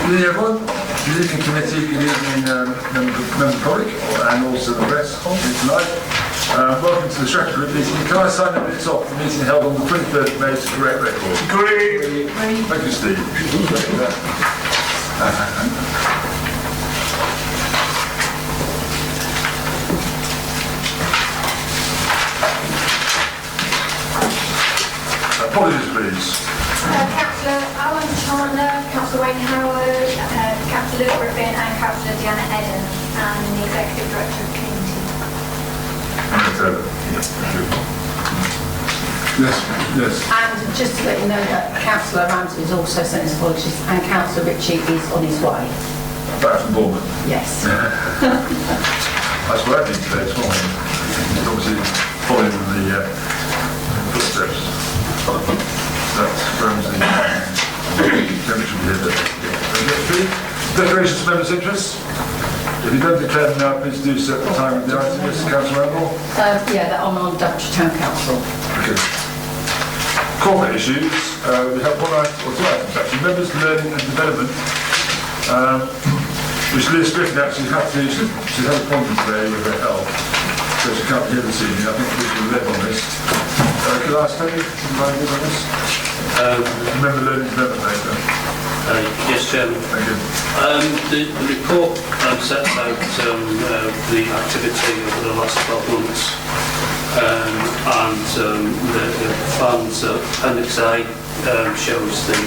Good evening everyone. Good evening committee, good evening member public and also the rest tonight. Welcome to the Strategy Group meeting. Can I sign the minutes off the meeting held on the 23rd of May to correct record? Agree. Thank you, Steve. Apologies, please. Councillor Alan Chandler, Councillor Wayne Howard, Councillor Luke Griffin and Councillor Deanna Eden, and the Executive Director of Community. Yes. And just to let you know that Councillor Ramsey has also sent his apologies and Councillor Ritchie is on his way. Back from Bournemouth. Yes. That's what I think today this morning. He's obviously following the footsteps. That's Ramsey. Declarations of members' interests. If you don't declare them now, please do so at the time of the item. Yes, Councillor Randall? Yeah, that I'm on Daventry Town Council. Okay. Corporate issues. We have one item, or two items actually. Members' learning and development. Which Liz Griffin actually had to, she's had a problem today with her health. So she can't be here this evening. I think Liz will live on this. Could I ask Tony, would you mind to on this? Member learning and development later. Yes, Chairman. Thank you. The report sets out the activity over the last 12 months and the plans. Appendix A shows the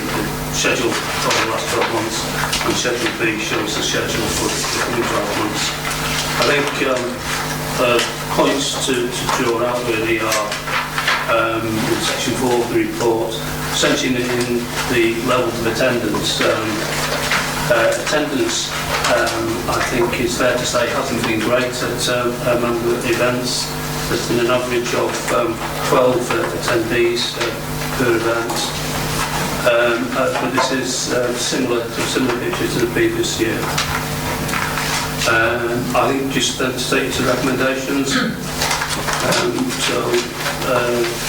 schedule for the last 12 months and Schedule B shows the schedule for the coming 12 months. I think points to draw out really are in section 4 of the report, essentially in the levels of attendance. Attendance, I think it's fair to say, hasn't been great at member events. There's been an average of 12 attendees per event. But this is similar picture to the previous year. I think just to take to recommendations.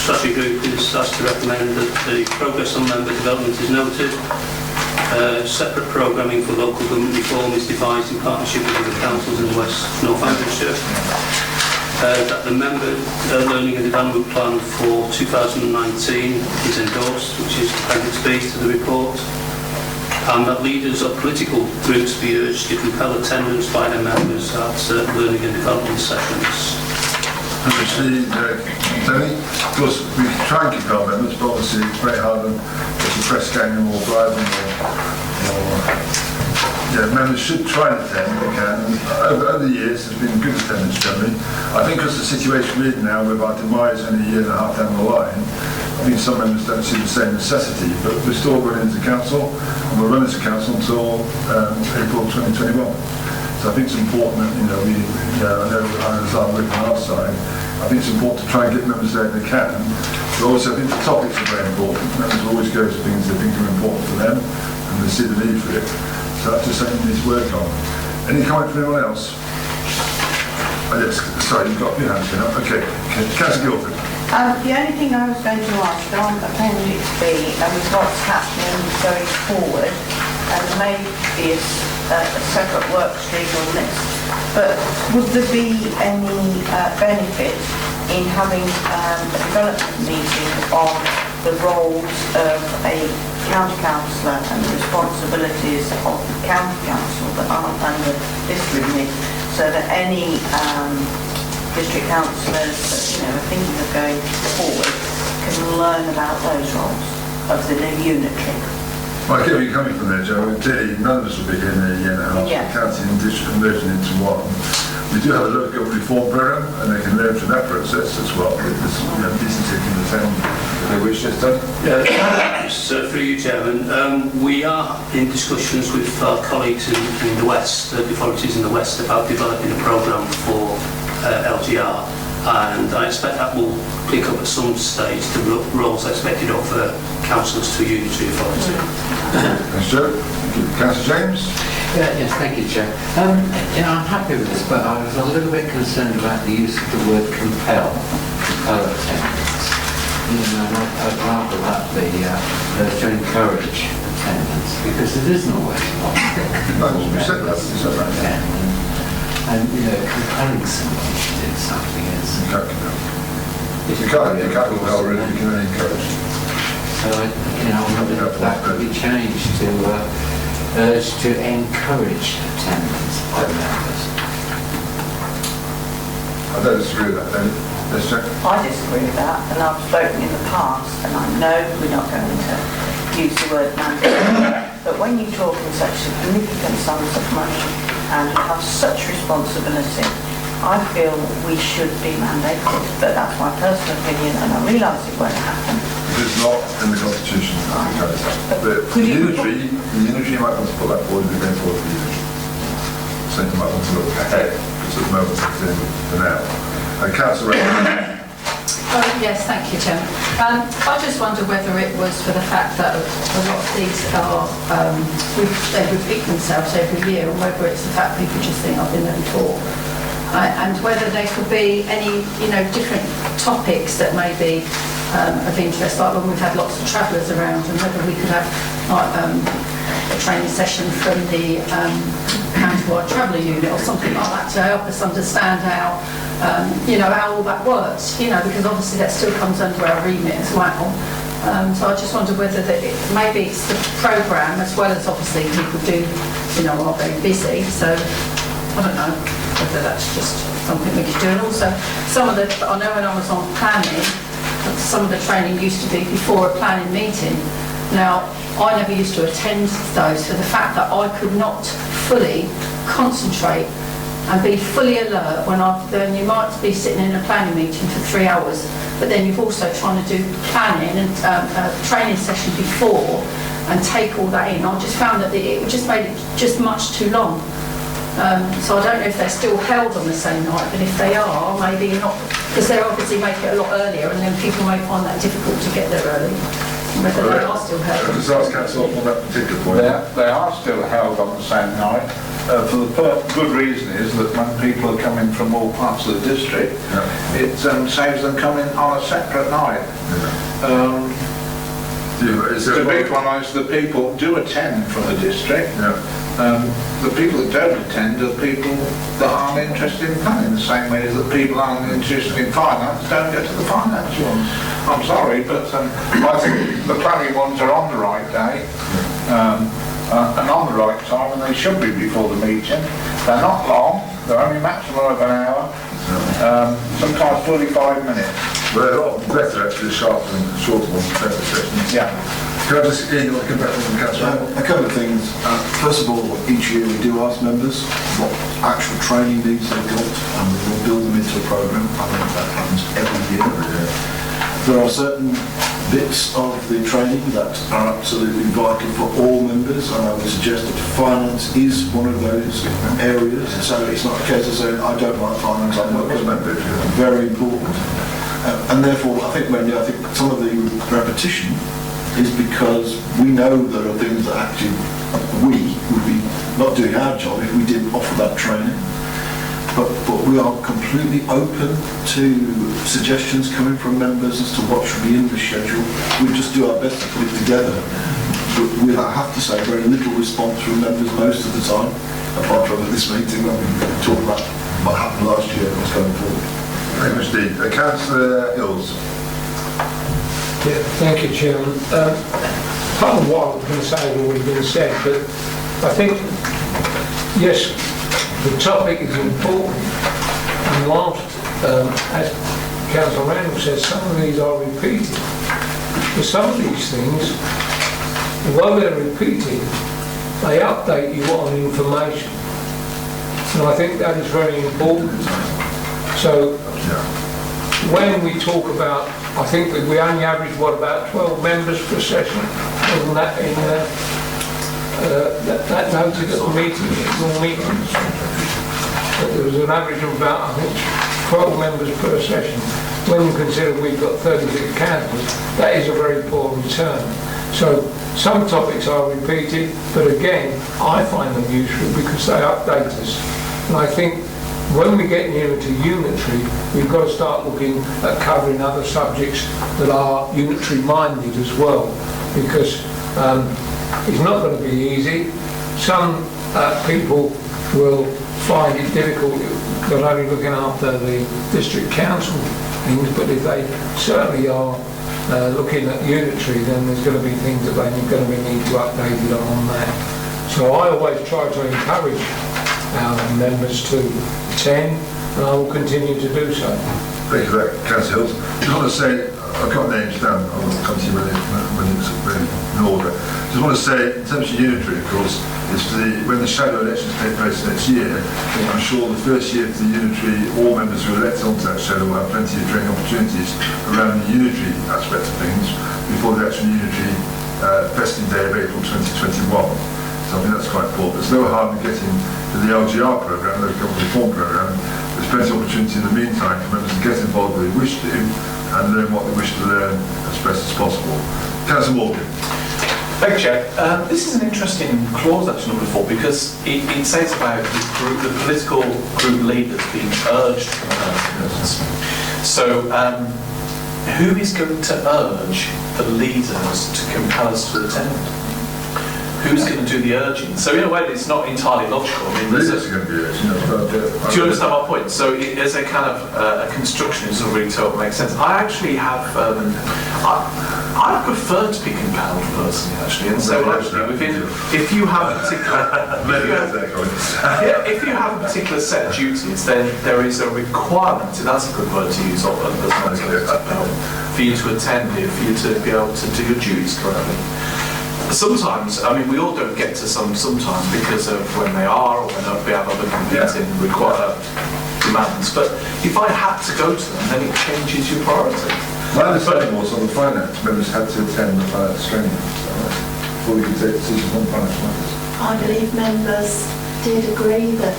Strategy Group is asked to recommend that the progress on member development is noted. Separate programming for local government reform is devised in partnership with the councils in West Northamptonshire. That the member learning and development plan for 2019 is endorsed, which is Appendix B to the report. And that leaders of political groups be urged to compel attendance by their members at learning and development sessions. Obviously, Tony, of course, we try and keep our members, but obviously it's very hard on the press scanning or driving members should try and attend if they can. And over the years, there's been good attendance generally. I think because the situation we're in now with our demise only a year and a half down the line, I think some members don't see the same necessity, but we're still running as a council, and we'll run as a council until April 2021. So I think it's important that, I know others are working on our side. I think it's important to try and get members there if they can. But also I think the topics are very important. Members always go to things they think are important for them, and they see the need for it. So that's just something we need to work on. Any comment from anyone else? Oh, yes, sorry, you've got your hands going up. Okay, Councillor Guildford. The only thing I was going to ask on Appendix B is what's happening going forward, and there may be a separate work stream on this, but would there be any benefit in having a development meeting on the roles of a county councillor and the responsibilities of the county council that aren't under this remit, so that any district councillors that are thinking of going forward can learn about those roles of the new unitary? Well, I get where you're coming from there, Joe. Clearly, none of us will be here in a year and a half. Yeah. County and district merging into one. We do have a local government reform programme, and they can learn from that process as well. There's decency in the town if they wish. Yes, Doug? Yeah, through you, Chairman. We are in discussions with our colleagues in the West, the authorities in the West, about developing a programme for LGR. And I expect that will pick up at some stage the roles expected of councillors to unitary authority. Thanks, Joe. Thank you. Councillor James? Yes, thank you, Chair. I'm happy with this, but I was a little bit concerned about the use of the word compel attendance. I'd rather that be to encourage attendance, because it isn't always No, you said that. You said that. And you know, compelling somebody to do something is... You can't compel really, you can only encourage. So, you know, that could be changed to urge to encourage attendance by members. I don't disagree with that, David. Let's check. I disagree with that, and I've spoken in the past, and I know we're not going to use the word mandate, but when you talk in such significant sums of money and you have such responsibility, I feel we should be mandated, but that's my personal opinion, and I realise it won't happen. It's not in the Constitution. But the unitary might want to put that forward if you're going forward for the unitary. So you might want to look ahead, because at the moment it's in for now. Councillor Ray. Yes, thank you, Chairman. I just wonder whether it was for the fact that a lot of these are, they repeat themselves every year, or whether it's the fact people just think I've been there before. And whether there could be any, different topics that may be of interest, like when we've had lots of travellers around, and whether we could have a training session from the county-wide traveller unit or something like that to help us understand how, how all that works, because obviously that still comes under our remit as well. So I just wonder whether maybe it's the programme, as well as obviously people do, are very busy, so I don't know whether that's just something we could do. And also, I know when I was on planning, some of the training used to be before a planning meeting. Now, I never used to attend those for the fact that I could not fully concentrate and be fully alert when you might be sitting in a planning meeting for 3 hours, but then you've also trying to do planning and a training session before and take all that in. I just found that it just made it just much too long. So I don't know if they're still held on the same night, but if they are, maybe not, because they obviously make it a lot earlier, and then people may find that difficult to get there early. Whether they are still held. Just ask Councillor on that particular point. They are still held on the same night. For the good reason is that when people are coming from all parts of the district, it saves them coming on a separate night. To be quite honest, the people do attend from the district. The people that don't attend are people that aren't interested in planning, the same way as the people aren't interested in finance don't go to the finance ones. I'm sorry, but I think the planning ones are on the right day and on the right time, and they should be before the meeting. They're not long, they're only maximum of an hour, sometimes 45 minutes. Well, they're a lot better actually, sharper than shorter ones, better sessions. Yeah. Can I just, Ian, you want to come back from Councillor? A couple of things. First of all, each year we do ask members what actual training needs they've got, and we will build them into a programme. I think that happens every year. There are certain bits of the training that are absolutely vital for all members, and I would suggest that finance is one of those areas. So it's not a case of saying, I don't like finance, I'm not going to. Very important. And therefore, I think some of the repetition is because we know there are things that actually we would be not doing our job if we didn't offer that training. But we are completely open to suggestions coming from members as to what should be in the schedule. We just do our best to put it together. But we have to say very little response from members most of the time, apart from at this meeting when we talk about what happened last year and what's going forward. Very much indeed. Councillor Hills. Yeah, thank you, Chairman. Part of what I was going to say has already been said, but I think, yes, the topic is important, and whilst, as Councillor Randall says, some of these are repeated. For some of these things, although they're repeated, they update you on information. And I think that is very important. So, when we talk about, I think that we only average, about 12 members per session, wasn't that in that noted at the meetings. But there was an average of about, I think, 12 members per session. When you consider we've got 36 councillors, that is a very poor return. So some topics are repeated, but again, I find them useful because they update us. And I think when we get nearer to unitary, we've got to start looking at covering other subjects that are unitary minded as well, because It's not going to be easy. Some people will find it difficult, not only looking after the district council things, but if they certainly are looking at unitary, then there's going to be things that they're going to need to update it on that. So I always try to encourage our members to attend, and I will continue to do so. Thank you for that, Councillor Hills. I just want to say, I've got names down, I'll come to you when it's in order. I just want to say, in terms of unitary, of course, is when the shadow elections take place next year, I'm sure the first year for the unitary, all members who are elected onto that shadow will have plenty of training opportunities around the unitary aspect of things before the actual unitary vesting day of April 2021. So I think that's quite important. There's no harm in getting to the LGR programme, the Local Government Reform programme. There's plenty of opportunity in the meantime for members to get involved where they wish to and learn what they wish to learn as best as possible. Councillor Morgan. Thank you, Chair. This is an interesting clause, actually, number 4, because it says about the political group leaders being urged to attend. So, who is going to urge the leaders to compel us to attend? Who's going to do the urging? So in a way, it's not entirely logical. I mean, Leaders are going to be urging. Do you understand my point? So as a kind of a construction, it doesn't really totally make sense. I actually have, I prefer to be compelled personally, actually, and so actually, if you have a particular, if you have a particular set of duties, then there is a requirement, and that's a good word to use, for you to attend it, for you to be able to do your duties correctly. Sometimes, I mean, we all don't get to sometimes because of when they are or when we have other competing demands. But if I had to go to them, then it changes your priority. My understanding was on the finance, members had to attend the finance training before we could take decisions on finance matters. I believe members did agree that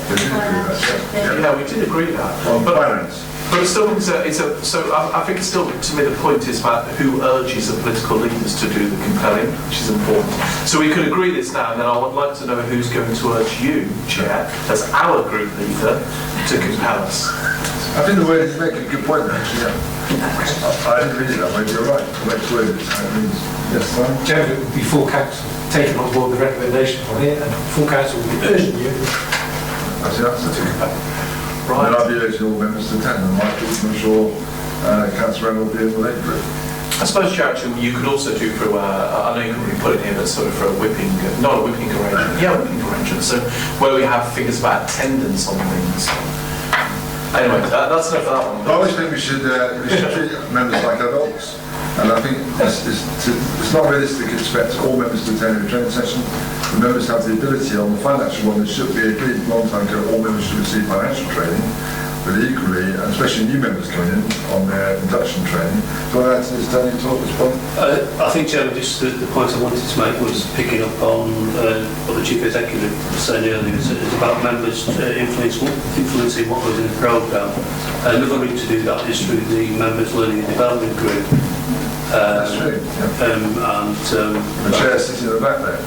Yeah, we did agree that. On finance. But it still so I think it's still, to me, the point is about who urges the political leaders to do the compelling, which is important. So we could agree this now, and then I would like to know who's going to urge you, Chair, as our group leader, to compel us. I think the word is making a good point, actually. Yeah. I didn't read it that way, but you're right. The next word is how it means. Yes, Simon? Chair, it would be full council taking on board the recommendation from here, and full council will be urging you. That's the answer. Right. And I'll be urging all members to attend, and I'm sure Councillor Reynolds will be in the Labour group. I suppose, Chair, actually, you could also do through, I know you couldn't really put it here, but sort of for a whipping, not a whipping arrangement, whipping arrangement, so where we have figures about attendance on things. Anyway, that's enough of that one. I always think we should treat members like adults, and I think it's not realistic to expect all members to attend a training session. The members have the ability on the financial one, that should be agreed a long time ago, all members should receive financial training, but equally, and especially new members coming in on their induction training. Do you want to add to this, Danny, talk at this point? I think, Chairman, just the point I wanted to make was picking up on what the Chief Executive was saying earlier. It's about members influencing what goes in the programme. Another route to do that is through the Members Learning and Development Group. That's true. Yeah. The chair sitting in the back there.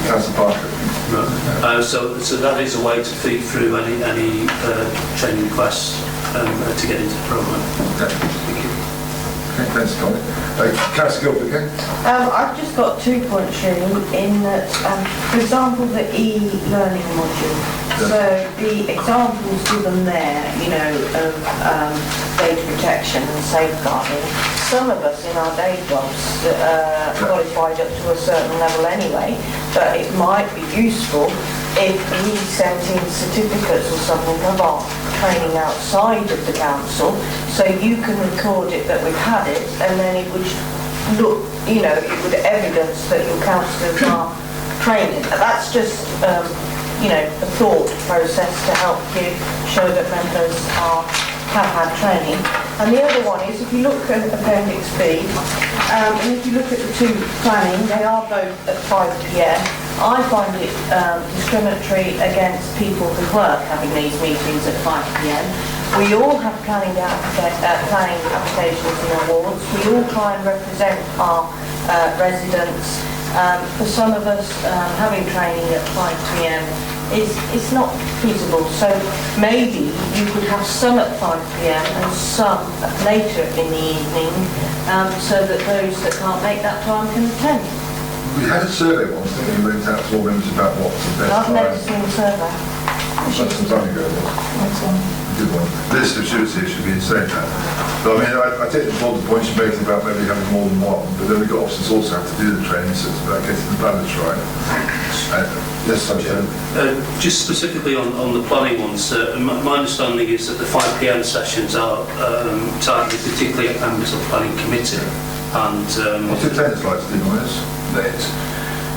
Councillor Parker. Right. So that is a way to feed through any training requests to get into the programme. Okay. Thank you. Okay, thanks, Colin. Councillor Gilbert again. I've just got 2 points really, in that, for example, the e-learning module. So the examples given there, you know, of data protection and safeguarding, some of us in our day jobs qualified up to a certain level anyway, but it might be useful if we sent in certificates or something of our training outside of the council, so you can record it that we've had it, and then it would look, you know, it would evidence that your councillors are training. And that's just, you know, a thought process to help you show that members have had training. And the other one is, if you look at Appendix B, and if you look at the 2 planning, they are both at 5 p.m. I find it discriminatory against people who work having these meetings at 5 p.m. We all have planning applications and awards. We all try and represent our residents. For some of us, having training at 5 p.m. is not feasible. So maybe you could have some at 5 p.m. and some later in the evening, so that those that can't make that time can attend. We had a survey once, didn't we, went out to all members about what the best I've never time. seen a survey. That's some time ago. Good one. List of shoots here should be insane now. But I mean, I take all the points you're making about maybe having more than one, but then we've got officers also have to do the training, so it's about getting the balance right. Yes, sorry. Just specifically on the planning ones, my understanding is that the 5 p.m. sessions are targeted particularly at members of the planning committee. And what's your attendance like, Steve, on this?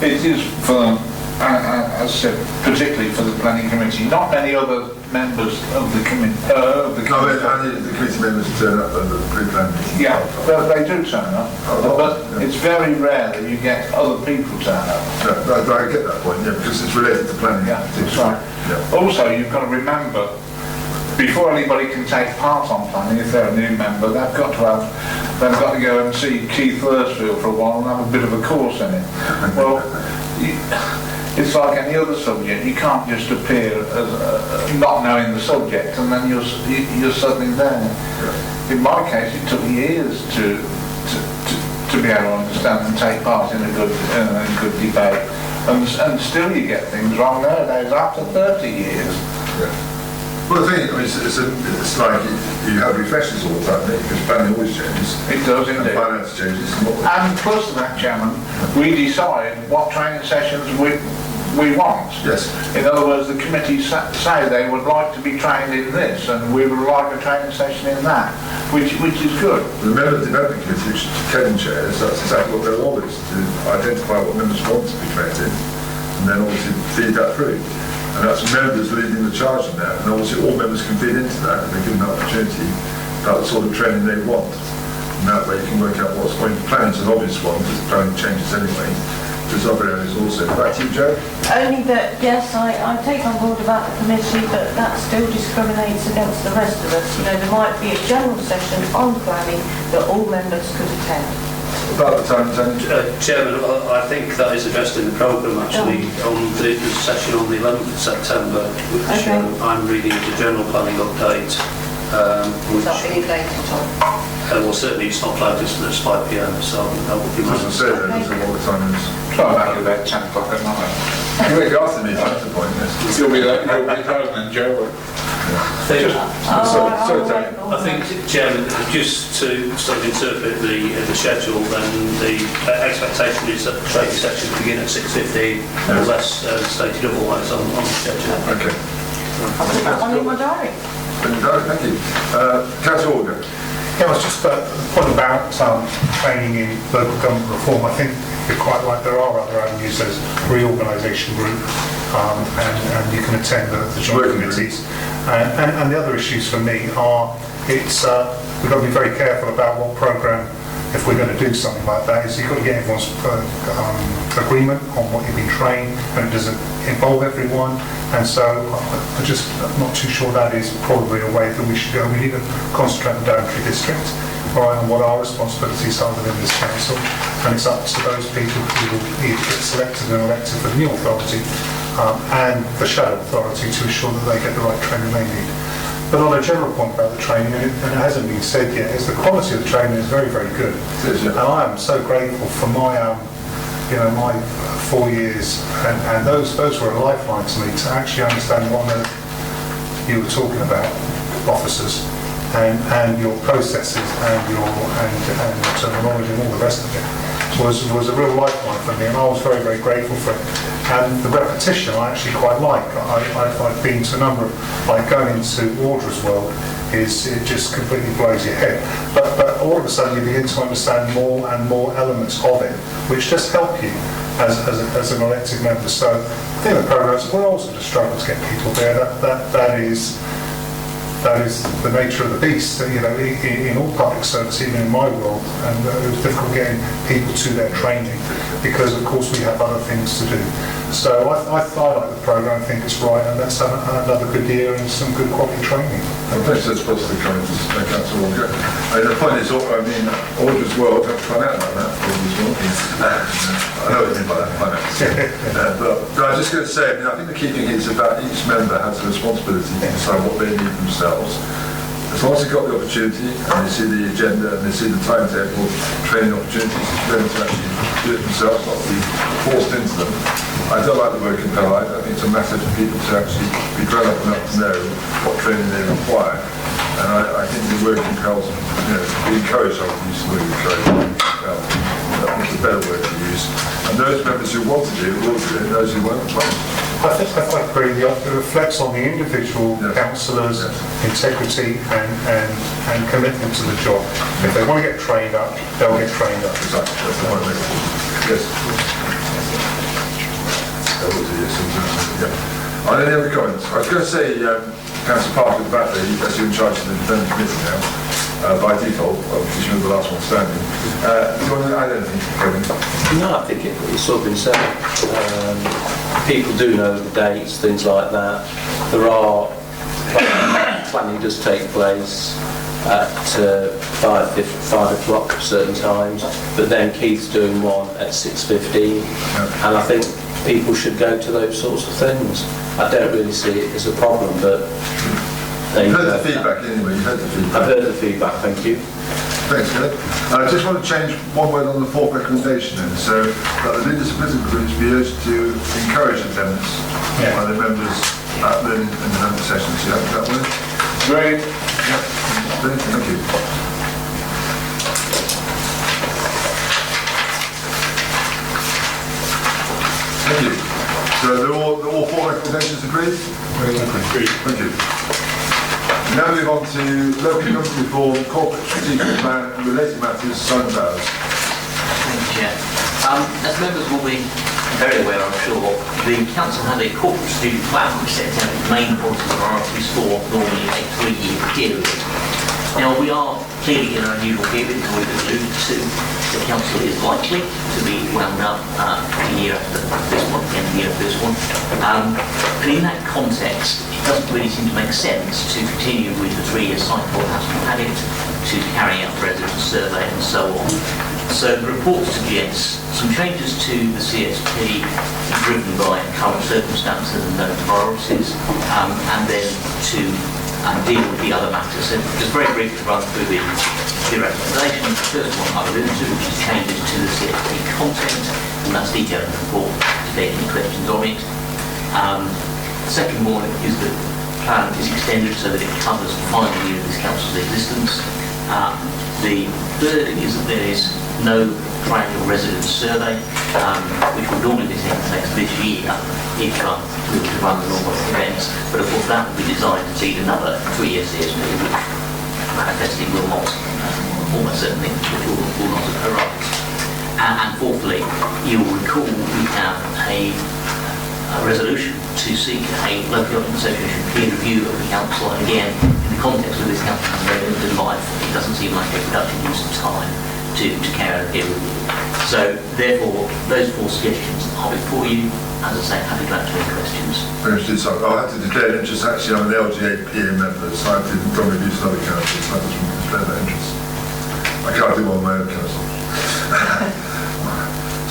It is for, as I said, particularly for the planning committee. Not many other members of the committee. The committee members turn up at the pre-planned meeting. Yeah, they do turn up, but it's very rare that you get other people turn up. I get that point, yeah, because it's related to planning. Yeah, that's right. Yeah. Also, you've got to remember, before anybody can take part on planning, if they're a new member, they've got to go and see Keith Thursfield for a while and have a bit of a course in it. Well, it's like any other subject. You can't just appear as not knowing the subject and then you're suddenly there. In my case, it took years to be able to understand and take part in a good debate, and still you get things wrong nowadays after 30 years. Yeah. Well, the thing, I mean, it's like you have refreshers all the time, because planning always changes. It does indeed. And finance changes. And plus to that, Chairman, we decide what training sessions we want. Yes. In other words, the committee say they would like to be trained in this, and we would like a training session in that, which is good. The member of the development committee, which Kevin chairs, that's exactly what their role is, to identify what members want to be trained in, and then obviously feed that through. And that's members leading the charge in that, and obviously all members can feed into that, and they're given an opportunity about the sort of training they want. And that way you can work out what's going. Planning's an obvious one, because planning changes anyway. There's other areas also. Back to you, Joe. Only that, yes, I take on board about the committee, but that still discriminates against the rest of us. You know, there might be a general session on planning that all members could attend. About the time, Chairman, I think that is addressed in the programme actually, on the session on the 11th of September, which I'm reading as a general planning update. Which that be later on? Well, certainly it's not flagged as 5 p.m, so that would be my as I say, there's a lot of time. Try and make it about 10 o'clock at night. You wake after me, that's the point. You'll be home and Joe. I think, Chairman, just to sort of interpret the schedule, then the expectation is that the training session will begin at 6:15, unless stated otherwise on the schedule. Okay. I'll put that one in my diary. Thank you. Councillor Organ. Yeah, it's just a point about training in local government reform. I think you're quite right, there are other avenues. There's reorganisation group, and you can attend the joint committees. And the other issues for me are, we've got to be very careful about what programme, if we're going to do something like that, is you've got to get everyone's agreement on what you've been trained, and it doesn't involve everyone. And so I'm just not too sure that is probably a way that we should go. We need to concentrate on the Daventry district, all right, and what our responsibilities are within this council. And it's up to those people who will either get selected and elected for the new authority and the shadow authority to ensure that they get the right training they need. But on a general point about the training, and it hasn't been said yet, is the quality of the training is very, very good. And I am so grateful for my my 4 years, and those were a lifeline to me, to actually understand what you were talking about, officers, and your processes, and your terminology, and all the rest of it was a real lifeline for me, and I was very, very grateful for it. And the repetition I actually quite like. I've been to a number of, like going into Audra's world, it just completely blows your head. But all of a sudden you begin to understand more and more elements of it, which just help you as an elected member. So I think the programs will also just struggle to get people there. That is the nature of the beast, in all public service, even in my world, and it was difficult getting people to their training. because of course we have other things to do. So I like the programme, I think it's right, and let's have another good year and some good quality training. Well, thanks for those positive comments, Councillor Walker. The point is, Audra's World, I have to find out about that, Audra's World. I know what you mean by that, I know. But I was just going to say, I think the key thing is about each member has a responsibility to decide what they need themselves. As long as they've got the opportunity and they see the agenda and they see the timetable, training opportunities for them to actually do it themselves, not be forced into them. I don't like the word compel. I think it's a matter for people to actually be grown up enough to know what training they require. And I think the word compels, be encouraged, I would use the word encourage. I think it's a better word to use. And those members who want to do it will do it, and those who won't. I think I agree. It reflects on the individual councillors' integrity and commitment to the job. If they want to get trained up, they'll get trained up. Exactly. That's the point. Yes. Are there any other comments? I was going to say, Councillor Parker at the back there, as you're in charge of the Defence Committee now, by default, because you're the last one standing. Do you want to add anything, Kevin? No, I think it's sort of been said. People do know the dates, things like that. There are planning does take place at 5 o'clock certain times, but then Keith's doing one at 6:15, and I think people should go to those sorts of things. I don't really see it as a problem, but you've heard the feedback anyway. You've heard the feedback. I've heard the feedback. Thank you. Thanks, Ed. I just want to change one word on the fourth recommendation then. So that the leaders of political groups be urged to encourage attendance by the members at learning and development sessions. You have that word? Great. Yeah. Thank you. Thank you. So they're all four recommendations agreed? Agreed. Thank you. We now move on to local government reform, corporate strategic plan and related matters, Simon Bowers. Thank you, Chair. As members will be very aware, I'm sure, the Council had a corporate strategic plan which sets out its main policy priorities for normally a 3-year period. Now, we are clearly in an unusual period, as we've alluded to. The Council is likely to be wound up a year after this one, the end of the year after this one. And in that context, it doesn't really seem to make sense to continue with the 3-year cycle as we've had it, to carry out resident survey and so on. So the report suggests some changes to the CSP driven by current circumstances and known priorities, and then to deal with the other matters. So just very briefly run through the recommendations. The first one I've alluded to, which is changes to the CSP content, and that's detailed in the report to take any questions on it. The second one is that the plan is extended so that it covers the final year of this council's existence. The third is that there is no triennial residence survey, which would normally be taking place this year if we were to run the normal events, but of course that would be designed to feed another 3-year CSP, which manifestly will not, almost certainly, which will not arise. And fourthly, you'll recall we have a resolution to seek a local government association peer review of the council, and again, in the context of this council's very limited life, it doesn't seem like a productive use of time to carry out a peer review. So therefore, those 4 suggestions are before you. As I say, happy to answer any questions. Very interesting. So I have to declare an interest. Actually, I'm an LGA member, so I have to probably use another council, so I just want to declare that interest. I can't do one on my own council.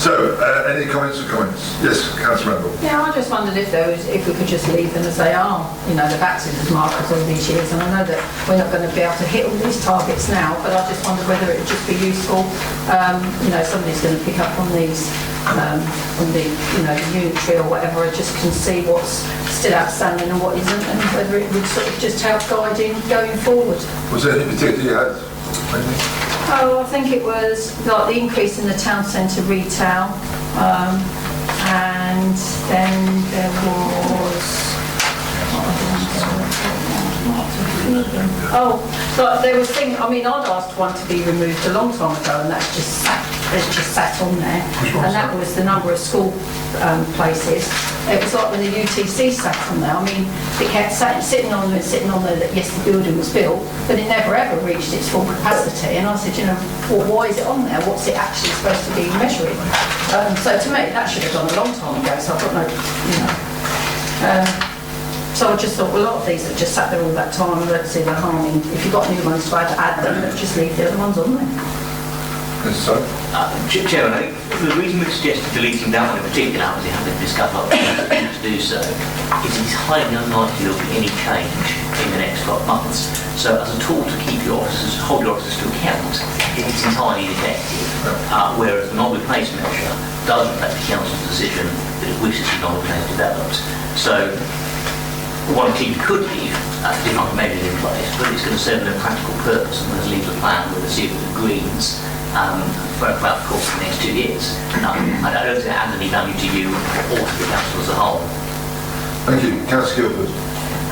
So, any comments or comments? Yes, Councillor Randall. Yeah, I just wondered if we could just leave them as they are. You know, the baptism markers all these years, and I know that we're not going to be able to hit all these targets now, but I just wondered whether it would just be useful. Somebody's going to pick up on these, on the, unitary or whatever, and just can see what's still outstanding and what isn't, and whether it would sort of just help guiding going forward. Was there anything particular you had? Oh, I think it was like the increase in the town centre retail, and then there was. But there was thing. I mean, I'd asked one to be removed a long time ago, and that's just sat that's just sat on there, and that was the number of school places. It was like when the UTC sat on there. I mean, it kept sitting on there and sitting on there that yes, the building was built, but it never ever reached its full capacity. And I said, you know, well, why is it on there? What's it actually supposed to be measuring? So to me, that should have gone a long time ago. So I've got no, you know. So I just thought, well, a lot of these have just sat there all that time. I don't see the harm in, if you've got new ones to add them, just leave the other ones on there. Yes, sir. Chairman, I think the reason we suggested deleting that one in particular, as we haven't discussed a lot to do so, is it's highly unlikely there will be any change in the next 12 months. So as a tool to keep your officers, hold your officers to account, it's entirely ineffective. Whereas the non-replace measure does reflect the council's decision that it wishes the non-replace developed. So one team could leave different measures in place, but it's going to serve no practical purpose and let's leave the plan with a series of greens for about the course of the next 2 years. I don't think it adds any value to you or to the council as a whole. Thank you. Councillor Gilbert.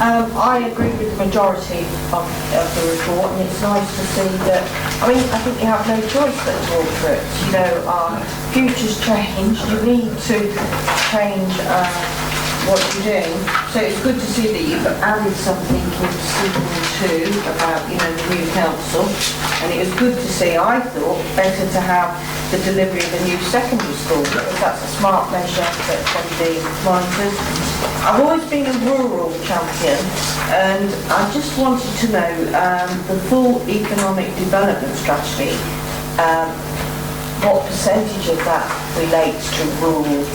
I agree with the majority of the report, and it's nice to see that, I mean, I think you have no choice but to alter it. You know, our future's changed, you need to change what you're doing. So it's good to see that you've added something in season 2 about, you know, the new council. And it was good to see, I thought, better to have the delivery of a new secondary school, because that's a smart measure that can be monitored. I've always been a rural champion, and I just wanted to know the full economic development strategy, what percentage of that relates to rural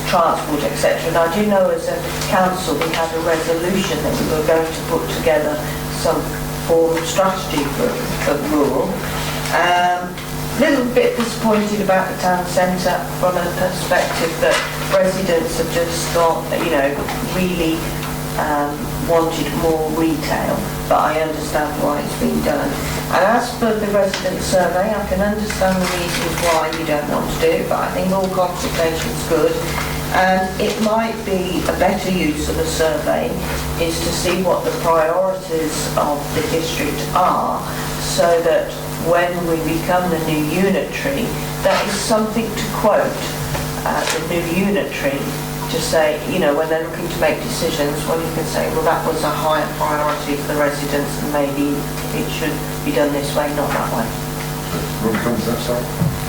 transport, etc. And I do know as a council we had a resolution that we were going to put together some form of strategy for rural. Little bit disappointed about the town centre from a perspective that residents have just got, you know, really wanted more retail, but I understand why it's been done. And as for the resident survey, I can understand the reasons why you don't want to do it, but I think all consultation is good. And it might be a better use of a survey is to see what the priorities of the district are, so that when we become the new unitary, that is something to quote the new unitary, to say, you know, when they're looking to make decisions, when you can say, well, that was a higher priority for the residents and maybe it should be done this way, not that way.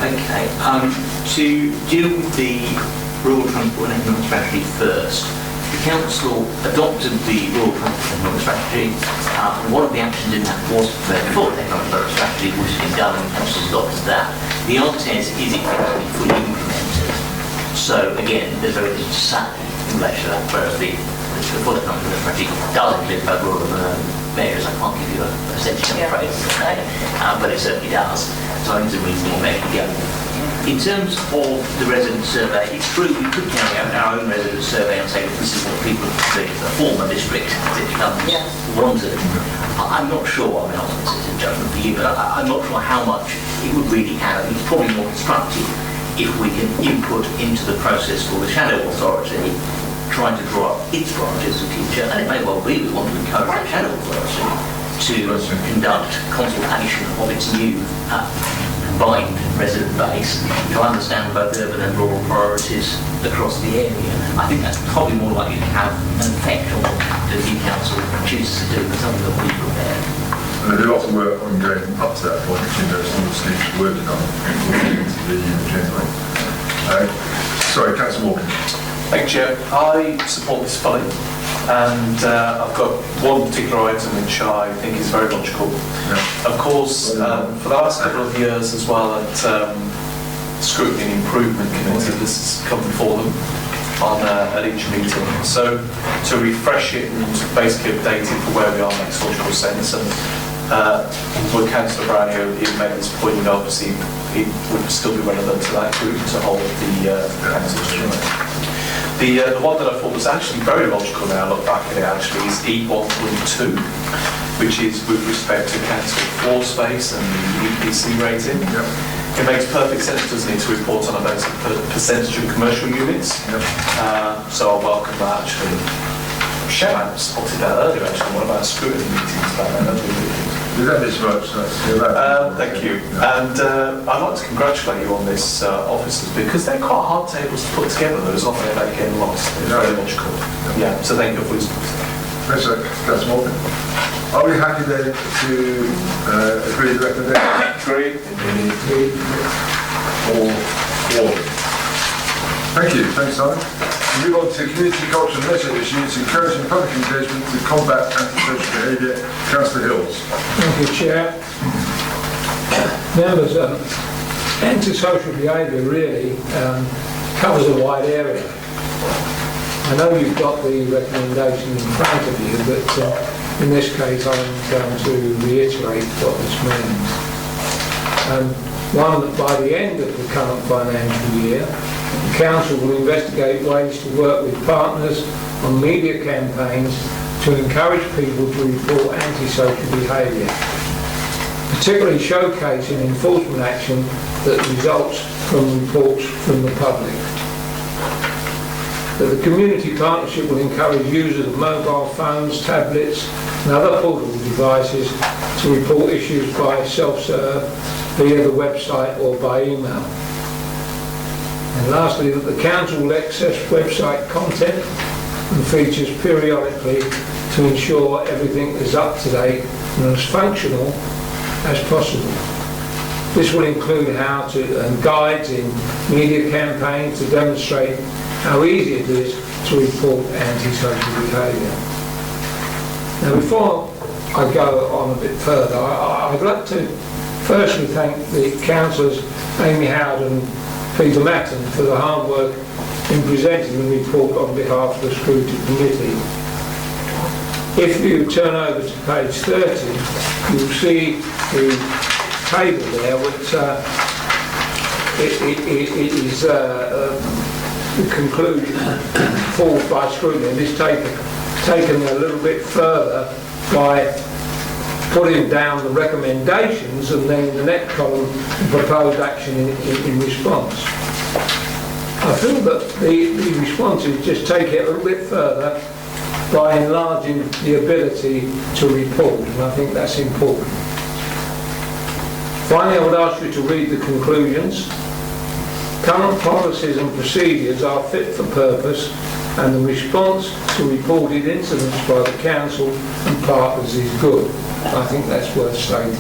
Okay, to deal with the rural transport and economic strategy first, the council adopted the rural transport and economic strategy. One of the actions in that was before the economic development strategy, which has been done, and the council adopted that. The answer is effectively fully implemented. So again, there's very little to say in relation to that, whereas the full economic development strategy does include both rural measures. I can't give you a percentage, I'm afraid, but it certainly does. So I think it's a reasonable measure to go. In terms of the resident survey, it's true we could carry out our own resident survey and say, this is what people of the former district as it becomes wanted. I'm not sure, I mean, it's a judgment for you, but I'm not sure how much it would really add. It's probably more constructive if we can input into the process for the shadow authority, trying to draw up its priorities for the future, and it may well be we want to encourage the shadow authority to conduct consultation of its new combined resident base to understand both urban and rural priorities across the area. I think that's probably more likely to have an effect on what the new council chooses to do than something that we prepare. And they do lots of work on going up to that point, which there's some sleeps working on into the generally. Sorry, Councillor Morgan. Thank you, Chair. I support this fully, and I've got one particular item which I think is very logical. Yeah. Of course, for the last couple of years as well at Scrutiny and Improvement Committee, this has come before them at each meeting. So to refresh it and basically update it for where we are makes logical sense. And with Councillor Brownie, he made this point, and obviously it would still be relevant to that group to hold the council's hearing. The one that I thought was actually very logical now I look back at it actually is E1.2, which is with respect to council floor space and the EPC rating. Yep. It makes perfect sense, doesn't it, to report on a basic percentage of commercial units. Yep. So I welcome that actually. Sharon spotted that earlier actually, what about scrutiny meetings about that? We don't miss much, that's Thank you. And I'd like to congratulate you on this, officers, because they're quite hard tables to put together. There's often they get lost. It's very logical. Yeah, so thank you for listening. Thanks, that's Morgan. Are we happy then to agree the recommendation? Agreed. Or thank you, thanks Simon. We move on to community culture and leisure issues, encouraging public engagement to combat antisocial behaviour. Councillor Hills. Thank you, Chair. Members, antisocial behaviour really covers a wide area. I know you've got the recommendation in front of you, but in this case I'm going to reiterate what this means. One, that by the end of the current financial year, the Council will investigate ways to work with partners on media campaigns to encourage people to report antisocial behaviour, particularly showcasing enforcement action that results from reports from the public. That the community partnership will encourage users of mobile phones, tablets and other portable devices to report issues by self-serve, via the website or by email. And lastly, that the Council will access website content and features periodically to ensure everything is up to date and as functional as possible. This will include guides in media campaigns to demonstrate how easy it is to report antisocial behaviour. Now, before I go on a bit further, I'd like to firstly thank the councillors Amy Howard and Peter Matton for the hard work in presenting the report on behalf of the Scrutiny Committee. If you turn over to page 30, you'll see the table there, which it is the conclusion formed by scrutiny, and it's taken a little bit further by putting down the recommendations and then in the next column the proposed action in response. I feel that the responses just take it a little bit further by enlarging the ability to report, and I think that's important. Finally, I would ask you to read the conclusions. Current policies and procedures are fit for purpose, and the response to reported incidents by the Council and partners is good. I think that's worth stating.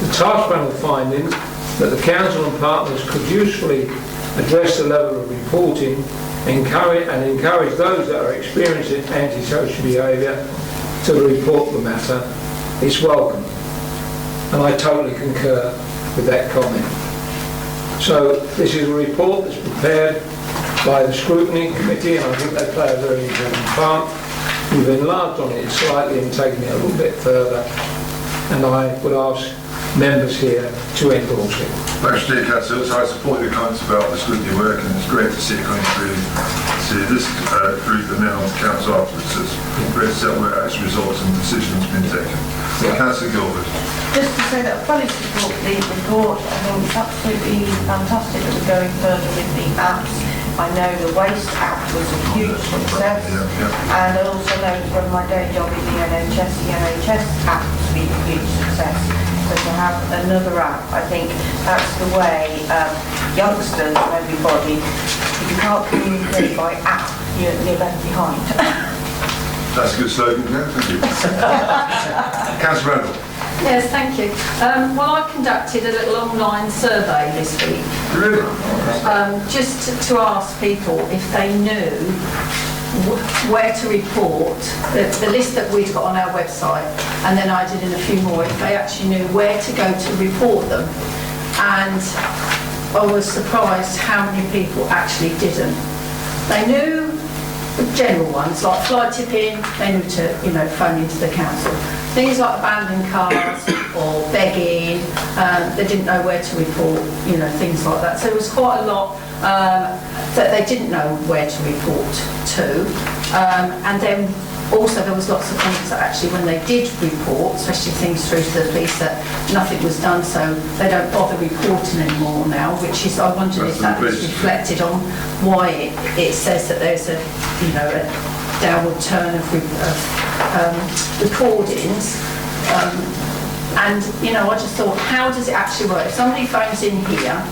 The task panel findings that the Council and partners could usefully address the level of reporting and encourage those that are experiencing antisocial behaviour to report the matter is welcome. And I totally concur with that comment. So this is a report that's prepared by the Scrutiny Committee, and I think they play a very important part. We've enlarged on it slightly and taken it a little bit further, and I would ask members here to endorse it. Thanks, Dear Councillor. So I support your comments about the scrutiny work, and it's great to see it coming through to this group and then on to Council afterwards. It's great to see where actual results and decisions have been taken. Yeah. Councillor Gilbert. Just to say that I fully support the report. I think it's absolutely fantastic that we're going further with the apps. I know the Waste app was a huge success, and I also know from my day job in the NHS app has been a huge success. So to have another app, I think that's the way youngsters and everybody, if you can't communicate by app, you're left behind. That's a good slogan, yeah? Thank you. Councillor Randall. Yes, thank you. Well, I conducted a little online survey this week. Really? Just to ask people if they knew where to report, the list that we've got on our website, and then I did in a few more, if they actually knew where to go to report them. And I was surprised how many people actually didn't. They knew the general ones, like fly tipping, they knew to, phone into the council. Things like abandoned cars or begging, they didn't know where to report, things like that. So there was quite a lot that they didn't know where to report to. And then also there was lots of things that actually when they did report, especially things through to the police, that nothing was done, so they don't bother reporting anymore now, which is, I wondered if that was reflected on why it says that there's a downward turn of recordings. And, you know, I just thought, how does it actually work? If somebody phones in here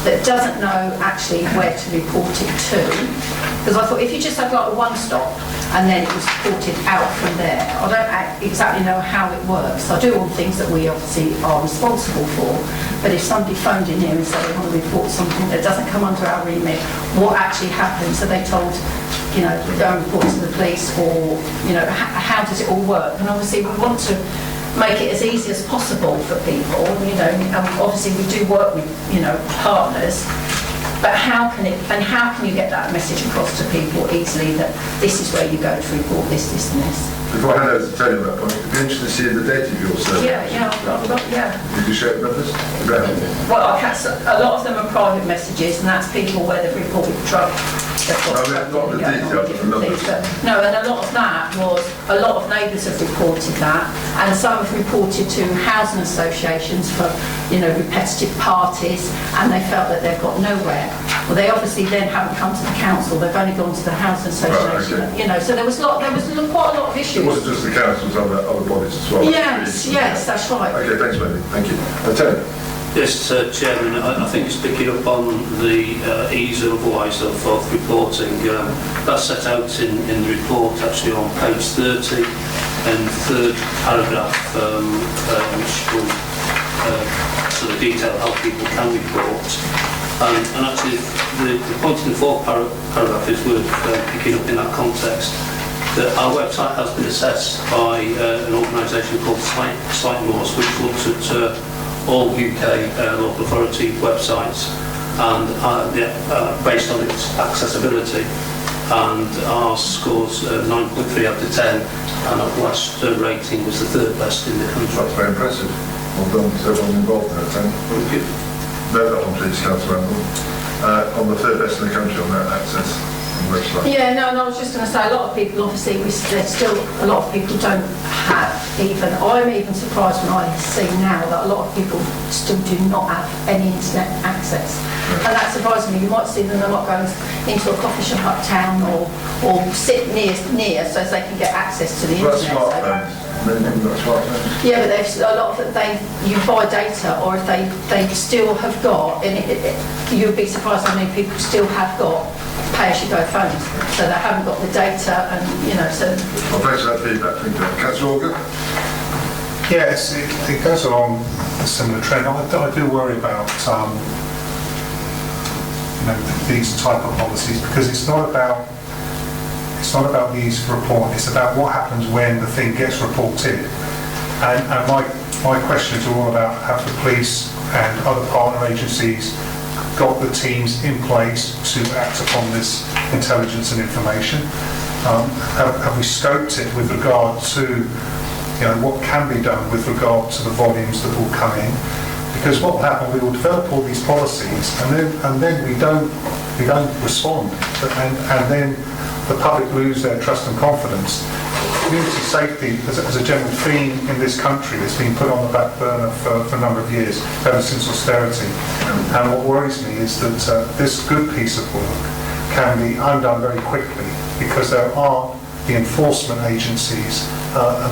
that doesn't know actually where to report it to, because I thought if you just had like a one-stop and then it was reported out from there, I don't exactly know how it works. I do all the things that we obviously are responsible for, but if somebody phoned in here and said they want to report something that doesn't come under our remit, what actually happens? Are they told, you know, go and report to the police, or, you know, how does it all work? And obviously we want to make it as easy as possible for people, you know, and obviously we do work with, you know, partners, but how can you get that message across to people easily that this is where you go to report this, this and this? Before I hand over to Tony on that point, it'd be interesting to see the data of your survey. Yeah. Did you share it with us? Well, a lot of them are private messages, and that's people where they've reported drug. Not the details, but the numbers. No, and a lot of that was, a lot of neighbours have reported that, and some have reported to housing associations for, you know, repetitive parties, and they felt that they've got nowhere. Well, they obviously then haven't come to the council, they've only gone to the housing association, right, okay. You know, so there was quite a lot of issues. It wasn't just the councils, other bodies as well. Yes, that's right. Okay, thanks, Wendy. Thank you. Tony. Yes, Chairman, I think it's picking up on the ease otherwise of reporting. That's set out in the report actually on page 30 and third paragraph, which will sort of detail how people can report. And actually the point in the fourth paragraph is worth picking up in that context. That our website has been assessed by an organisation called Slightmore's, which looks at all UK local authority websites and based on its accessibility, and our scores 9.3 out of 10, and our last rating was the third best in the country. That's very impressive. Well done to everyone involved in that, Tony. Thank you. Note that one, please, Councillor Randall. On the third best in the country on that access website. Yeah, no, and I was just going to say, a lot of people, obviously, there's still a lot of people don't have even, I'm even surprised when I see now that a lot of people still do not have any internet access. And that surprises me. You might see them, they're not going into a coffee shop uptown or sit near so as they can get access to the internet. Smartphones. Yeah, but a lot of it, you buy data, or if they still have got, and you'd be surprised how many people still have got pay-as-you-go phones, so they haven't got the data, and you know, so. Well, thanks for that feedback. Thank you. Councillor Organ? Yes, it goes along a similar trend. I do worry about you know, these type of policies, because it's not about the ease of report, it's about what happens when the thing gets reported. And my questions are all about, have the police and other partner agencies got the teams in place to act upon this intelligence and information? Have we scoped it with regard to, you know, what can be done with regard to the volumes that will come in? Because what will happen, we will develop all these policies, and then we don't respond, and then the public lose their trust and confidence. Community safety, as a general theme in this country, has been put on the back burner for a number of years, ever since austerity. And what worries me is that this good piece of work can be undone very quickly, because there are the enforcement agencies,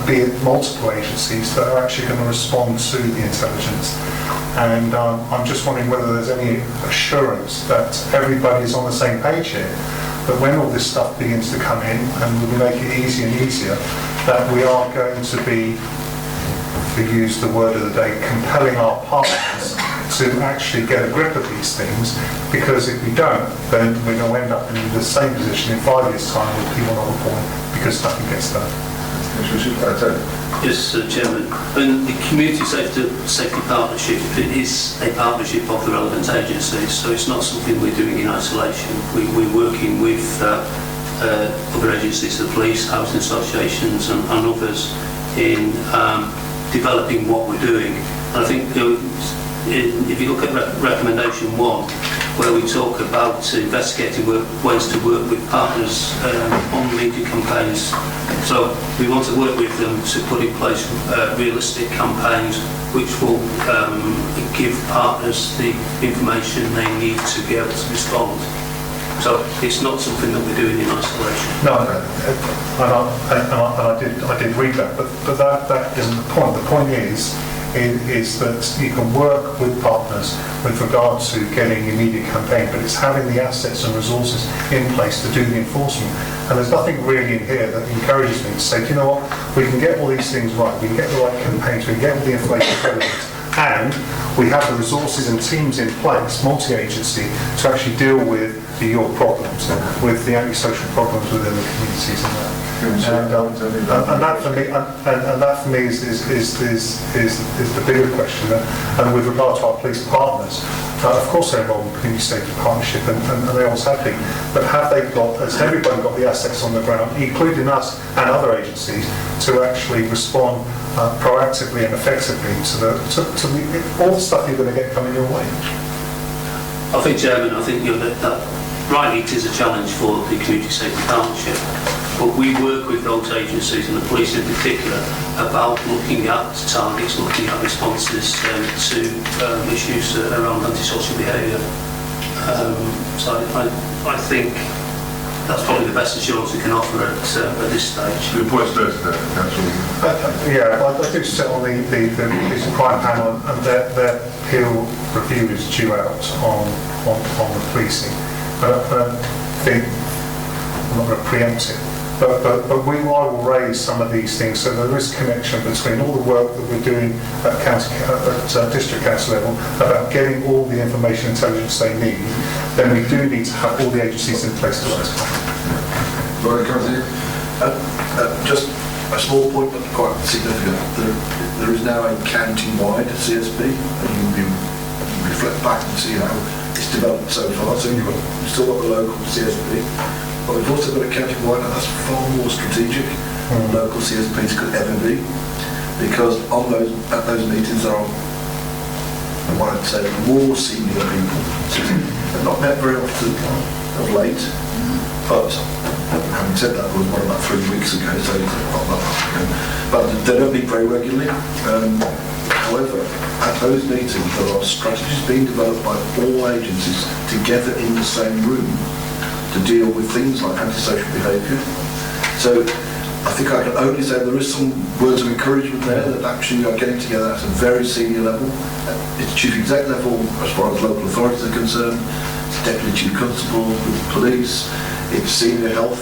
be it multiple agencies, that are actually going to respond to the intelligence. And I'm just wondering whether there's any assurance that everybody's on the same page here, that when all this stuff begins to come in, and we make it easier and easier, that we are going to be, to use the word of the day, compelling our partners to actually get a grip of these things, because if we don't, then we're going to end up in the same position in 5 years' time with people not reporting because nothing gets done. Yes, Chairman. And the Community Safety Partnership is a partnership of the relevant agencies, so it's not something we're doing in isolation. We're working with other agencies, the police, housing associations and others in developing what we're doing. And I think if you look at recommendation 1, where we talk about investigating ways to work with partners on media campaigns. So we want to work with them to put in place realistic campaigns which will give partners the information they need to be able to respond. So it's not something that we're doing in isolation. No, and I did read that, but that isn't the point. The point is that you can work with partners with regard to getting immediate campaign, but it's having the assets and resources in place to do the enforcement. And there's nothing really in here that encourages me to say, do you know what, we can get all these things right, we can get the right campaigns, we can get all the information relevant, and we have the resources and teams in place, multi-agency, to actually deal with your problems, with the antisocial problems within the communities and that. And that for me is the bigger question. And with regard to our police partners, of course they're involved in community safety partnership, and they always have been. But have they got, has everybody got the assets on the ground, including us and other agencies, to actually respond proactively and effectively to all the stuff you're going to get coming your way? I think, Chairman, that rightly it is a challenge for the Community Safety Partnership, but we work with those agencies, and the police in particular, about looking at targets, looking at responses to issues around antisocial behaviour. So I think that's probably the best assurance we can offer at this stage. Good point, Councillor. Yeah, I do sit on the police and crime panel, and their peer review is due out on the policing. But I think I'm not going to preempt it. But I will raise some of these things, so there is connection between all the work that we're doing at district council level about getting all the information intelligence they need. Then we do need to have all the agencies in place to respond. Just a small point, but quite significant. There is now a county-wide CSP, and you reflect back and see how it's developed so far. So you've still got the local CSP, but we've also got a county-wide, and that's far more strategic than local CSPs could ever be, because at those meetings there are, what I'd say, more senior people sitting. They're not met very often of late, but having said that, there was one about 3 weeks ago, so it's not that long ago. But they don't meet very regularly. However, at those meetings there are strategies being developed by all agencies together in the same room to deal with things like antisocial behaviour. So I think I can only say there is some words of encouragement there, that actually we are getting together at a very senior level. It's chief exec level as far as local authorities are concerned, it's deputy chief constable with the police, it's senior health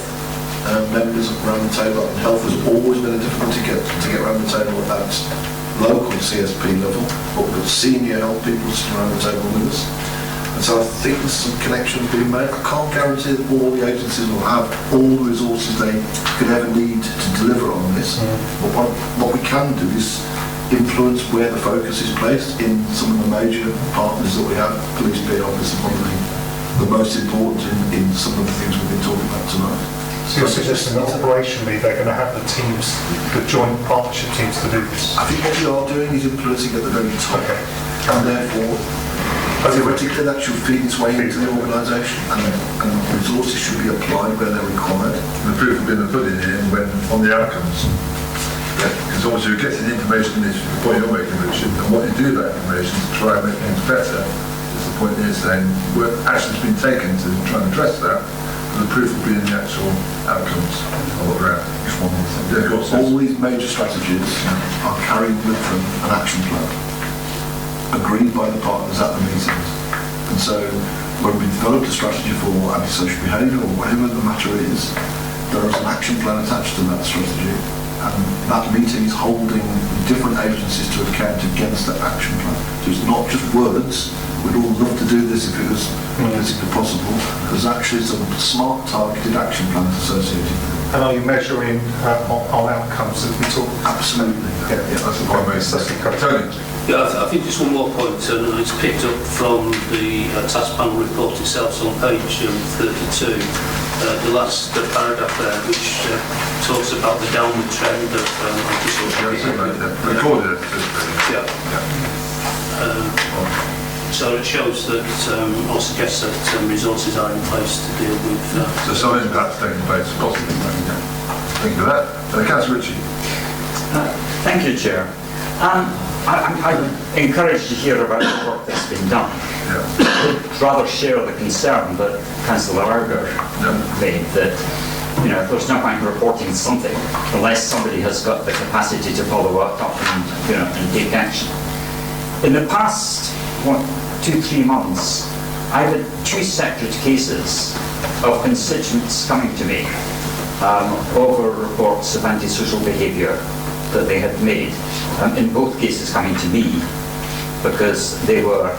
members around the table, and health has always been a difficulty to get around the table at local CSP level, but we've got senior health people sitting around the table with us. And so I think there's some connections being made. I can't guarantee that all the agencies will have all the resources they could ever need to deliver on this. But what we can do is influence where the focus is placed in some of the major partners that we have. Police being obviously one of the most important in some of the things we've been talking about tonight. So you're suggesting that operationally they're going to have the teams, the joint partnership teams to do this? I think what we are doing is influencing at the very top, and therefore theoretically that should feed its way into the organisation, and resources should be applied where they're required. The proof has been the pudding here when on the outcomes. Because obviously you're getting the information, is the point you're making, Richard, and what you do with that information to try and make things better. Is the point here saying where action's been taken to try and address that. The proof will be in the actual outcomes of what we're at. All these major strategies are carrying with them an action plan, agreed by the partners at the meetings. And so when we developed a strategy for antisocial behaviour or whatever the matter is, there is an action plan attached to that strategy, and that meeting is holding different agencies to account against that action plan. So it's not just words. We'd all love to do this if it was politically possible. There's actually some smart, targeted action plans associated with it. And are you measuring on outcomes as we talk? Absolutely. Yeah, that's the point I made. Yeah, I think just one more point, and it's picked up from the task panel report itself, so on page 32, the last paragraph there, which talks about the downward trend of antisocial behaviour. Recorded it. Yeah. So it shows that, or suggests that resources are in place to deal with... So some impact's taking place, possibly. Thank you for that. Councillor Ritchie. Thank you, Chair. I'm encouraged to hear about the work that's been done. would rather share the concern that Councillor Arger made, that there's no point in reporting something unless somebody has got the capacity to follow up and take action. In the past 2-3 months, I've had 2 separate cases of constituents coming to me over reports of antisocial behaviour that they had made. In both cases coming to me because they were,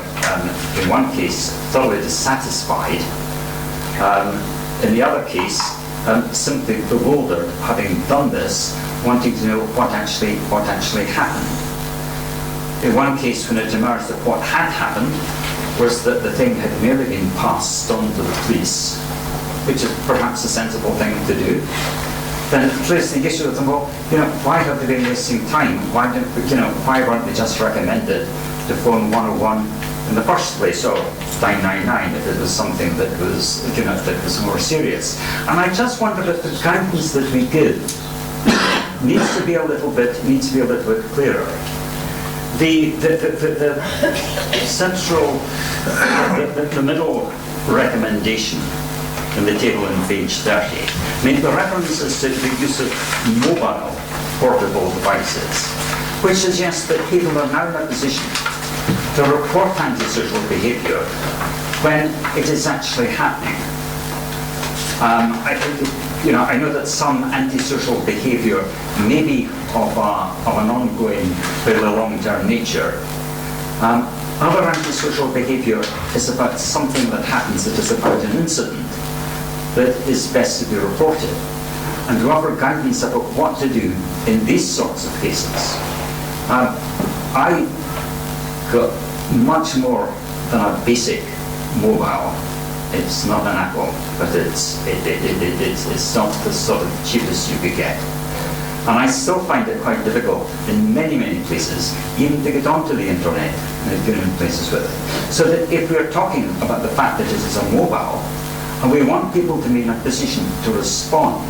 in one case, thoroughly dissatisfied. In the other case, simply bewildered, having done this, wanting to know what actually happened. In one case, when it emerged that what had happened was that the thing had merely been passed on to the police, which is perhaps a sensible thing to do, then it raised the issue with them, well, why have they been wasting time? Why weren't they just recommended to phone 101 in the first place, or 999 if it was something that was, that was more serious? And I just wondered if the guidance that we give needs to be a little bit clearer. The central, the middle recommendation in the table on page 30, the references to the use of mobile portable devices, which suggests that people are now in a position to report antisocial behaviour when it is actually happening. I know that some antisocial behaviour may be of an ongoing, fairly long-term nature. Other antisocial behaviour is about something that happens, it is about an incident that is best to be reported, and to offer guidance about what to do in these sorts of cases. I got much more than a basic mobile. It's not an Apple, but it's not the sort of cheapest you could get. And I still find it quite difficult in many places, even to get onto the internet in places with it. So that if we're talking about the fact that it is a mobile, and we want people to be in a position to respond,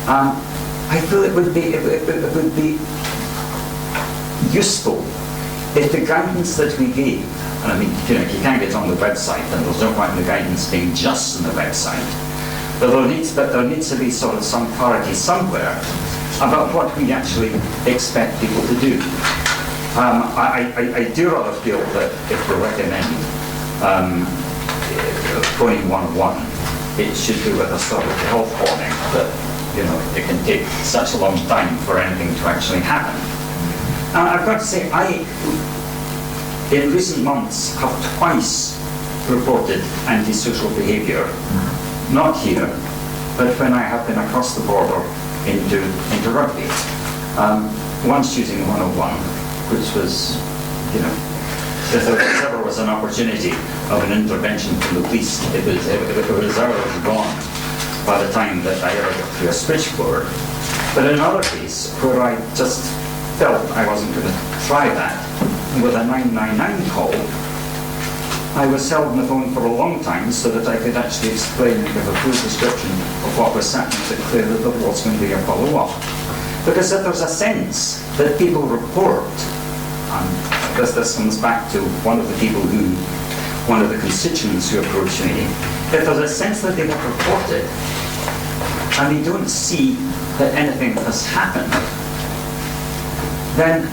I feel it would be useful if the guidance that we gave, and if you can't get on the website, then there's no point in the guidance being just on the website. But there needs to be sort of some clarity somewhere about what we actually expect people to do. I do rather feel that if we recommend phoning 111, it should be with a sort of health warning that it can take such a long time for anything to actually happen. I've got to say, I in recent months have twice reported antisocial behaviour, not here, but when I have been across the border into Rugby. Once using 101, which was, if there ever was an opportunity of an intervention from the police, it was hours gone by the time that I ever got through a switchboard. But in another case, where I just felt I wasn't going to try that, with a 999 call, I was held on the phone for a long time so that I could actually explain and give a full description of what was happening to clear that there was going to be a follow-up. Because if there's a sense that people report, because this comes back to one of the constituents who approached me, if there's a sense that they have reported and they don't see that anything has happened, then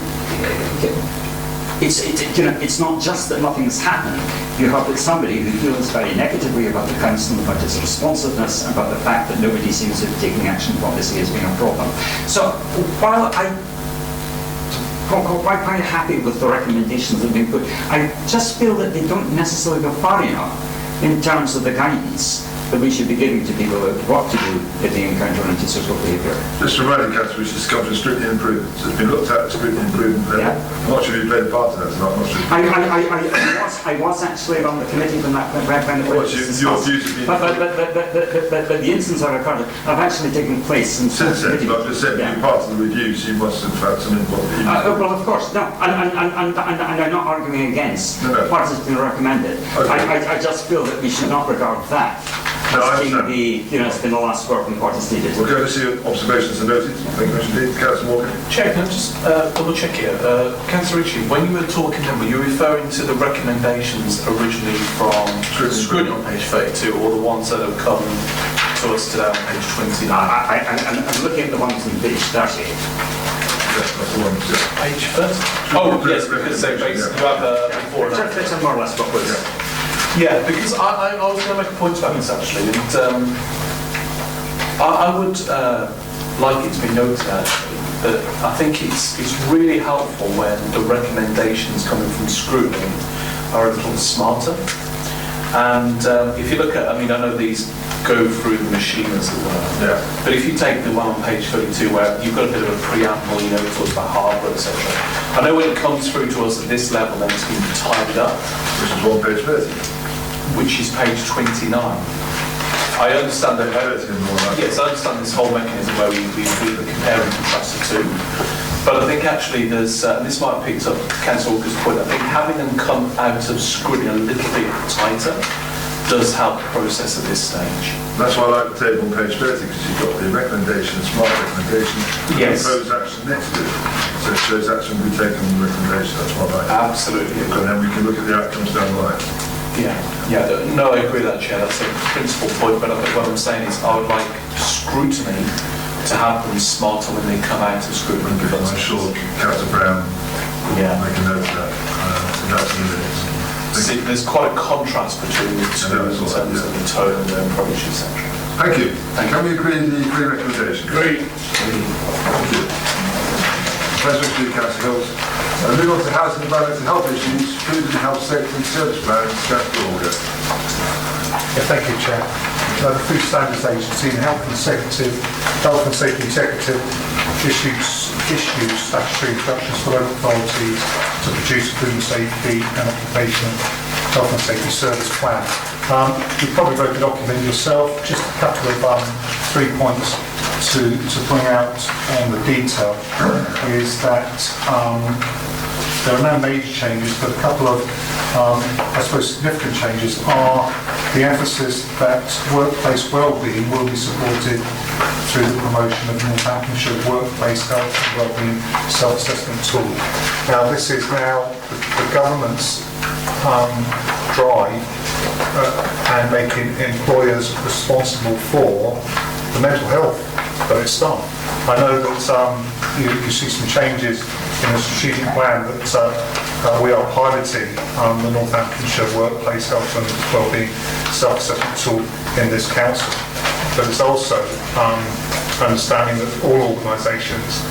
it's not just that nothing's happened. You have somebody who feels very negatively about the council, about its responsiveness, about the fact that nobody seems to be taking action what they see as being a problem. So while I'm quite happy with the recommendations that have been put, I just feel that they don't necessarily go far enough in terms of the guidance that we should be giving to people about what to do if they encounter antisocial behaviour. Just reminding council, which has come to strictly improvement. So it's been looked at strictly improvement level. Yeah. I'm not sure you played a part in that tonight. I'm not sure. I was actually on the committee when that when it was discussed. But the instance I recorded have actually taken place since then. But I just said being part of the reviews, you must have had some input. Well, of course, no, and I'm not arguing against what has been recommended. Okay. I just feel that we should not regard that I been it's been the last working part that's needed. We're going to see observations and noted. Thank you, Mr. Dean. Councillor Morgan. Chair, can I just double check here? Councillor Ritchie, when you were talking then, were you referring to the recommendations originally from scrutiny on page 32 or the ones that have come to us today on page 29? I'm looking at the ones on page 30. Page 30? Oh, yes, because they basically you have before and after. It's more or less what was. Yeah, because I was going to make a point about this actually, and I would like it to be noted actually that I think it's really helpful when the recommendations coming from scrutiny are a little smarter. And if you look at, I know these go through the machine as it were, but if you take the one on page 32 where you've got a bit of a preamble, it talks about hardware, etc. I know when it comes through to us at this level, then it's been tidied up. Which is on page 30. Which is page 29. I understand that. Yes, I understand this whole mechanism where we compare and contrast the two. But I think actually there's, and this might have picked up Councillor Walker's point, I think having them come out of scrutiny a little bit tighter does help the process at this stage. That's why I like the table on page 30, because you've got the recommendation, smart recommendation, and proposed action next to it. So it shows action will be taken on the recommendation, that's what I like. Absolutely. And then we can look at the outcomes down the line. Yeah, no, I agree with that, Chair, that's a principal point, but I think what I'm saying is I would like scrutiny to have them smarter when they come out of scrutiny. I'm sure Councillor Brown will make a note of that. So that's in the minutes. See, there's quite a contrast between the two in terms of the tone and the approach, etc. Thank you. Can we agree on the three recommendations? Agreed. Thank you. Pleasure to you, Councillor Hills. Moving on to housing, environmental health issues, food and health safety and service plans, Councillor Walker. Thank you, Chair. The Food Standards Agency and Health and Safety Executive issues statutory instructions for local authorities to produce a food and safety and occupational health and safety service plan. You probably wrote the document yourself. Just a couple of 3 points to bring out on the detail is that there are no major changes, but a couple of, I suppose, significant changes are the emphasis that workplace wellbeing will be supported through the promotion of Northamptonshire Workplace Health and Wellbeing Self-Assessment Tool. Now, this is now the government's drive and making employers responsible for the mental health of its staff. I know that you see some changes in the strategic plan that we are piloting the Northamptonshire Workplace Health and Wellbeing Self-Assessment Tool in this council. But it's also understanding that all organisations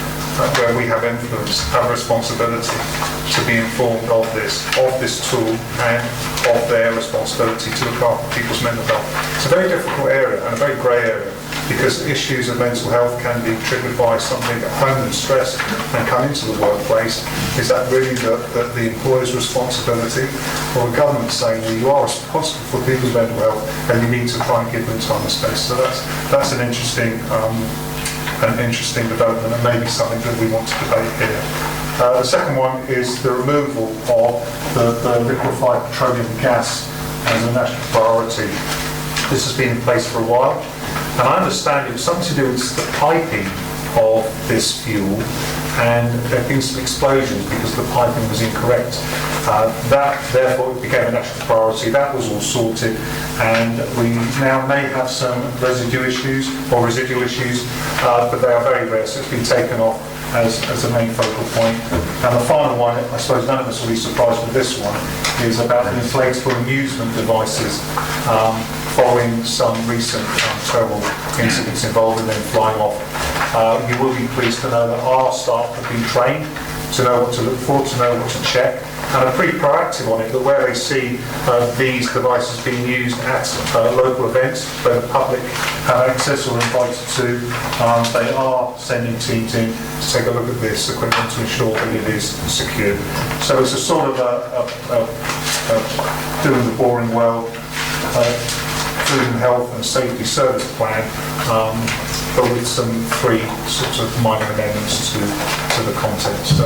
where we have influence have a responsibility to be informed of this tool and of their responsibility to look after people's mental health. It's a very difficult area and a very grey area, because issues of mental health can be triggered by something at home and stress and come into the workplace. Is that really the employer's responsibility, or the government saying, well, you are responsible for people's mental health and you need to try and give them time and space? So that's an interesting development, and maybe something that we want to debate here. The second one is the removal of the liquefied petroleum gas as a national priority. This has been in place for a while, and I understand it was something to do with the piping of this fuel, and there have been some explosions because the piping was incorrect. That therefore became a national priority. That was all sorted, and we now may have some residual issues, but they are very rare, so it's been taken off as a main focal point. And the final one, I suppose none of us will be surprised with this one, is about the inflatable amusement devices. Following some recent terrible incidents involving them flying off. You will be pleased to know that our staff have been trained to know what to look for, to know what to check, and are pretty proactive on it, that where they see these devices being used at local events where the public have access or invited to, they are sending teams in to take a look at this equipment to ensure that it is secure. So it's a sort of doing the boring well, food and health and safety service plan, but with some 3 sorts of minor amendments to the content. So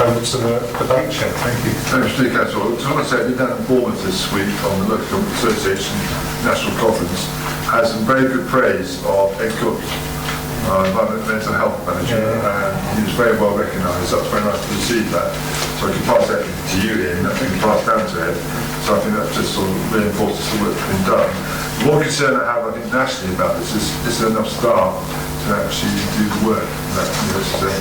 over to the debate, Chair. Thank you. Thanks, Mr. Councillor. I just want to say, I've been down in Bournemouth this week on the Local Government Association National Conference, has some very good praise of Ed Cook, environmental health manager, and he was very well recognised. That's very nice to receive that. So I can pass that to you, Ian, I can pass down to Ed. So I think that just sort of reinforces the work that's been done. The more concern I have, I think, nationally about this is there enough staff to actually do the work? That, this is the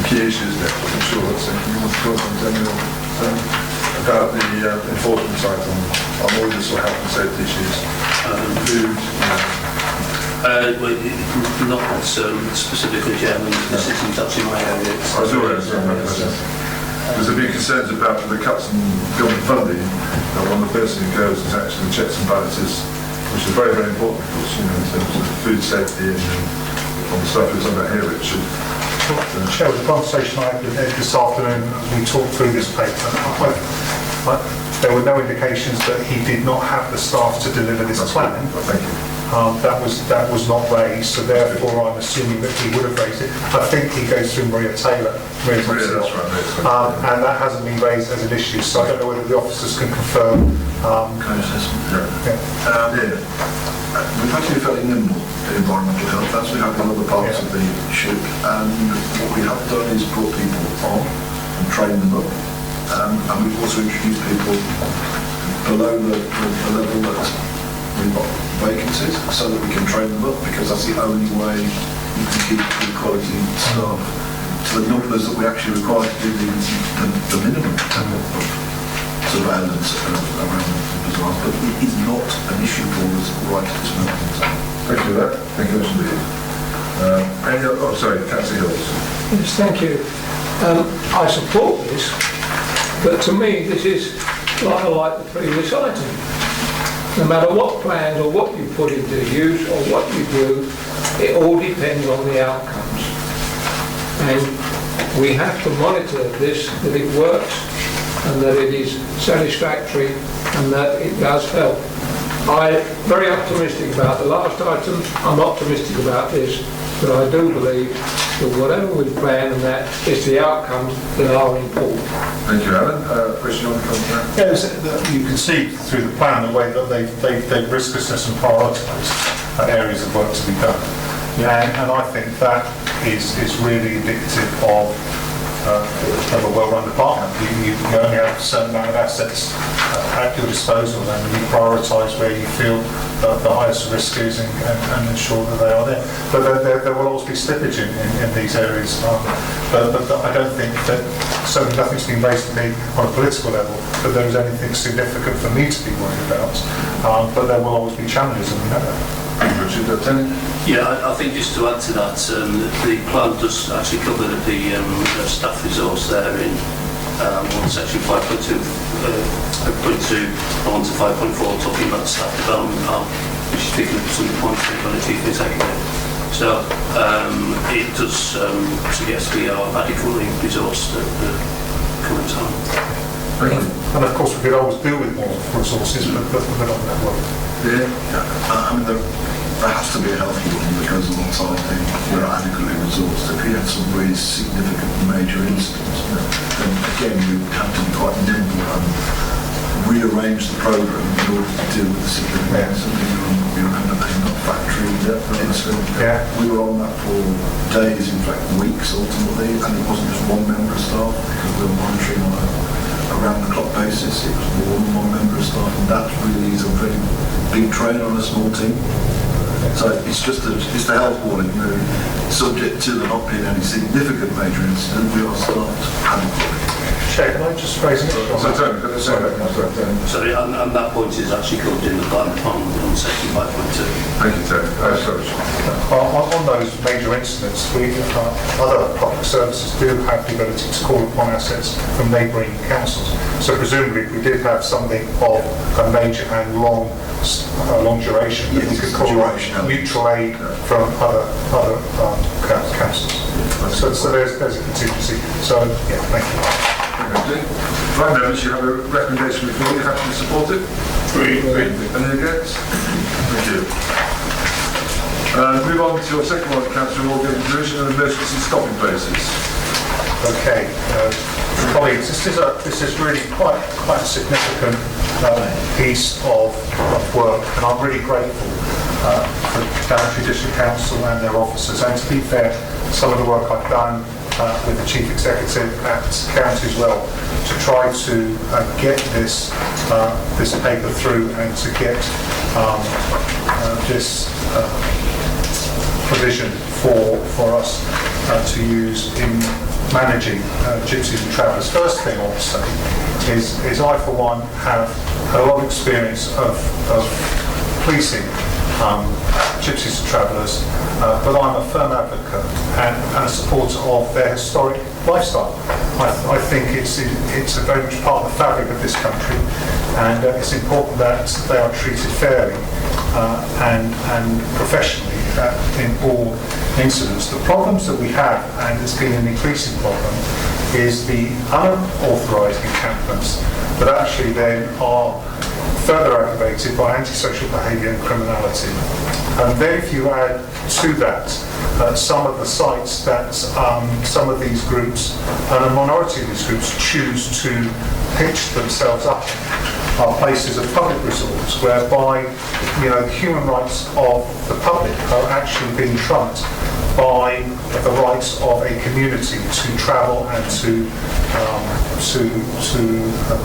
key issue, isn't it? I'm sure that's something you want to talk about the enforcement side on all the sort of health and safety issues, food, well, not specifically, Chairman, this isn't touching my area. I was aware of that. There's a big concerns about the cuts in government funding, that one of the person who goes is actually checks and balances, which is very, very important, of course, in terms of food safety and all the stuff that's about here, Richard. Chair, the conversation I had with Ed this afternoon, as we talked through this paper, there were no indications that he did not have the staff to deliver this plan. Thank you. That was not raised, so therefore I'm assuming that he would have raised it. I think he goes through Maria Taylor, That's right, and that hasn't been raised as an issue, so I don't know whether the officers can confirm. We've actually fairly nimble in environmental health, as we have in other parts of the ship, and what we have done is brought people on and trained them up, and we've also introduced people below the level that we've got vacancies, so that we can train them up, because that's the only way you can keep good quality staff to the numbers that we actually require to do the minimum of surveillance around the bazaars, but it is not an issue for us right at this moment in time. Thank you for that. Thank you, Mr. Lee. Sorry, Councillor Hills. Yes, thank you. I support this, but to me this is like the previous item. No matter what plans or what you put into use or what you do, it all depends on the outcomes. And we have to monitor this, that it works and that it is satisfactory and that it does help. I'm very optimistic about the last item. I'm optimistic about this, but I do believe that whatever we plan and that, it's the outcomes that are important. Thank you, Alan. Question on the contract? Yes, you can see through the plan the way that they've risk assessed and prioritised areas of work to be done. And I think that is really indicative of a well-run department. You only have a certain amount of assets at your disposal, and you prioritise where you feel the highest risk is and ensure that they are there. But there will always be slippage in these areas. But I don't think that, certainly nothing's been raised to me on a political level, that there is anything significant for me to be worried about. But there will always be challenges, and we know that. Yeah, I think just to add to that, the plan does actually cover the staff resource there in section 5.2, 5.2 on to 5.4, talking about staff development arm, which is picking up some points from the Chief Executive. So it does suggest we are adequately resourced at the current time. And of course we could always do with more resources, but we're not that well. I mean, there has to be a health warning that goes alongside the we're adequately resourced. If we had some really significant major incidents, then again we would have to be quite nimble and rearrange the programme in order to deal with the significant incident. We remember the nut factory incident. We were on that for days, in fact weeks ultimately, and it wasn't just one member of staff, because we were monitoring on a round-the-clock basis. It was more than one member of staff, and that really is a very big train on a small team. So it's just it's the health warning. Subject to there not being any significant major incident, we are staffed adequately. Chair, can I just raise an issue? Sorry, and that point is actually covered in the plan on section 5.2. Thank you, Ted. On those major incidents, other public services do have the ability to call upon assets from neighbouring councils. So presumably, if we did have something of a major and long duration, that we could call mutual aid from other councils. So there's a contingency. So yeah, thank you. Right, members, you have a recommendation before you. Happy to support it? Agree. Any against? Thank you. Move on to your second one, Councillor Morgan, provision of emergency stopping places. Okay, colleagues, this is really quite a significant piece of work, and I'm really grateful for Daventry District Council and their officers. And to be fair, some of the work I've done with the Chief Executive at County as well, to try to get this paper through and to get this provision for us to use in managing gypsies and travellers. First thing I want to say is I, for one, have had a lot of experience of policing gypsies and travellers, but I'm a firm advocate and a supporter of their historic lifestyle. I think it's a very much part of the fabric of this country, and it's important that they are treated fairly and professionally in all incidents. The problems that we have, and it's been an increasing problem, is the unauthorised encampments that actually then are further aggravated by antisocial behaviour and criminality. And then if you add to that some of the sites that some of these groups, and a minority of these groups, choose to pitch themselves up, are places of public resorts whereby, the human rights of the public are actually being trumped by the rights of a community to travel and to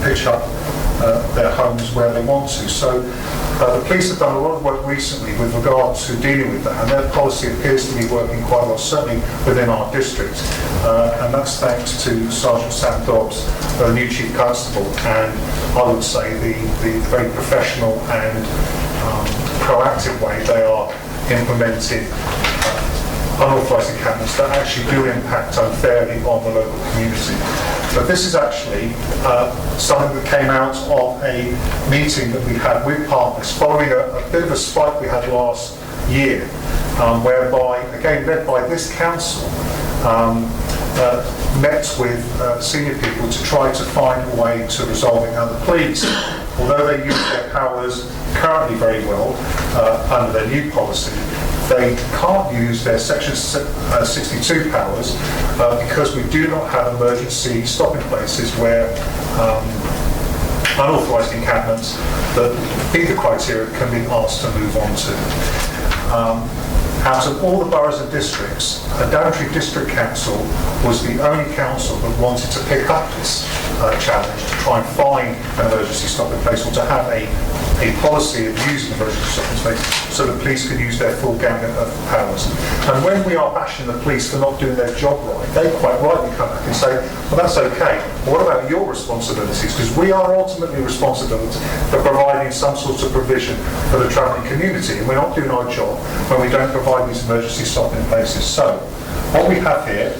pitch up their homes where they want to. So the police have done a lot of work recently with regard to dealing with that, and their policy appears to be working quite well, certainly within our district, and that's thanks to Sergeant Sam Dobbs, the new Chief Constable, and I would say the very professional and proactive way they are implementing unauthorised encampments that actually do impact unfairly on the local community. But this is actually something that came out of a meeting that we had with partners following a bit of a spike we had last year, whereby, again led by this council, met with senior people to try to find a way to resolve it. Now the police, although they use their powers currently very well under their new policy, they can't use their Section 62 powers because we do not have emergency stopping places where unauthorised encampments that meet the criteria can be asked to move on to. Out of all the boroughs and districts, Daventry District Council was the only council that wanted to pick up this challenge to try and find an emergency stopping place, or to have a policy of using emergency stopping place so the police can use their full gamut of powers. And when we are bashing the police for not doing their job right, they quite rightly come back and say, well, that's okay, but what about your responsibilities? Because we are ultimately responsible for providing some sort of provision for the travelling community, and we're not doing our job when we don't provide these emergency stopping places. So what we have here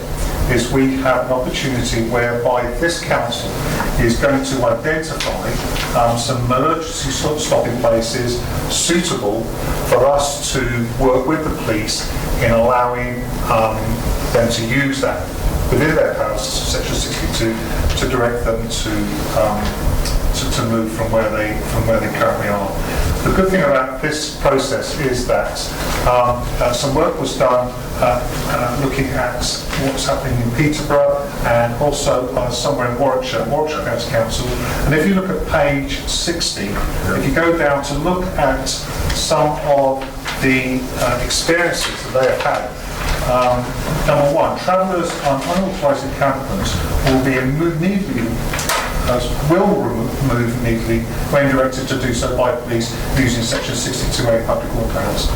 is we have an opportunity whereby this council is going to identify some emergency stopping places suitable for us to work with the police in allowing them to use that within their powers, Section 62, to direct them to move from where they currently are. The good thing about this process is that some work was done looking at what's happening in Peterborough and also somewhere in Warwickshire County Council. And if you look at page 60, if you go down to look at some of the experiences that they have had, number one, travellers on unauthorised encampments will be immediately move immediately when directed to do so by police using Section 62A public law powers.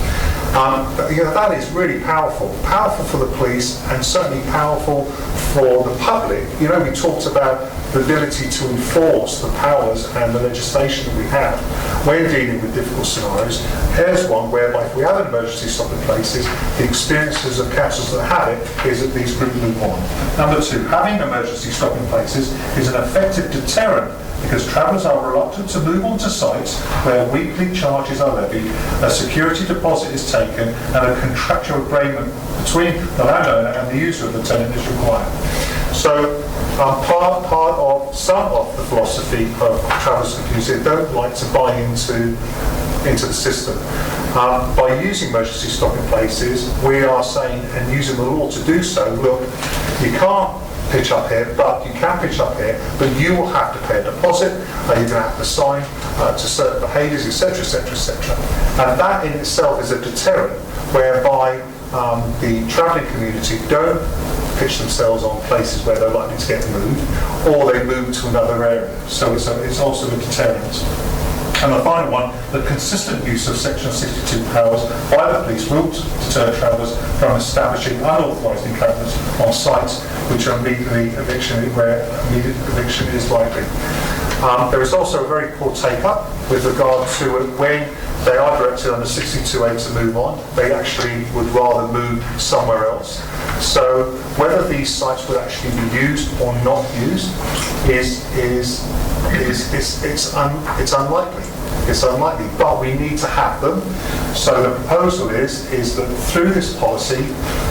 That is really powerful for the police, and certainly powerful for the public. We talked about the ability to enforce the powers and the legislation that we have when dealing with difficult scenarios. Here's one whereby if we have an emergency stopping places, the experiences of councils that have it is that these groups move on. Number two, having emergency stopping places is an effective deterrent because travellers are reluctant to move onto sites where weekly charges are levied, a security deposit is taken, and a contractual agreement between the landowner and the user of the tenant is required. So part of some of the philosophy of travellers communities, they don't like to buy into the system. By using emergency stopping places, we are saying, and using the law to do so, look, you can't pitch up here, but you can pitch up here, but you will have to pay a deposit, you're going to have to sign to certain behaviours, etc., etc., etc. And that in itself is a deterrent whereby the travelling community don't pitch themselves on places where they're likely to get moved, or they move to another area. So it's also a deterrent. And the final one, the consistent use of Section 62 powers by the police will deter travellers from establishing unauthorised encampments on sites which are immediately where immediate eviction is likely. There is also a very poor take-up with regard to when they are directed under 62A to move on, they actually would rather move somewhere else. So whether these sites would actually be used or not used it's unlikely. It's unlikely, but we need to have them. So the proposal is that through this policy,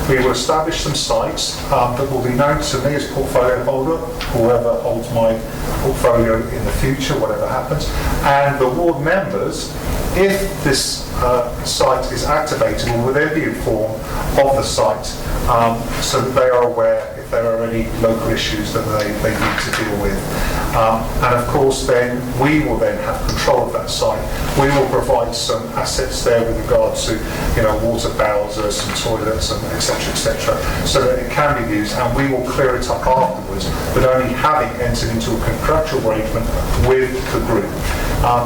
we will establish some sites that will be known to me as portfolio holder, whoever holds my portfolio in the future, whatever happens, and the ward members, if this site is activated, will then be informed of the site so that they are aware if there are any local issues that they need to deal with. And of course then, we will then have control of that site. We will provide some assets there with regard to, water bowsers, some toilets, and etc., so that it can be used, and we will clear it up afterwards, but only having entered into a contractual arrangement with the group.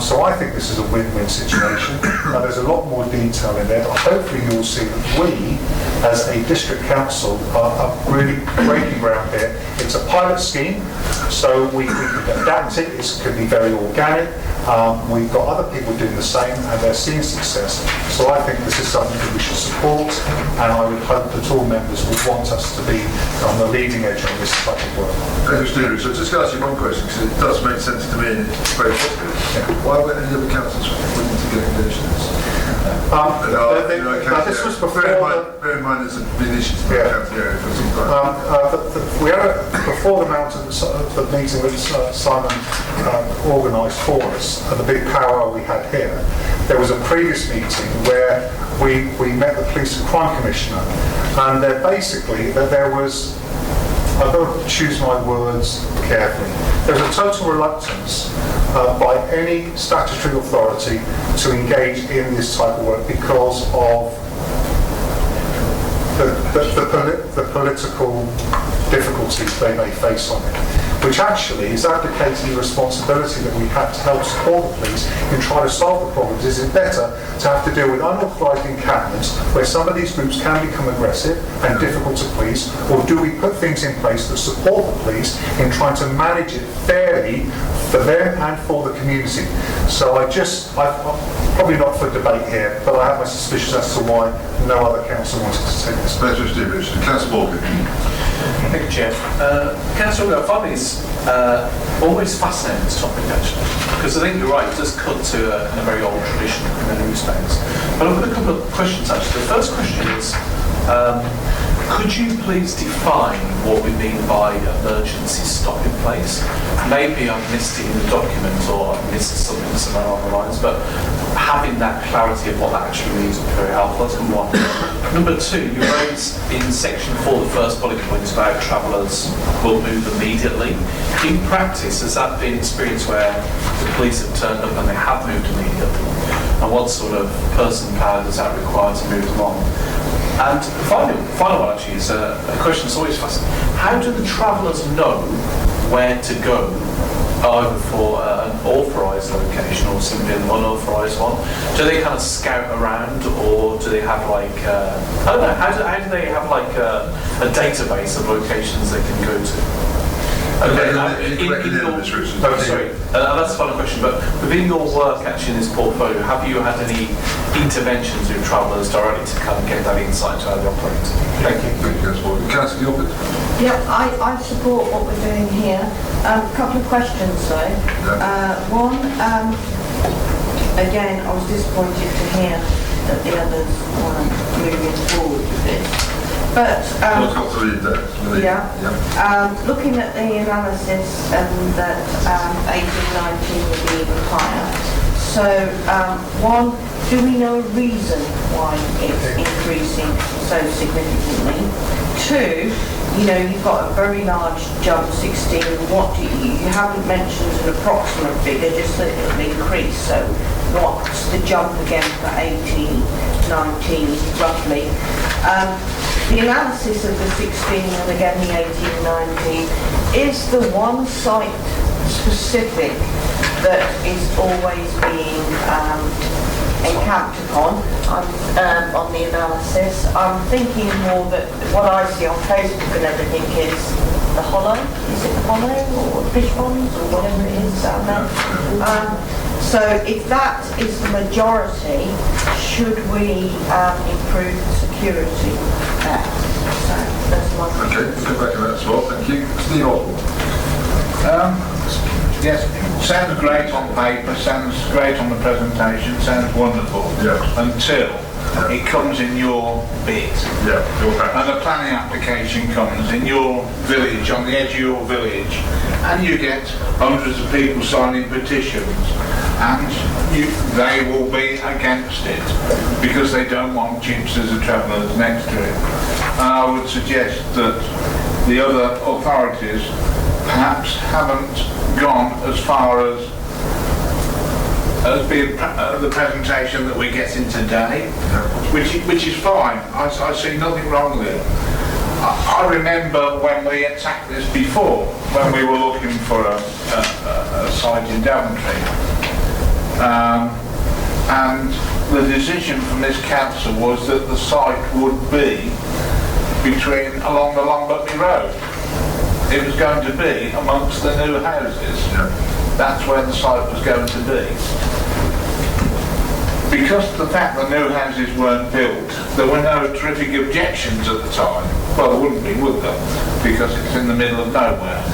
So I think this is a win-win situation. There's a lot more detail in there, but hopefully you will see that we, as a district council, are really breaking ground here. It's a pilot scheme, so we can adapt it. It can be very organic. We've got other people doing the same, and they're seeing success. So I think this is something that we should support, and I would hope that all members would want us to be on the leading edge on this type of work. Thank you, Stephen. So just to ask you one question, because it does make sense to me, and it's very positive. Why weren't any other councils willing to get engaged in this? This was before. Bear in mind, there's been issues in the county area for some time. We had before the meeting that Simon organised for us, the big powwow we had here. There was a previous meeting where we met the Police and Crime Commissioner, and there was. I've got to choose my words carefully. There's a total reluctance by any statutory authority to engage in this type of work because of the political difficulties they may face on it, which actually is abdicating the responsibility that we have to help support the police in trying to solve the problems. Is it better to have to deal with unauthorised encampments where some of these groups can become aggressive and difficult to police, or do we put things in place that support the police in trying to manage it fairly for them and for the community? So I'm probably not for debate here, but I have my suspicions as to why no other council wanted to take this. Better Stephen. Councillor Morgan. Thank you, Chair. Councillor, I find this always fascinating, this topic, actually, because I think you're right, it does cut to a very old tradition in many respects. But I've got a couple of questions, actually. The first question is, could you please define what we mean by emergency stop in place? Maybe I've missed it in the document or I've missed something somewhere along the lines, but having that clarity of what that actually means would be very helpful. That's number one. Number two, you raise in section 4, the first bullet point is about travellers will move immediately. In practice, has that been experienced where the police have turned up and they have moved immediately? And what sort of person power does that require to move them on? And the final one actually is a question that's always fascinating. How do the travellers know where to go, either for an authorised location or simply an unauthorised one? Do they kind of scout around, or do they have I don't know, how do they have a database of locations they can go to? Okay, sorry, that's the final question, but within your work actually in this portfolio, have you had any interventions with travellers directly to kind of get that insight to how they operate? Thank you. Councillor Gilbert. Yeah, I support what we're doing here. A couple of questions though. One, again, I was disappointed to hear that the others weren't moving forward with this. But looking at the analysis and that 18, 19 would be even higher. So, one, do we know a reason why it's increasing? increasing so significantly. Two, you know, you've got a very large jump, 16. What do you haven't mentioned an approximate figure, just that it'll increase. So what's the jump again for 18, 19, roughly? The analysis of the 16 and again the 18, 19, is the one site specific that is always being encamped upon on the analysis. I'm thinking more that what I see on Facebook and everything is the hollow. Is it the hollow or fish ponds or whatever it is down there? So if that is the majority, should we improve security there? So that's my question. Okay, we'll come back to that as well. Thank you. Steve Osborne. Yes, sounds great on paper, sounds great on the presentation, sounds wonderful. Yeah. Until it comes in your bit. Yeah. And a planning application comes in your village, on the edge of your village, and you get hundreds of people signing petitions, and they will be against it because they don't want gypsies or travellers next to it. And I would suggest that the other authorities perhaps haven't gone as far as being the presentation that we're getting today, which is fine. I see nothing wrong with it. I remember when we attacked this before, when we were looking for a site in Daventry, and the decision from this council was that the site would be along the Long Butley Road. It was going to be amongst the new houses. That's where the site was going to be. Because of the fact the new houses weren't built, there were no terrific objections at the time. Well, there wouldn't be, would there? Because it's in the middle of nowhere.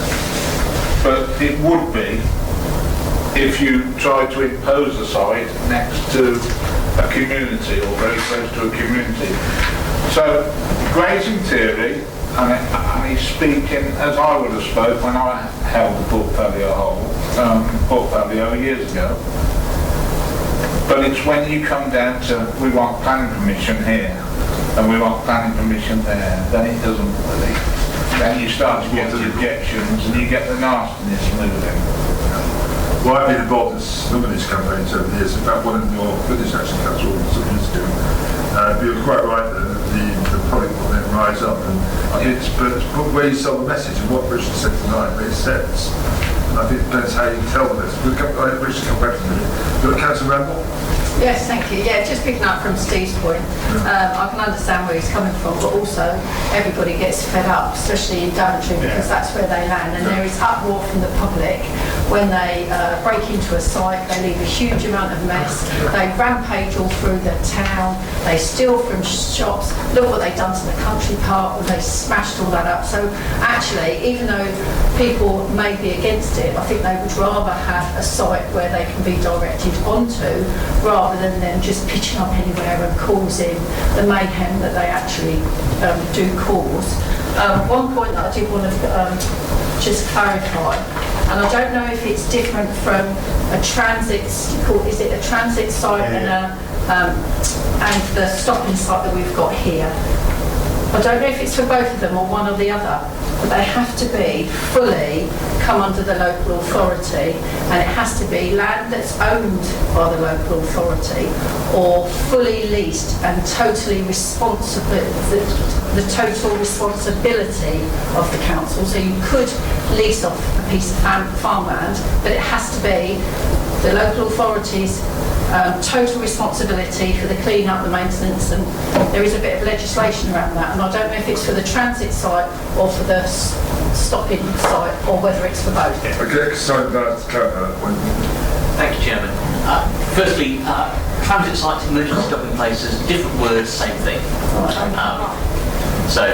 But it would be if you tried to impose a site next to a community or very close to a community. So, great in theory, and he's speaking as I would have spoke when I held the portfolio years ago. But it's when you come down to, we want planning permission here, and we want planning permission there, then it doesn't really. Then you start to get the objections, and you get the nastiness moving. Well, I've been involved in some of these campaigns over the years. In fact, one in your village actually, council, some years ago. But you're quite right that the product will then rise up, and it's but where you sell the message and what Richard said tonight makes sense. And I think it depends how you tell the message. Richard, come back to me. You've got Councillor Randall? Yes, thank you. Yeah, just picking up from Steve's point, I can understand where he's coming from, but also everybody gets fed up, especially in Daventry, because that's where they land, and there is uproar from the public when they break into a site. They leave a huge amount of mess, they rampage all through the town, they steal from shops. Look what they've done to the country park when they smashed all that up. So actually, even though people may be against it, I think they would rather have a site where they can be directed onto, rather than them just pitching up anywhere and causing the mayhem that they actually do cause. One point that I did want to just clarify, and I don't know if it's different from a transit, is it a transit site and the stopping site that we've got here? I don't know if it's for both of them or one or the other, but they have to be fully come under the local authority, and it has to be land that's owned by the local authority or fully leased and totally responsible, the total responsibility of the council. So you could lease off a piece of farmland, but it has to be the local authorities total responsibility for the clean-up, the maintenance, and there is a bit of legislation around that, and I don't know if it's for the transit site or for the stopping site, or whether it's for both. Okay, sorry about that point. Thank you, Chairman. Firstly, transit sites, emergency stopping places, different words, same thing. So,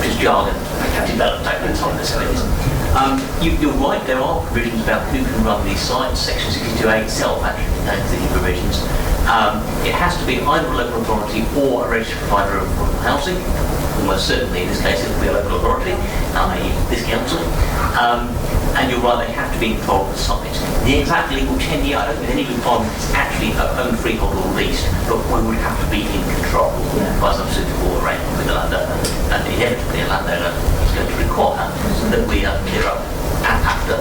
it's jargon. Take no time, that's how it is. You're right, there are provisions about who can run these sites. Section 62A itself actually contains the provisions. It has to be either a local authority or a registered provider of affordable housing. Almost certainly in this case it will be a local authority, i.e. this council. And you're right, they have to be in control of the site. The exact legal tenure, I don't think any requirement is actually owned, freehold or leased, but one would have to be in control by some suitable arrangement with the landowner. And inevitably a landowner is going to require that we clear up after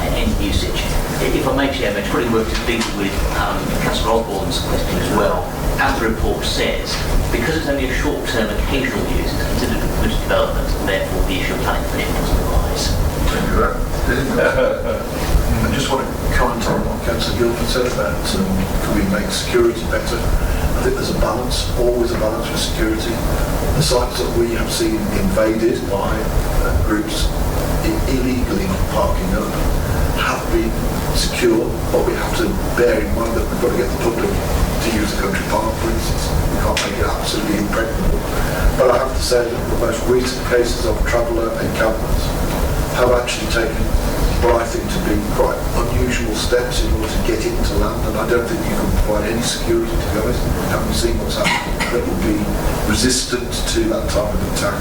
any usage. If I may, Chairman, it's probably worth dealing with Councillor Osborne's question as well. As the report says, because it's only a short-term occasional use, it's considered a good development, and therefore the issue of planning permission doesn't arise. I just want to comment on what Councillor Guildford said about can we make security better. I think there's a balance, always a balance with security. The sites that we have seen invaded by groups illegally parking up have been secure, but we have to bear in mind that we've got to get the public to use the country park, for instance. We can't make it absolutely impregnable. But I have to say that the most recent cases of traveller encampments have actually taken what I think to be quite unusual steps in order to get into land, and I don't think you can provide any security, to be honest. Having seen what's happened, that will be resistant to that type of attack,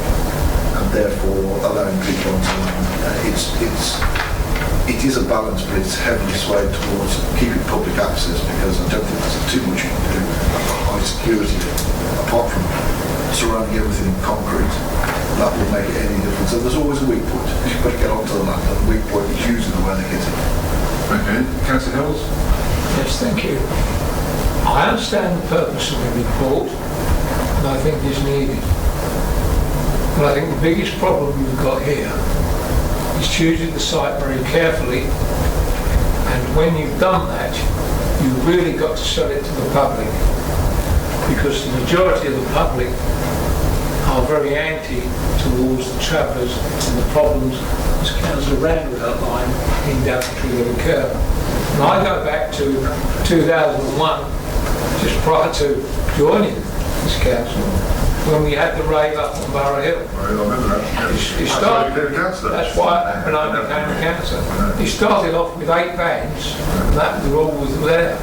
and therefore allowing people onto land. It is a balance, but it's heavily swayed towards keeping public access, because I don't think there's too much you can do at high security, apart from surrounding everything in concrete. That will make it any difference. And there's always a weak point. You've got to get onto the land, and the weak point is usually the way they get it. Okay, Councillor Hills? Yes, thank you. I understand the purpose of the report, and I think it's needed. But I think the biggest problem we've got here is choosing the site very carefully, and when you've done that, you've really got to sell it to the public, because the majority of the public are very anti towards the travellers and the problems, as Councillor Randall outlined, in Daventry that occur. And I go back to 2001, just prior to joining this council, when we had the rave up on Borough Hill. I remember that. That's why when I became a councillor. It started off with 8 vans, and that was all was there.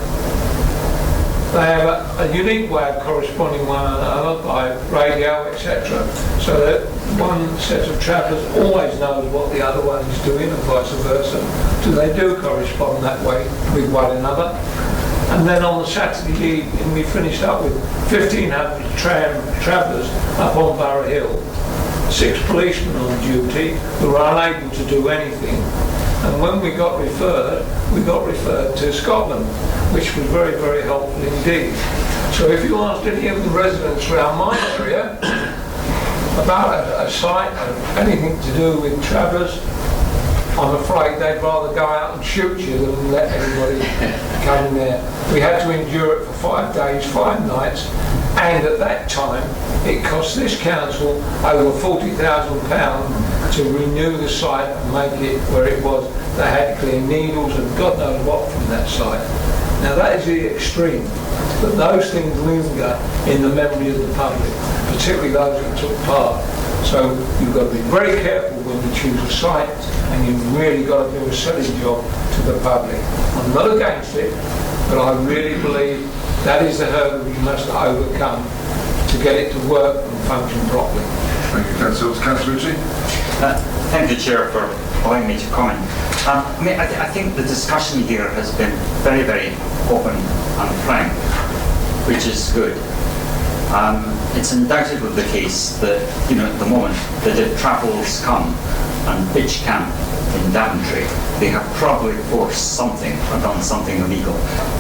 They have a unique way of corresponding one another by radio, etc. So that one set of travellers always knows what the other one is doing, and vice versa. So they do correspond that way with one another. And then on the Saturday evening we finished up with 1,500 travellers up on Borough Hill, 6 policemen on duty who were unable to do anything. And when we got referred to Scotland, which was very, very helpful indeed. So if you asked any of the residents around my area about a site and anything to do with travellers, I'm afraid they'd rather go out and shoot you than let anybody come in there. We had to endure it for 5 days, 5 nights, and at that time it cost this council over £40,000 to renew the site and make it where it was. They had to clear needles and God knows what from that site. Now that is the extreme, but those things linger in the memory of the public, particularly those that took part. So you've got to be very careful when you choose a site, and you've really got to do a selling job to the public. I'm not against it, but I really believe that is the hurdle you must overcome to get it to work and function properly. Thank you, Councillor. Councillor Ritchie? Thank you, Chair, for allowing me to comment. I think the discussion here has been very, very open and frank, which is good. It's undoubtedly the case that, at the moment, that if travellers come and pitch camp in Daventry, they have probably forced something or done something illegal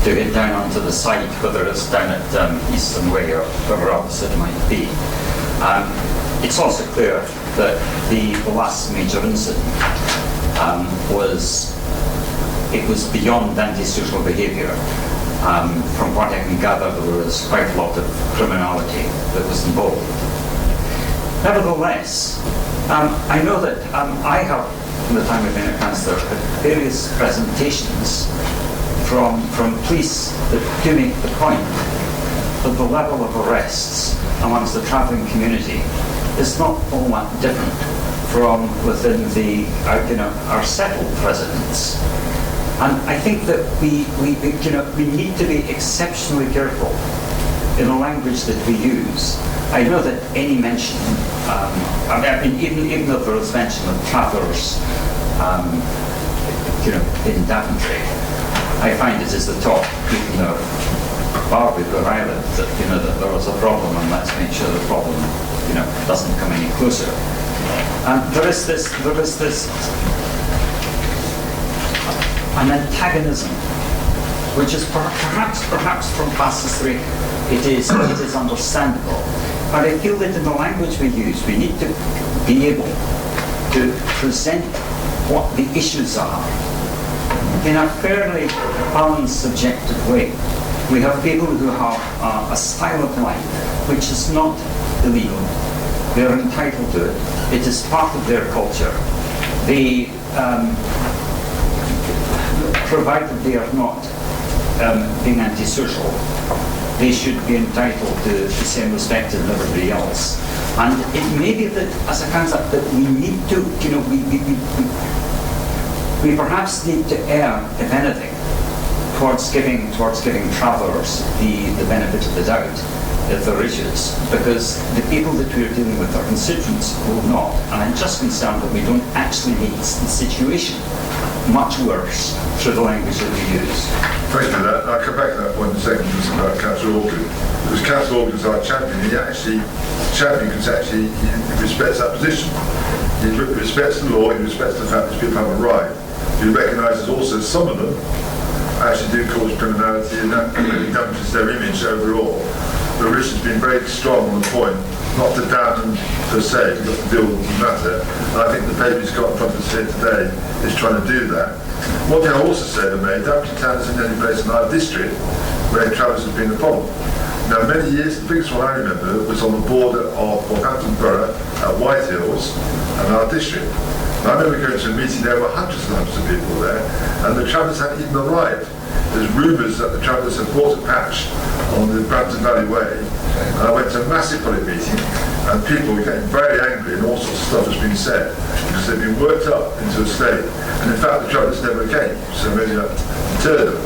to get down onto the site, whether it's down at Eastern Way or wherever else it might be. It's also clear that the last major incident was beyond antisocial behaviour. From what I can gather, there was quite a lot of criminality that was involved. Nevertheless, I know that I have, from the time I've been a councillor, had various presentations from police that do make the point that the level of arrests amongst the travelling community is not all that different from within the our settled residents. And I think that we need to be exceptionally careful in the language that we use. I know that any mention, even though there was mention of travellers, in Daventry, I find it is the talk, partly where I live, that there was a problem, and let's make sure the problem, doesn't come any closer. And there is this an antagonism, which is perhaps from past history, it is understandable. But I feel that in the language we use, we need to be able to present what the issues are in a fairly balanced, subjective way. We have people who have a style of life which is not illegal. They are entitled to it. It is part of their culture. They, provided they are not being antisocial, they should be entitled to the same respect as everybody else. And it may be that, as a concept, that we need to, we perhaps need to err, if anything, towards giving travellers the benefit of the doubt if there are issues, because the people that we are dealing with, our constituents, will not. And I'm just concerned that we don't actually make the situation much worse through the language that we use. Thank you for that. I'll come back to that point in a second, just about Councillor Organ. Because Councillor Organ is our champion. He respects that position. He respects the law, he respects the fact that people have a right. He recognises also some of them actually do cause criminality, and that really damages their image overall. But Richard's been very strong on the point, not to damn them per se, you've got to deal with the matter. And I think the paper he's got in front of us here today is trying to do that. One thing I also said, Daventry Town isn't any place in our district where travellers have been a problem. Now, many years, the biggest one I remember was on the border of Northampton Borough at Whitehills and our district. And I remember going to a meeting there with hundreds and hundreds of people there, and the travellers hadn't even arrived. There's rumours that the travellers had bought a patch on the Brampton Valley Way, and I went to a massive public meeting, and people were getting very angry, and all sorts of stuff has been said, because they've been worked up into a state. And in fact, the travellers never came, so maybe that deterred them,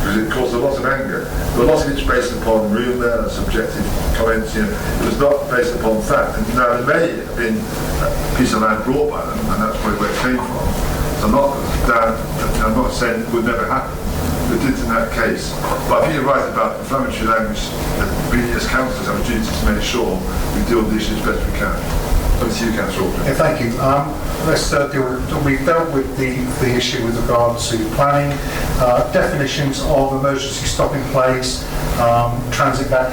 because it caused a lot of anger. But a lot of it's based upon rumour and subjective comments. It was not based upon fact. And now there may have been a piece of land brought by them, and that's probably where it came from. So I'm not saying it would never happen. It did in that case. But I think you're right about inflammatory language, that we as councillors have a duty to make sure we deal with the issue as best we can. Over to you, Councillor Organ. Yeah, thank you. We've dealt with the issue with regard to planning, definitions of emergency stopping place, transit ban.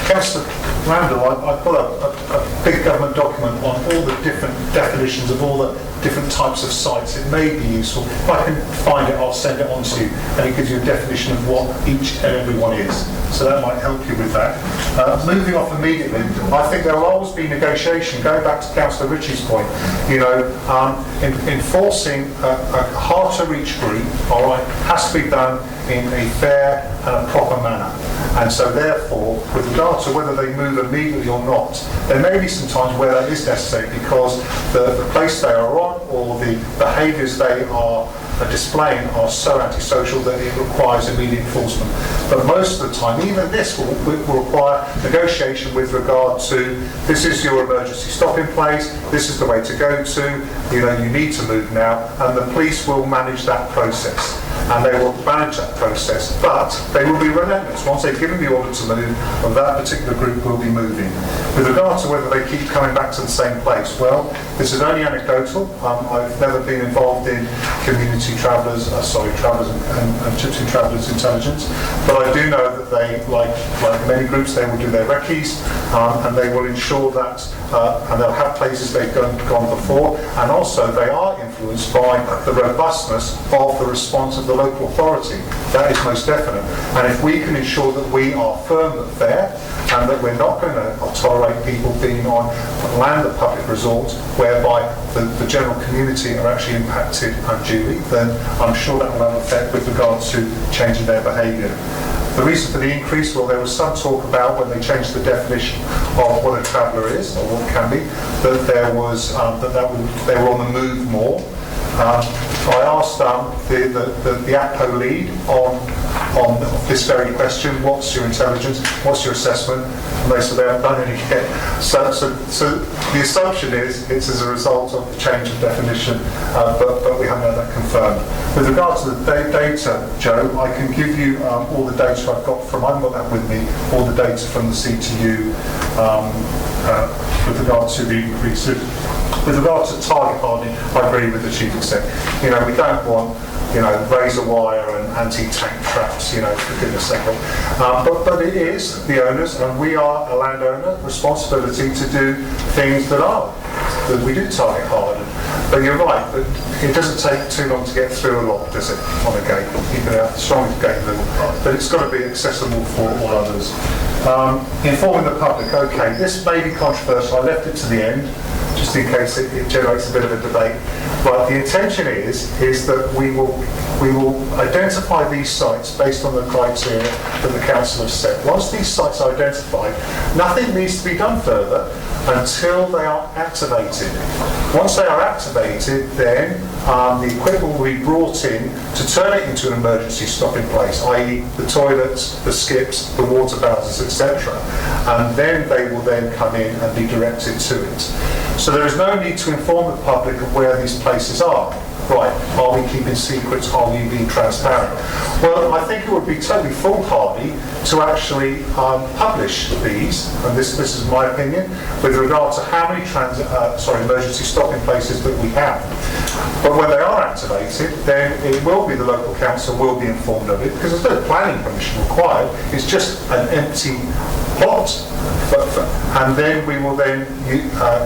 Councillor Randall, I put a big government document on all the different definitions of all the different types of sites. It may be useful. If I can find it, I'll send it on to you, and it gives you a definition of what each and every one is. So that might help you with that. Moving off immediately, I think there will always be negotiation. Going back to Councillor Ritchie's point, enforcing a hard-to-reach group, all right, has to be done in a fair and a proper manner. And so therefore, with regard to whether they move immediately or not, there may be some times where that is necessary because the place they are on or the behaviours they are displaying are so antisocial that it requires immediate enforcement. But most of the time, even this will require negotiation with regard to, this is your emergency stopping place, this is the way to go to, you need to move now, and the police will manage that process. And they will manage that process, but they will be relentless. Once they've given the order to move, and that particular group will be moving. With regard to whether they keep coming back to the same place, well, this is only anecdotal. I've never been involved in community travellers and gypsy travellers intelligence, but I do know that they, like many groups, they will do their recce's, and they will ensure that, and they'll have places they've gone before, and also they are influenced by the robustness of the response of the local authority. That is most definite. And if we can ensure that we are firm but fair, and that we're not going to tolerate people being on land of public resort whereby the general community are actually impacted unduly, then I'm sure that will have an effect with regards to changing their behaviour. The reason for the increase, well, there was some talk about when they changed the definition of what a traveller is, or what can be, that there was they were on the move more. I asked the APO lead on this very question, what's your intelligence, what's your assessment, and they said they haven't done any yet. So the assumption is it's as a result of the change of definition, but we haven't had that confirmed. With regard to the data, Joe, I can give you all the data I've got from, I haven't got that with me, all the data from the CTU with regard to the increase. With regard to target hardening, I agree with the Chief Exec. You know, we don't want, you know, razor wire and anti-tank traps, you know, for goodness sake. But it is the owners, and we are a landowner, responsibility to do things that we do target harden. But you're right, but it doesn't take too long to get through a lock, does it, on a gate? You can have the strongest gate level, but it's got to be accessible for all others. Informing the public, okay, this may be controversial, I left it to the end, just in case it generates a bit of a debate. But the intention is that we will identify these sites based on the criteria that the council has set. Once these sites are identified, nothing needs to be done further until they are activated. Once they are activated, then the equipment will be brought in to turn it into an emergency stopping place, i.e. the toilets, the skips, the water bowsers, etc. And then they will then come in and be directed to it. So there is no need to inform the public of where these places are. Right, are we keeping secrets? Are we being transparent? Well, I think it would be totally foolhardy to actually publish these, and this is my opinion, with regard to how many emergency stopping places that we have. But when they are activated, then it will be the local council will be informed of it, because there's no planning permission required. It's just an empty plot, and then we will then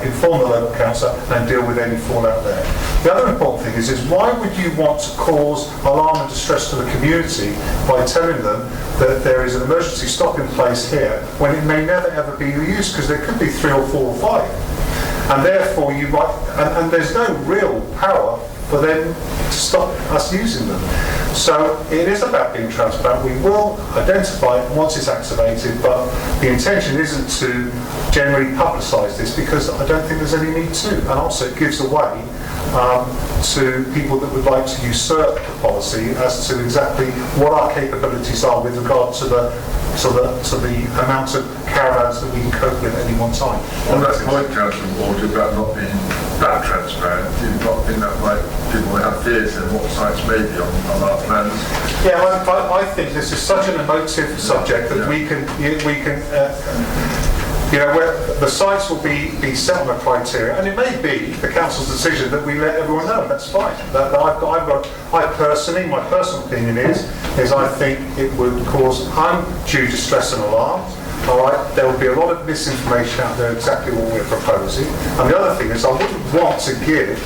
inform the local council and deal with any fallout there. The other important thing is why would you want to cause alarm and distress to the community by telling them that there is an emergency stopping place here when it may never ever be used, because there could be 3 or 4 or 5, and therefore you might, and there's no real power for them to stop us using them. So it is about being transparent. We will identify it once it's activated, but the intention isn't to generally publicise this, because I don't think there's any need to. And also it gives away to people that would like to usurp the policy as to exactly what our capabilities are with regard to the amount of caravans that we can cope with at any one time. On that point, Councillor Ward, about not being that transparent, do you not think that might people have fears in what sites may be on our plans? Yeah, I think this is such an emotive subject that we can you know, where the sites will be set on a criteria, and it may be the council's decision that we let everyone know. That's fine. My personal opinion is I think it would cause undue distress and alarm. All right, there will be a lot of misinformation out there exactly what we're proposing. And the other thing is I wouldn't want to give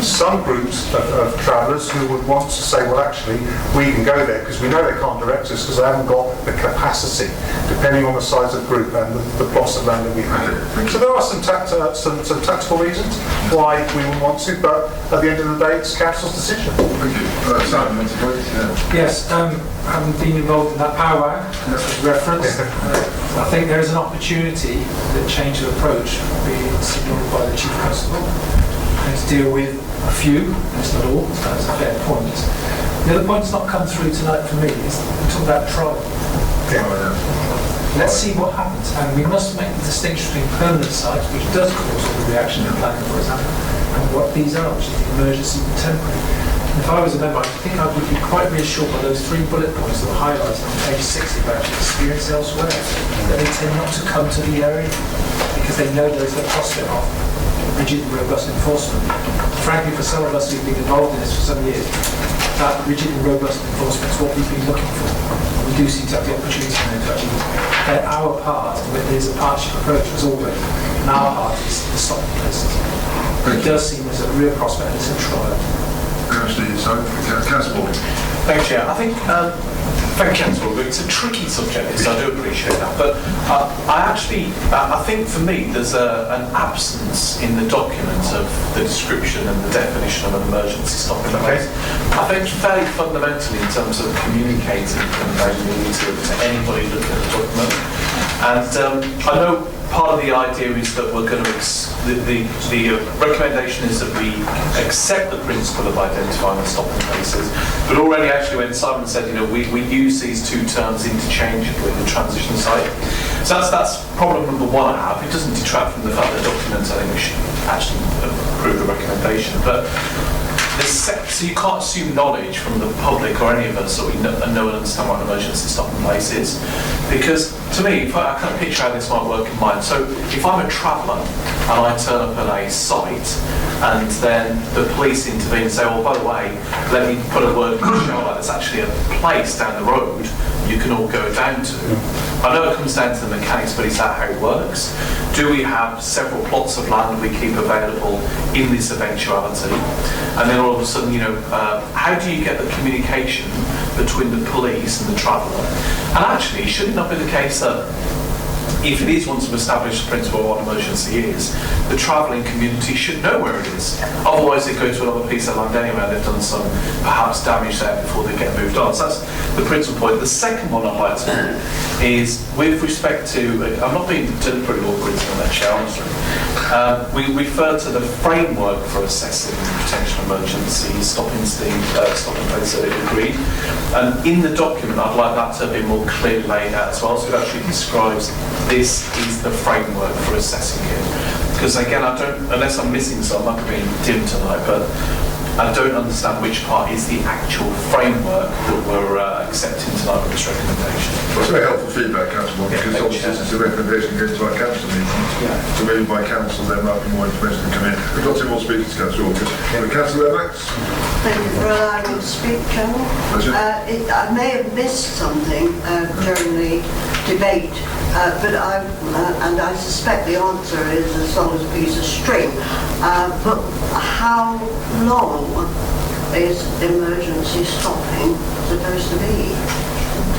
some groups of travellers who would want to say, well, actually, we can go there because we know they can't direct us because they haven't got the capacity, depending on the size of group and the plots of land that we have. So there are some tactical reasons why we would want to, but at the end of the day, it's council's decision. Thank you. Simon, that's a point. Yes, having been involved in that powwow, as referenced, I think there is an opportunity that change of approach being signalled by the Chief Constable and to deal with a few, it's not all, that's a fair point. The other point that's not come through tonight for me is we talk about trial. Let's see what happens, and we must make the distinction between permanent sites, which does cause all the reaction in planning, for example, and what these are, which is the emergency and temporary. And if I was a member, I think I would be quite reassured by those 3 bullet points that were highlighted on page 60 about experience elsewhere, that they tend not to come to the area because they know there is a prospect of rigid and robust enforcement. Frankly, for some of us who've been involved in this for some years, that rigid and robust enforcement is what we've been looking for. We do seem to have the opportunity now to actually play our part, and there's a partnership approach as always, and our part is the stopping places. It does seem there's a real prospect, it's a trial. Councillor. Thank you, Chair. I think, thank you, Councillor. It's a tricky subject, this, I do appreciate that. But I think for me, there's an absence in the document of the description and the definition of an emergency stopping place. I think fairly fundamentally in terms of communicating to anybody looking at the document. And I know part of the idea is that we're going to, the recommendation is that we accept the principle of identifying and stopping places, but already actually when Simon said, we use these two terms interchangeably, the transition site. So that's problem number one I have. It doesn't detract from the fact that documents, I think we should actually approve the recommendation, but so you can't assume knowledge from the public or any of us that we know and understand what an emergency stopping place is. Because to me, I can't picture how this might work in mind. So if I'm a traveller and I turn up at a site and then the police intervene and say, oh, by the way, let me put a word in the show, like there's actually a place down the road you can all go down to. I know it comes down to the mechanics, but is that how it works? Do we have several plots of land we keep available in this eventuality? And then all of a sudden, how do you get the communication between the police and the traveller? And actually, should it not be the case that if it is one to establish the principle of what an emergency is, the travelling community should know where it is. Otherwise they go to another piece of land anyway and they've done some perhaps damage there before they get moved on. So that's the principal point. The second one I'd like to do is with respect to, I'm not being deliberately awkward in that show, honestly. We refer to the framework for assessing potential emergencies, stopping places agreed. And in the document I'd like that to be more clearly laid out as well, so it actually describes this is the framework for assessing it. Because again, unless I'm missing some, I'm not being dim tonight, but I don't understand which part is the actual framework that we're accepting tonight with this recommendation. Well, it's very helpful feedback, Councillor, because obviously this is a recommendation going to our council meeting. So maybe by council there might be more information to come in. We've got two more speakers, Councillor August. Councillor Evans. Thank you for allowing me to speak, Chairman. I may have missed something during the debate, but I suspect the answer is as long as a piece of string. But how long is emergency stopping supposed to be?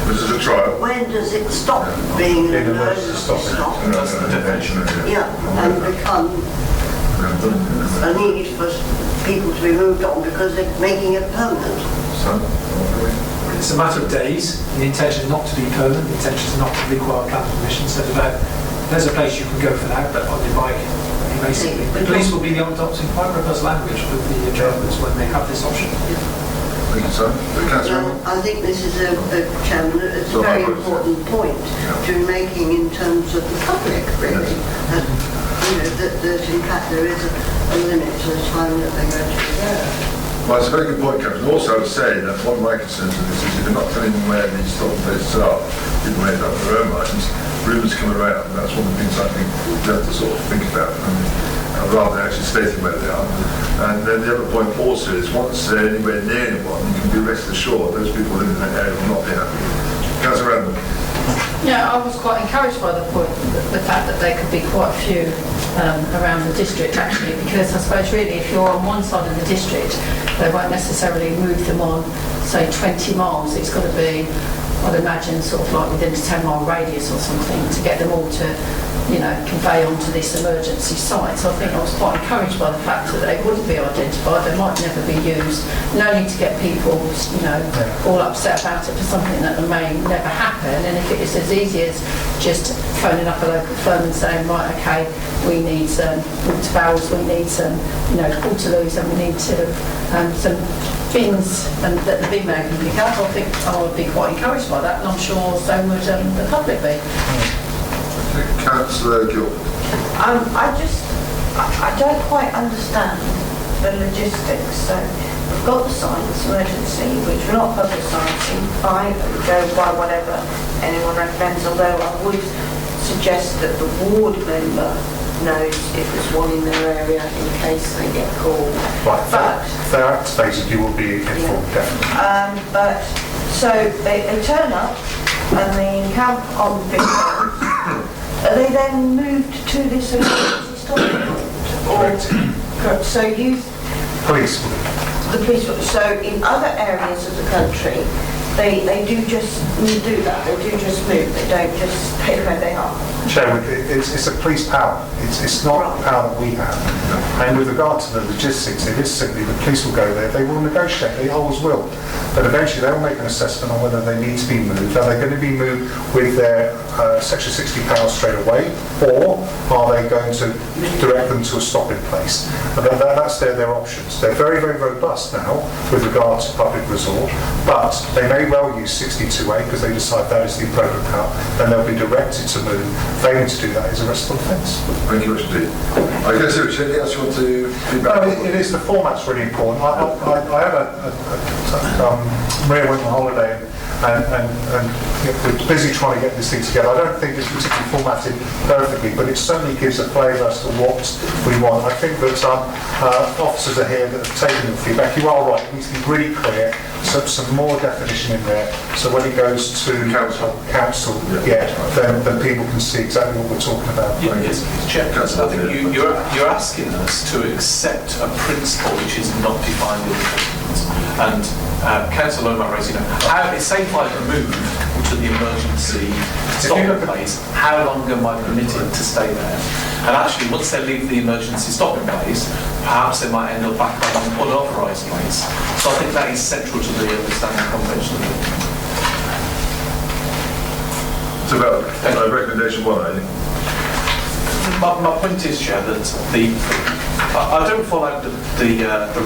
This is a trial. When does it stop being an emergency stop? That's the definition. Yeah, and become a need for people to be moved on because they're making it permanent. It's a matter of days. The intention is not to be permanent. The intention is not to require planning permission. So there's a place you can go for that, but on your bike, basically. The police will be adopting quite robust language with the drivers when they have this option. Thank you, sir. Well, I think this is Chairman, it's a very important point to be making in terms of the public, really. That in fact there is a limit to the time that they're going to be there. Well, it's a very good point, Captain. Also, I would say that one of my concerns with this is if you're not telling them where these stopping places are, people make up their own minds, rumours come around, and that's one of the things I think we have to sort of think about, rather than actually stating where they are. And then the other point also is, once they're anywhere near anyone, you can be rest assured those people living in that area will not be happy. Councillor Randall. Yeah, I was quite encouraged by the fact that there could be quite a few around the district actually, because I suppose really if you're on one side of the district, they won't necessarily move them on, say 20 miles. It's got to be, I'd imagine, sort of like within a 10-mile radius or something to get them all to, convey onto this emergency site. So I think I was quite encouraged by the fact that they wouldn't be identified, they might never be used. No need to get people, all upset about it for something that may never happen. And if it is as easy as just phoning up a local firm and saying, right, okay, we need some water barrels, we need some, Waterloos, and we need some bins and that the big man can pick up, I think I would be quite encouraged by that, and I'm sure so would the public be. Councillor Gill. I don't quite understand the logistics. So we've got the science emergency, which we're not publicising. Fine, we go by whatever anyone recommends, although I would suggest that the ward member knows if there's one in their area in case they get called. Right, but they're activated, you will be informed, definitely. But so they turn up and they encamp on victims. Are they then moved to this emergency stopping point? Correct. So Police. The police. So in other areas of the country, they do just do that. They do just move. They don't just stay where they are. Chair, it's a police power. It's not a power that we have. And with regard to the logistics, it is simply the police will go there, they will negotiate, they always will. But eventually they will make an assessment on whether they need to be moved. Are they going to be moved with their Section 60 powers straight away, or are they going to direct them to a stopping place? And that's their options. They're very, very robust now with regard to public resort, but they may well use 62A because they decide that is the appropriate power, and they'll be directed to move. Failing to do that is a arrestable offence. Thank you, Richard. I guess anything else you want to feedback? It is, the format's really important. I had Maria went on holiday and we're busy trying to get this thing together. I don't think it's particularly formatted perfectly, but it certainly gives a flavour as to what we want. I think that officers are here that have taken the feedback. You are right, it needs to be really clear, so some more definition in there, so when it goes to council, then people can see exactly what we're talking about. Yes, Chair, I think you're asking us to accept a principle which is not defined in the document. And Councillor Lomax raising say if I move to the emergency stopping place, how long am I permitted to stay there? And actually, once they leave the emergency stopping place, perhaps they might end up back on an unauthorised place. So I think that is central to the understanding convention. It's about recommendation 1, I think. My point is, Chair, that I don't follow out the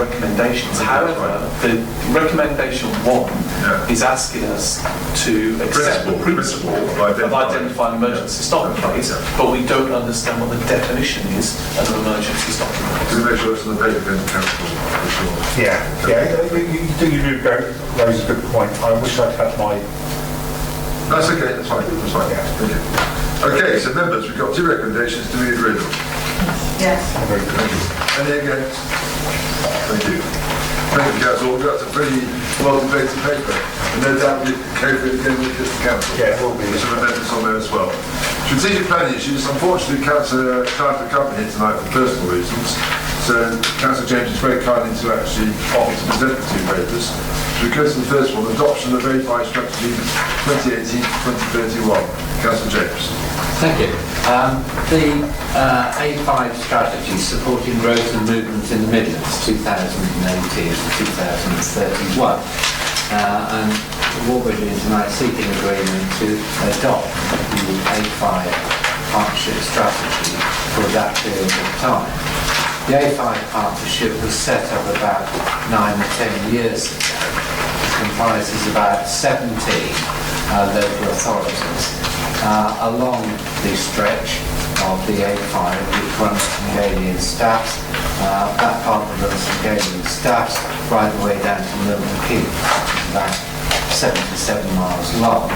recommendations. However, the recommendation 1 is asking us to accept the principle of identifying emergency stopping place, but we don't understand what the definition is of an emergency stopping place. Can you make sure it's on the paper in the council? You do raise a good point. I wish I'd had my... That's okay, that's fine. Thank you. Okay, so members, we've got 2 recommendations. Do we agree with them? Yes. Very good. Thank you. Any against? Thank you. Thank you, Council. That's a pretty well-debated paper. And no doubt we go for it again with the Council. Yeah, it will be. There's some amendments on there as well. Strategic planning issues. Unfortunately, Councillor can't accompany here tonight for personal reasons. So Councillor James is very kind to actually offer to present the 2 papers. So we go to the first one, adoption of A5 strategy 2018 to 2031. Councillor James. Thank you. The A5 strategy supporting growth and movement in the Midlands 2018 to 2031. And what we're doing tonight is seeking agreement to adopt the A5 partnership strategy for that period of time. The A5 partnership was set up about 9 or 10 years ago. It comprises about 17 local authorities along the stretch of the A5, which runs from Galian Staffs, that part that runs from Galian Staffs right the way down to Milton Keynes, about 77 miles long.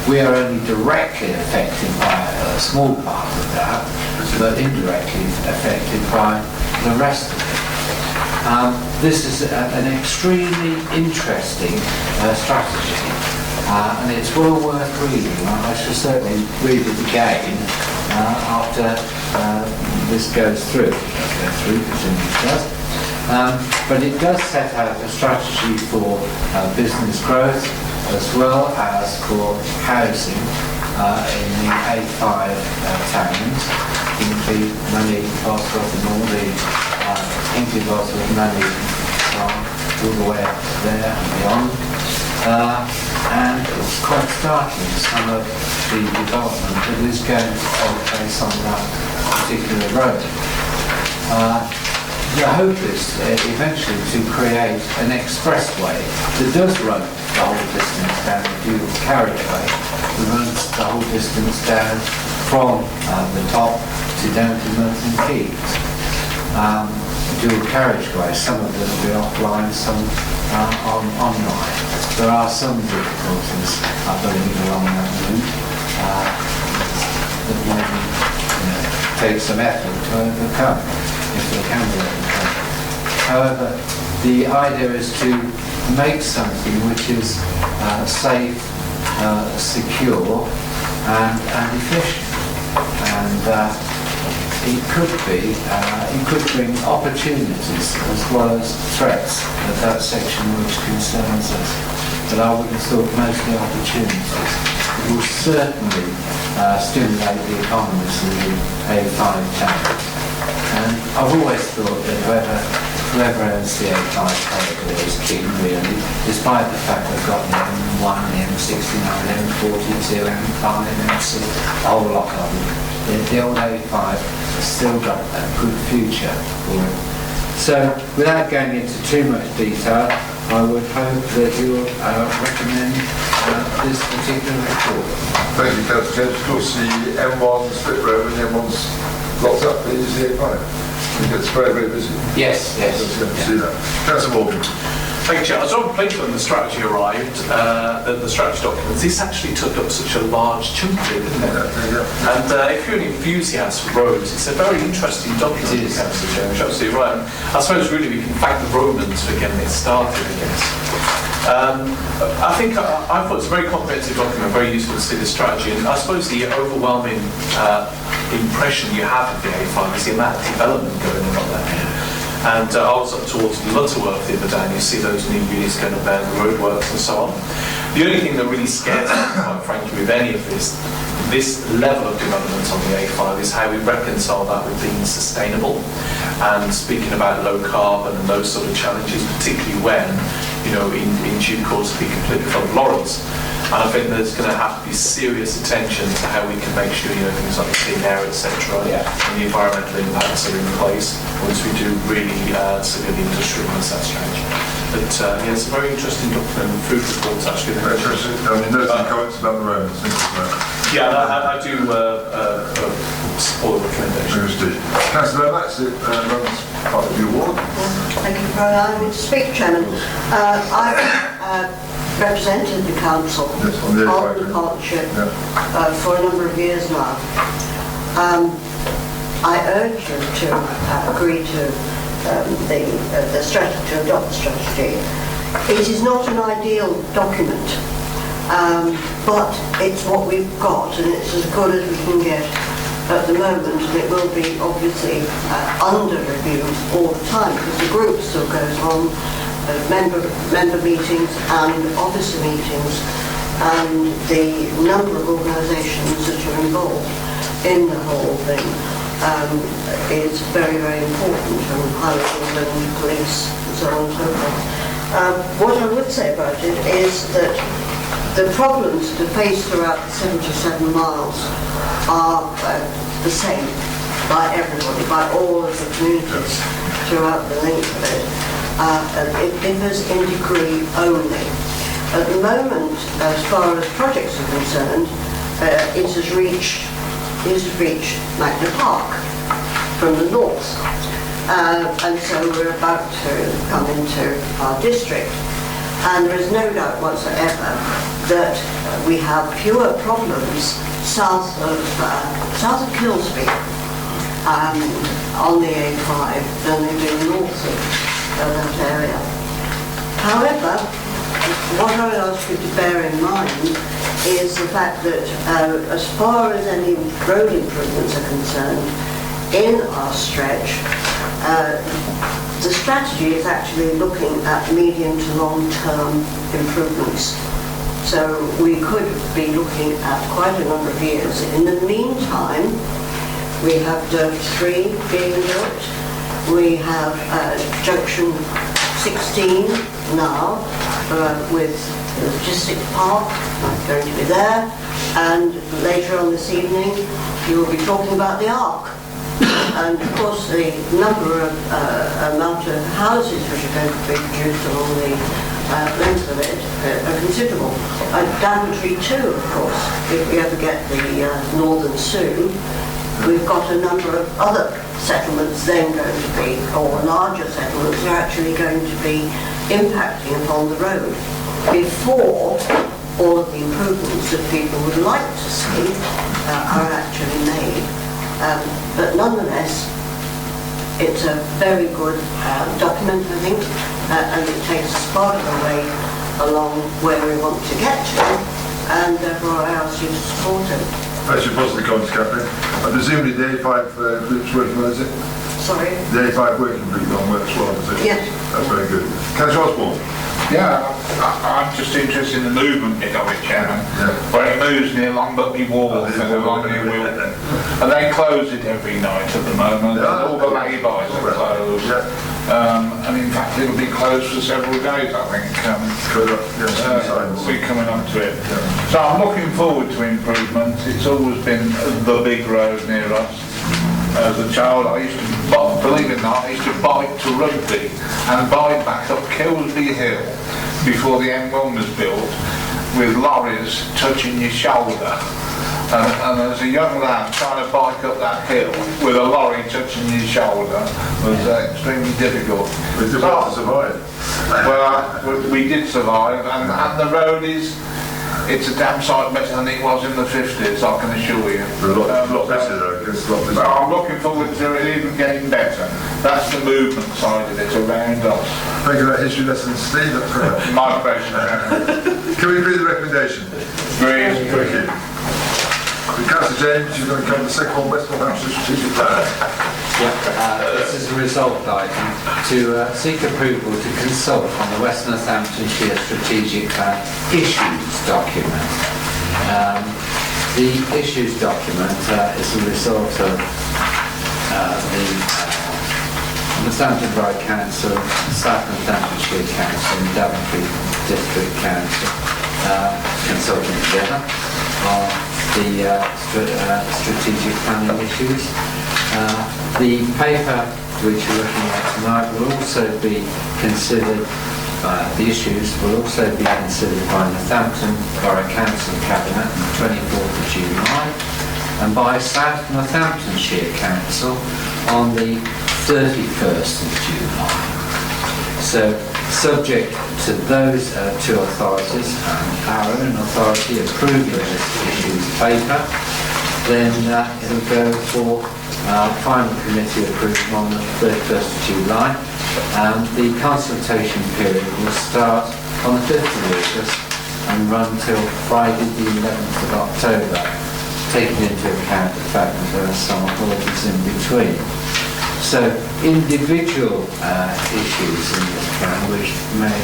We are only directly affected by a small part of that, but indirectly affected by the rest of it. This is an extremely interesting strategy, and it's well worth reading. I shall certainly read it again after this goes through. Presumably it does. But it does set out a strategy for business growth as well as for housing in the A5 towns, Hinkley, Nuneaton, Bosworth and all the Hinkley, Bosworth, Nuneaton, all the way up to there and beyond. And it's quite startling, some of the development that is going to take place on that particular road. The hope is eventually to create an expressway that does run the whole distance down the dual carriageway, that runs the whole distance down from the top to down to Milton Keynes. Dual carriageway, some of them will be offline, some online. There are some difficulties, I believe, along that route that maybe take some effort to overcome, if they can be overcome. However, the idea is to make something which is safe, secure and efficient. And it could bring opportunities as well as threats at that section which concerns us. But I would have thought mostly opportunities. will certainly stimulate the economies in the A5 towns. And I've always thought that whoever owns the A5 corridor is king, really, despite the fact they've got the M1, the M69, M42, M5, M6, a whole lot of them. The old A5 has still got a good future for it. So, without going into too much detail, I would hope that you'll recommend this particular report. Thank you, Councillor James. Of course, the M1 split road and the M1's locked up, it is the A5. It gets very, very busy. Yes, yes. See that. Councillor Morgan. Thank you, Chair. I was rather pleased when the strategy arrived, the strategy documents. This actually took up such a large chunk of it, didn't it? And if you're an enthusiast for roads, it's a very interesting document, Councillor Chair, which absolutely right. And I suppose really we can thank the Romans for getting it started, I guess. I think I thought it's a very comprehensive document, very useful to see the strategy, and I suppose the overwhelming impression you have of the A5 is the amount of development going on there. And I was up towards Lutterworth the other day, and you see those new units going up there, the roadworks and so on. The only thing that really scares me, quite frankly, with any of this level of development on the A5 is how we reconcile that with being sustainable and speaking about low carbon and those sort of challenges, particularly when, in due course, be completely full of lorries. And I think there's going to have to be serious attention to how we can make sure, things like the clean air, etc., and the environmental impacts are in place once we do really severely industrialise that strategy. But it's a very interesting document, food reports actually. Very interesting. I mean, there's some comments about the roads. Yeah, I do support the recommendation. Councillor, that's it. That's part of the award. Thank you very much. I would speak, Chairman. I represented the council on the partnership for a number of years now. I urge you to agree to the strategy, to adopt the strategy. It is not an ideal document, but it's what we've got, and it's as good as we can get at the moment, and it will be obviously under review all the time because the group still goes on. Member meetings and officer meetings, and the number of organisations that are involved in the whole thing is very, very important, and housing and police and so on and so forth. What I would say about it is that the problems that are faced throughout the 77 miles are the same by everybody, by all of the communities throughout the length of it. It differs in degree only. At the moment, as far as projects are concerned, it has reached Magna Park from the north. And so we're about to come into our district. And there is no doubt whatsoever that we have fewer problems south of Kilsby on the A5 than they do north of that area. However, what I would ask you to bear in mind is the fact that as far as any road improvements are concerned in our stretch, the strategy is actually looking at medium to long-term improvements. So we could be looking at quite a number of years. In the meantime, we have Dirt 3 being built. We have Junction 16 now with the logistics park going to be there, and later on this evening you will be talking about the Arc. And of course the amount of houses which are going to be produced along the length of it are considerable. Daventry too, of course, if we ever get the Northern soon. We've got a number of other settlements then going to be, or larger settlements, are actually going to be impacting upon the road before all of the improvements that people would like to see are actually made. But nonetheless, it's a very good document, I think, and it takes us part of the way along where we want to get to, and therefore I ask you to support it. That's your positive comments, Catherine. Presumably the A5 group's working well, is it? Sorry? The A5 working group works well, is it? Yes. That's very good. Councillor Osborne. Yeah, I'm just interested in the movement bit of it, Chairman. Where it moves near Longbutley Wharf and along near Wilton. And they close it every night at the moment. All the lay-bys are closed. And in fact it'll be closed for several days, I think. We'll be coming up to it. So I'm looking forward to improvement. It's always been the big road near us. As a child, I used to, believe it or not, I used to bike to Rugby and bike back up Kilsby Hill before the M1 was built, with lorries touching your shoulder. And as a young lad, trying to bike up that hill with a lorry touching your shoulder was extremely difficult. We did well to survive. Well, we did survive, and the road is... It's a damn sight better than it was in the 50s, I can assure you. A lot better though, it's a lot better. I'm looking forward to it even getting better. That's the movement side of it around us. Thank you for that history lesson, Steve. That's correct. My pleasure. Can we agree the recommendation? Agree. Thank you. Councillor James, you're going to cover the second one, West Northamptonshire Strategic Plan. This is a resolved item to seek approval to consult on the West Northamptonshire Strategic Plan issues document. The issues document is a result of the Northampton Borough Council, South Northamptonshire Council and Daventry District Council consulting together on the strategic planning issues. The paper which we're looking at tonight will also be considered, the issues will also be considered by Northampton Borough Council Cabinet on the 24th of July and by South Northamptonshire Council on the 31st of July. So, subject to those two authorities and our own authority approving this issues paper, then it'll go for final committee approval on the 31st of July. The consultation period will start on the 5th of August and run till Friday the 11th of October, taking into account the fact that there are summer holidays in between. So individual issues in this plan which may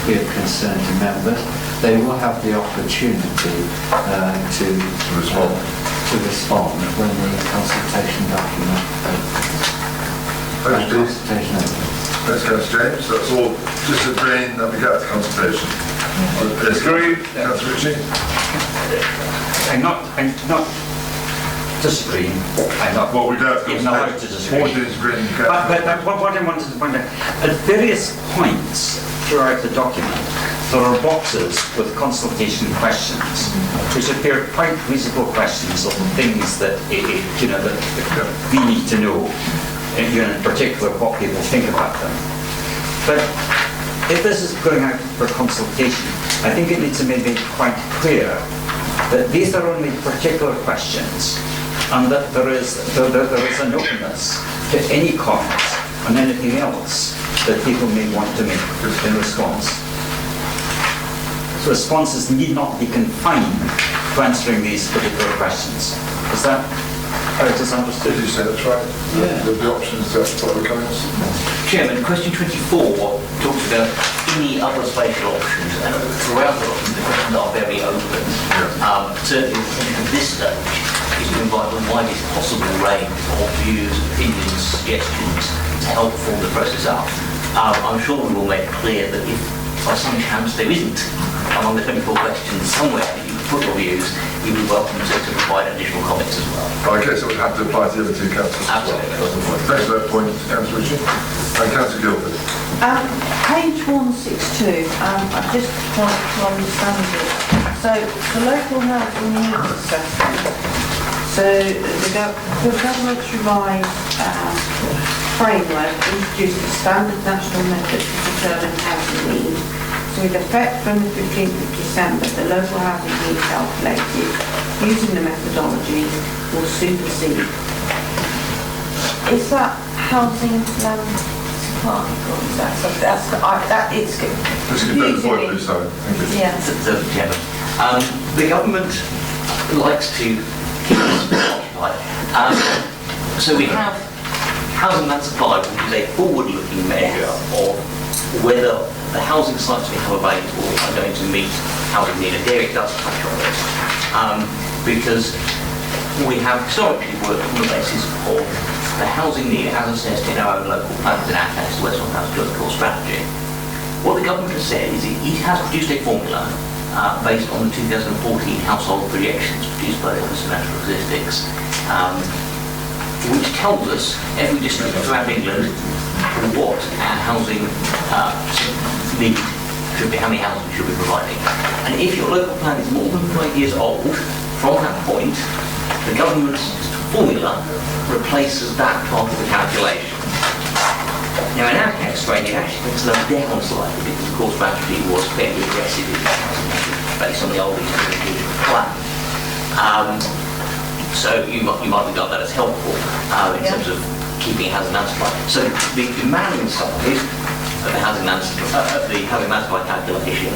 be of concern to members, they will have the opportunity to respond when the consultation document opens. Thanks, Councillor James. That's all just agreeing that we go to consultation. Agreed. Councillor Ritchie? I'm not disagreeing. I'm not. Well, we don't have even allowed to disagree. But what I wanted to point out, at various points throughout the document, there are boxes with consultation questions, which appear quite reasonable questions of things that that we need to know, in particular what people think about them. But if this is going out for consultation, I think it needs to be made quite clear that these are only particular questions, and that there is an openness to any comment on anything else that people may want to make in response. So responses need not be confined to answering these particular questions. Is that how it is understood? Did you say that's right? Yeah. There'll be options to public comments. Chairman, question 24 talks about any other spatial options, and throughout the document the questions are very open. Certainly at this stage is to invite the widest possible range of views, opinions, suggestions to help form the process up. I'm sure we will make clear that if by some chance there isn't among the 24 questions somewhere that you put your views, you would be welcome to provide additional comments as well. Okay, so it would have to apply to the other two councils. Absolutely. Thanks for that point, Councillor Ritchie. And Councillor Guildford. Page 162, I just want to understand it. So, the local housing needs assessment. So, the government's revised framework introduced a standard national method to determine housing need. So, with effect from the 15th of December, the local housing need calculated using the methodology will supersede. Is that housing land supply? Or is that something? It's confusing me. Yeah. The government likes to keep us occupied. So we have housing land supply, which is a forward-looking measure of whether the housing sites we have available are going to meet housing need. And Derek does touch on this, because we have historically worked on the basis of the housing need as assessed in our own local plans, in our case, the Western House Joint Core Strategy. What the government has said is it has produced a formula based on the 2014 household projections produced by the Office of Natural Statistics, which tells us every district throughout England what our housing need should be, how many houses we should be providing. And if your local plan is more than 5 years old, from that point, the government's formula replaces that part of the calculation. Now, in our case, it actually slowed down slightly because, of course, Daventry was fairly aggressive in based on the old plan. So you might regard that as helpful in terms of keeping housing demand supply. So the demand side of the housing demand supply calculation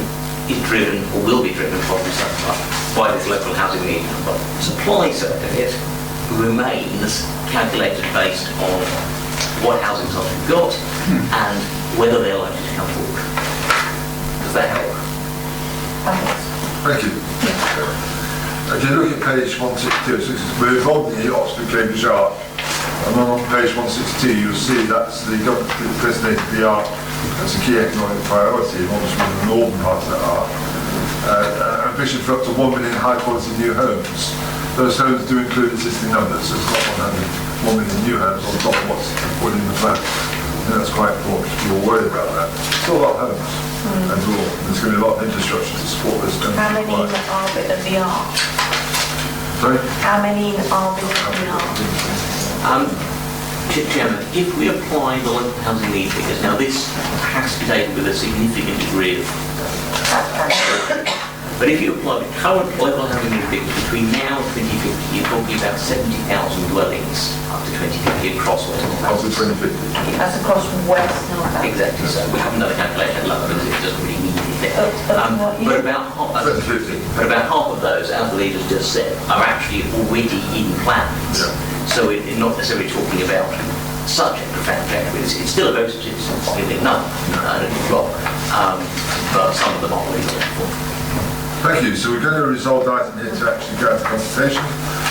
is driven, or will be driven, probably by this local housing need. But the supply side of it remains calculated based on what housing sites we've got and whether they're likely to come forward. Does that help? Thank you. If you look at page 162, we're involved in the Oxford Cambridge Arc, and on page 162 you'll see that's the government designated the Arc as a key economic priority, and obviously the northern part of that Arc. Ambition for up to 1 million high quality new homes. Those homes do include existing numbers, so it's not 1 million new homes on top of what's put in the plan. I think that's quite important if you're worried about that. Still a lot of homes, and there's going to be a lot of infrastructure to support this. How many are bit of the Arc? Sorry? How many are bit of the Arc? Chairman, if we apply the local housing need figures, now this has to be taken with a significant degree of but if you apply the current local housing need figures between now and 2050, you're talking about 70,000 dwellings up to 2050 across Western Up to 2050? That's across West North. Exactly, so we haven't done a calculation at London because it doesn't really need it there. But about half of those, as the leaders just said, are actually already in plans. Yeah. So we're not necessarily talking about such a profound change. It's still a very significant number, but some of them are already there. Thank you. So we're going to resolve the item here to actually go into consultation.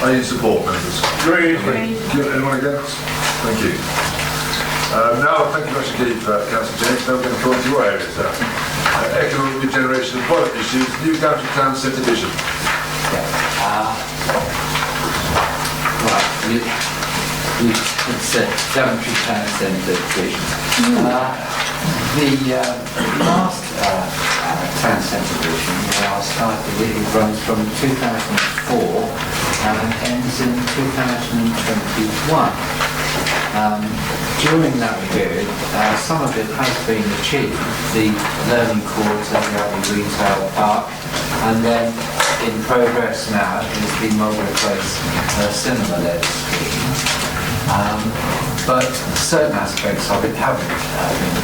Are you in support, members? Agreed. Anyone against? Thank you. Now, thank you very much indeed for that, Councillor James. Now we're going to come on to your area, sir. Economic regeneration and product issues, new Daventry Town Centre vision. It's Daventry Town Centre vision. The last Town Centre vision it runs from 2004 and ends in 2021. During that period, some of it has been achieved, the learning quarter, the retail park, and then in progress now is the Mulberry Place cinema-led scheme. But certain aspects of it haven't been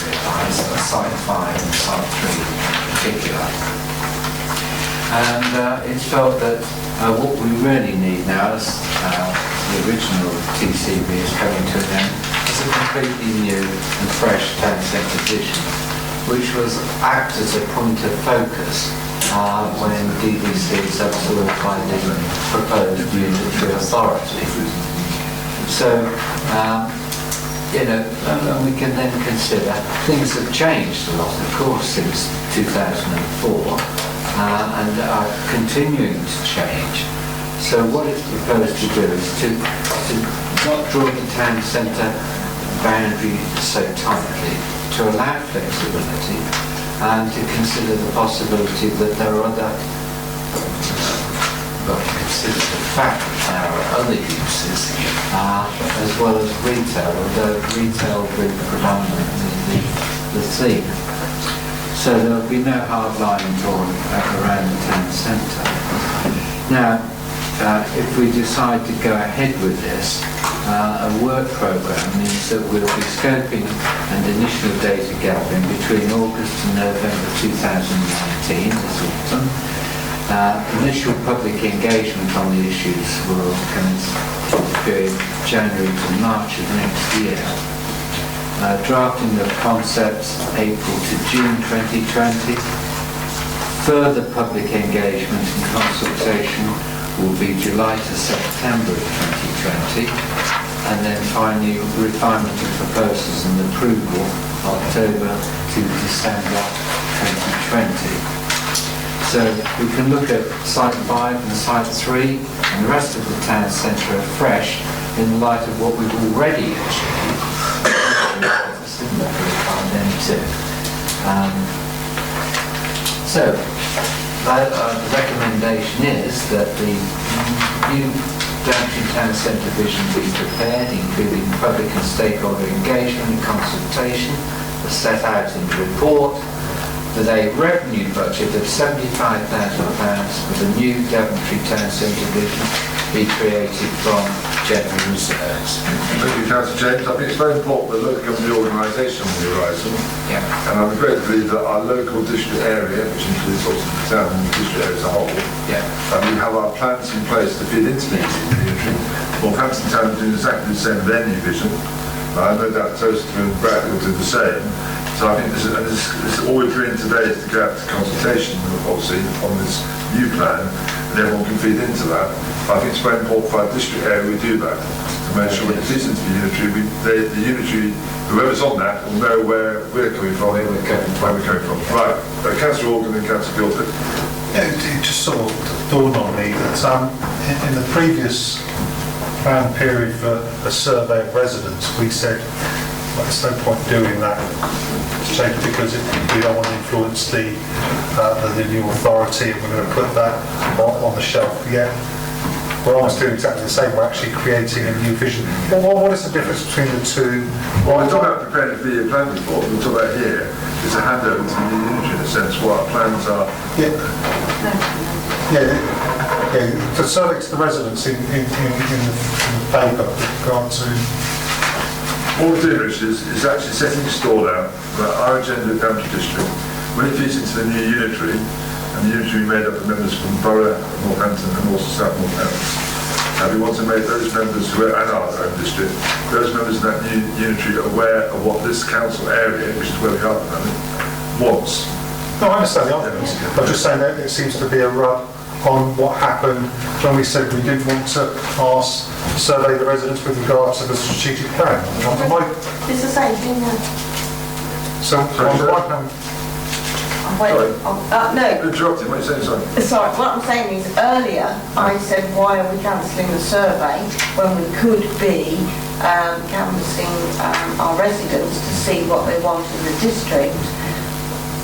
realised, Site 5 and Site 3 in particular. And it's felt that what we really need now, as the original TCB is coming to an end, is a completely new and fresh town centre vision, which was act as a point of focus when DDC is absorbed by the proposed unitary authority. So, and we can then consider things have changed a lot, of course, since 2004, and are continuing to change. So what it's proposed to do is to not draw the town centre boundary so tightly, to allow flexibility, and to consider the possibility that there are other, consider the fact that there are other uses, as well as retail, although retail will be predominantly the theme. So there will be no hard line drawn around the town centre. Now, if we decide to go ahead with this, a work programme means that we'll be scoping and initial data gathering between August and November 2019, this autumn. Initial public engagement on the issues will commence the period January to March of next year. drafting of concepts April to June 2020. Further public engagement and consultation will be July to September of 2020. And then finally, refinement of proposals and approval October to December 2020. So we can look at Site 5 and Site 3 and the rest of the town centre afresh in light of what we've already achieved. So the recommendation is that the new Daventry Town Centre vision be prepared, including public and stakeholder engagement and consultation, as set out in the report, that a revenue budget of £75,000 for the new Daventry Town Centre vision be created from general reserves. Thank you, Councillor James. I think it's very important that local government organisation on the horizon. Yeah. And I'm great to believe that our local district area, which includes also the town and the district area as a whole, and we have our plans in place to feed into the community. Northampton Town are doing exactly the same with their new vision. I know that Toaster and Bradley will do the same. So I think this is all we're doing today is to go out to consultation, obviously, on this new plan, and everyone can feed into that. But I think it's very important for our district area we do that, to make sure when it is into the unitary, the unitary, whoever's on that, will know where we're coming from, where we're coming from. Right, Councillor Organ and Councillor Guildford. Yeah, it just sort of dawned on me that in the previous plan period for a survey of residents, we said, well, there's no point doing that because we don't want to influence the new authority, and we're going to put that on the shelf. Yeah, we're almost doing exactly the same. We're actually creating a new vision. What is the difference between the two? Well, we're talking about preparing a 3-year plan report. We're talking about here is a handover to the new unitary in a sense, what our plans are. To survey to the residents in the paper with regard to. All we're doing, Richard, is actually setting a stall out for our agenda of Daventry District. When it feeds into the new unitary, and the unitary made up of members from Borough, Northampton and also South Northampton. And we want to make those members who are in our own district, those members in that new unitary aware of what this council area, which is where we are at the moment, wants. No, I understand the arguments. I'm just saying that it seems to be a rub on what happened when we said we didn't want to survey the residents with regard to the strategic plan. It's the same thing now. So, on the one hand... No. Interrupted, what are you saying, sorry? Sorry, what I'm saying is earlier I said why are we cancelling the survey when we could be canvassing our residents to see what they want in the district.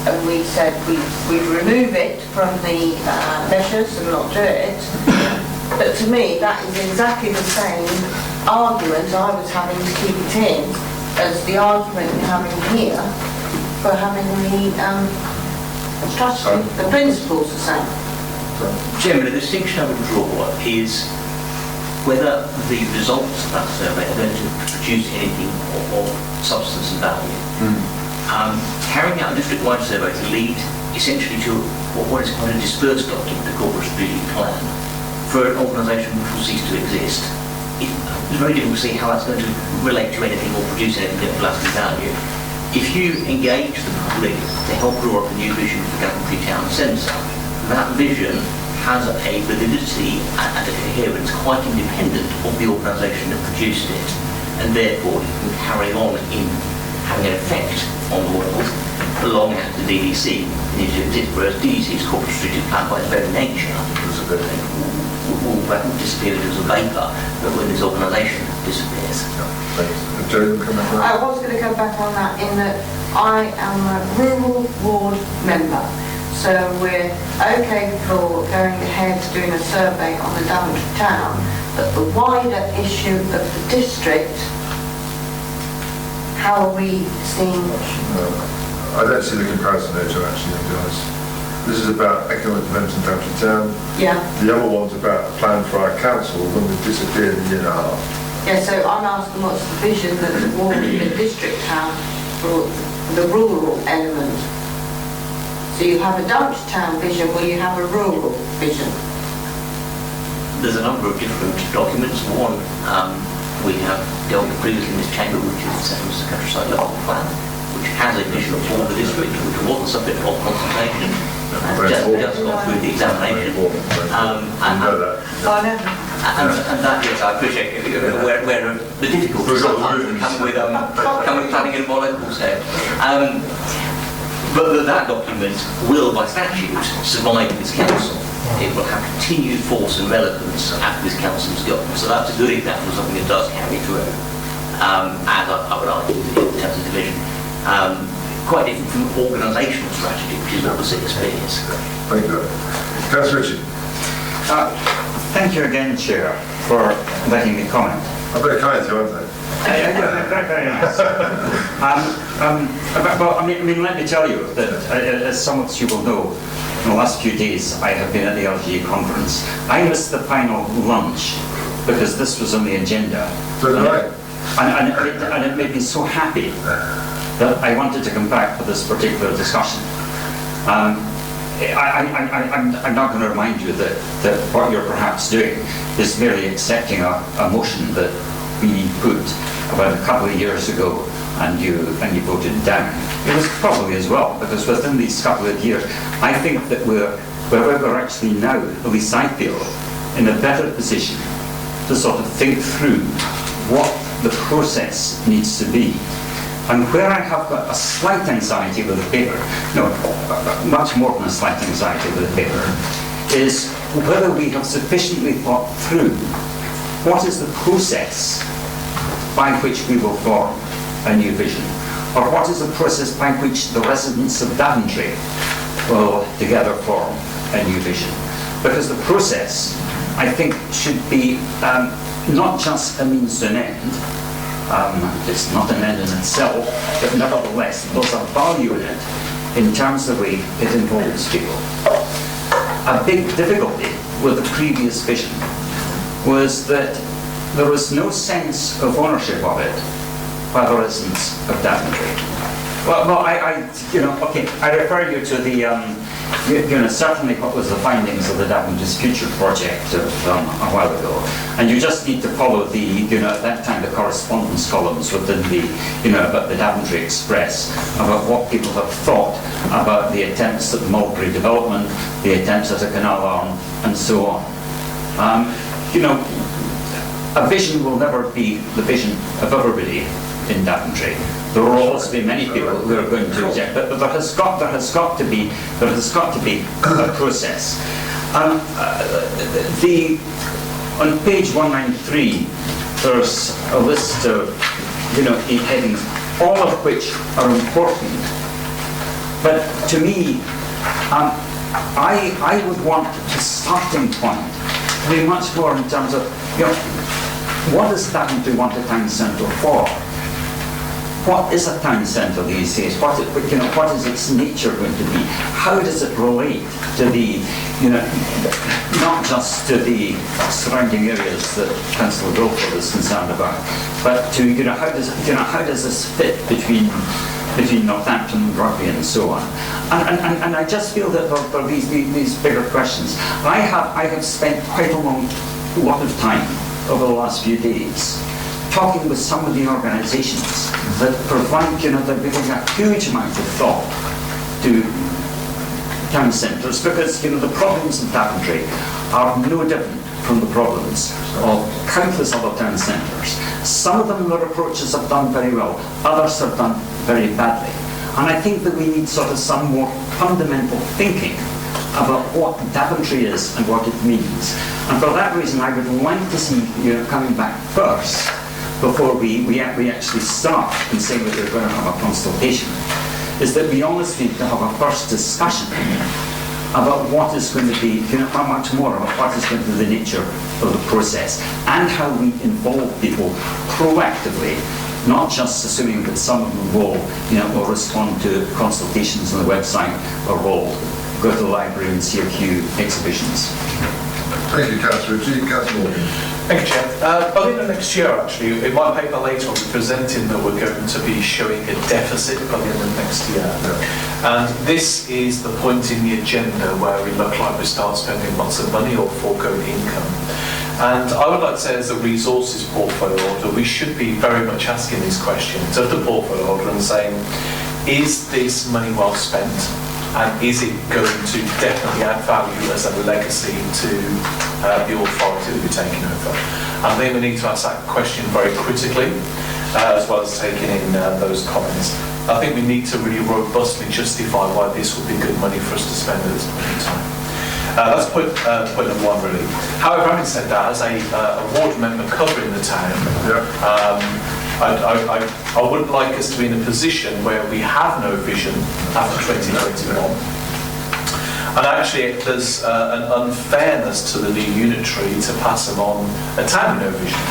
And we said we'd remove it from the measures and not do it. But to me, that is exactly the same argument I was having to keep it in as the argument we're having here for having the strategy. The principles the same. Generally, the distinction I would draw is whether the results of that survey are going to produce anything of substance and value. Carrying out a district-wide survey to lead essentially to what is quite a dispersed document, a corporate strategic plan, for an organisation which will cease to exist. It's very difficult to see how that's going to relate to anything or produce anything of lasting value. If you engage the public to help draw up a new vision for Daventry Town Centre, that vision has a validity and a coherence quite independent of the organisation that produced it, and therefore it can carry on in having an effect on the world long after the DDC needs to exist, whereas DDC's corporate strategic plan by its very nature will disappear as a vapour when this organisation disappears. I was going to go back on that in that I am a rural ward member, so we're okay for going ahead doing a survey on the Daventry town, but the wider issue of the district, how are we seeing? I don't see the comparison there, Joe, actually, to be honest. This is about economic development in Daventry Town. Yeah. The other one's about a plan for our council when we've disappeared a year and a half. Yeah, so I'm asking what's the vision that the ward in the district have for the rural element? So you have a Daventry Town vision, will you have a rural vision? There's a number of different documents. One we have dealt with previously in this chamber, which is the Settlements Countryside Local Plan, which has a vision for the district, which wasn't subject of consultation, and just gone through the examination. And that, yes, I appreciate it, where the difficulty sometimes come with planning in a more local set. But that document will, by statute, survive in this council. It will have continued force and relevance after this council's gone. So that's a good example of something that does carry through, as I would argue, in terms of division. Quite different from organisational strategy, which is what the CSP is. Thank you. Councillor Ritchie. Thank you again, Chair, for letting me comment. I'm very kind to you, aren't Yeah, very nice. Well, I mean, let me tell you that, as some of you will know, in the last few days I have been at the LGA conference. I missed the final lunch because this was on the agenda. So did I. And it made me so happy that I wanted to come back for this particular discussion. I'm not going to remind you that what you're perhaps doing is merely accepting a motion that we put about a couple of years ago and you voted down. It was probably as well, because within these couple of years, I think that we're actually now, at least I feel, in a better position to sort of think through what the process needs to be. And where I have got a slight anxiety with the paper, no, much more than a slight anxiety with the paper, is whether we have sufficiently thought through what is the process by which we will form a new vision, or what is the process by which the residents of Daventry will together form a new vision. Because the process, I think, should be not just a means to an end. It's not an end in itself, but nevertheless, there's a value in it in terms of the way it involves people. A big difficulty with the previous vision was that there was no sense of ownership of it by the residents of Daventry. Well, I refer you to the, certainly what was the findings of the Daventry's Future project a while ago, and you just need to follow the, at that time, the correspondence columns within the, about the Daventry Express, about what people have thought about the attempts at the Mulberry development, the attempts at a canal arm, and so on. A vision will never be the vision of everybody in Daventry. There will always be many people who are going to reject, but there has got to be a process. On page 193, there's a list of 8 headings, all of which are important. But to me, I would want the starting point to be much more in terms of what does Daventry want a town centre for? What is a town centre these days? What is its nature going to be? How does it relate to the, not just to the surrounding areas that Councillor Guildford is concerned about, but to, how does this fit between Northampton and Rugby and so on? And I just feel that there are these bigger questions. I have spent quite a lot of time over the last few days talking with some of the organisations that provide, they're giving a huge amount of thought to town centres, because, the problems in Daventry are no different from the problems of countless other town centres. Some of them, their approaches have done very well, others have done very badly. And I think that we need sort of some more fundamental thinking about what Daventry is and what it means. And for that reason, I would like to see, coming back first, before we actually start and say that we're going to have a consultation, is that we always need to have a first discussion about what is going to be, how much more about what is going to be the nature of the process and how we involve people proactively, not just assuming that some of them will respond to consultations on the website or will go to the library and see a few exhibitions. Thank you, Councillor Ritchie. Councillor Morgan. Thank you, Chair. I think the next year, actually, in my paper later on, we're presenting that we're going to be showing a deficit by the end of next year. And this is the point in the agenda where we look like we start spending lots of money or foregoing income. And I would like to say, as a resources portfolio holder, we should be very much asking these questions of the portfolio holder and saying, is this money well spent? And is it going to definitely add value as a legacy to the authority that we're taking over? I think we need to ask that question very critically, as well as taking in those comments. I think we need to really robustly justify why this would be good money for us to spend at this point in time. That's point number one, really. However, having said that, as a ward member covering the town, I wouldn't like us to be in a position where we have no vision after 2021. And actually, there's an unfairness to the new unitary to pass them on a town with no vision.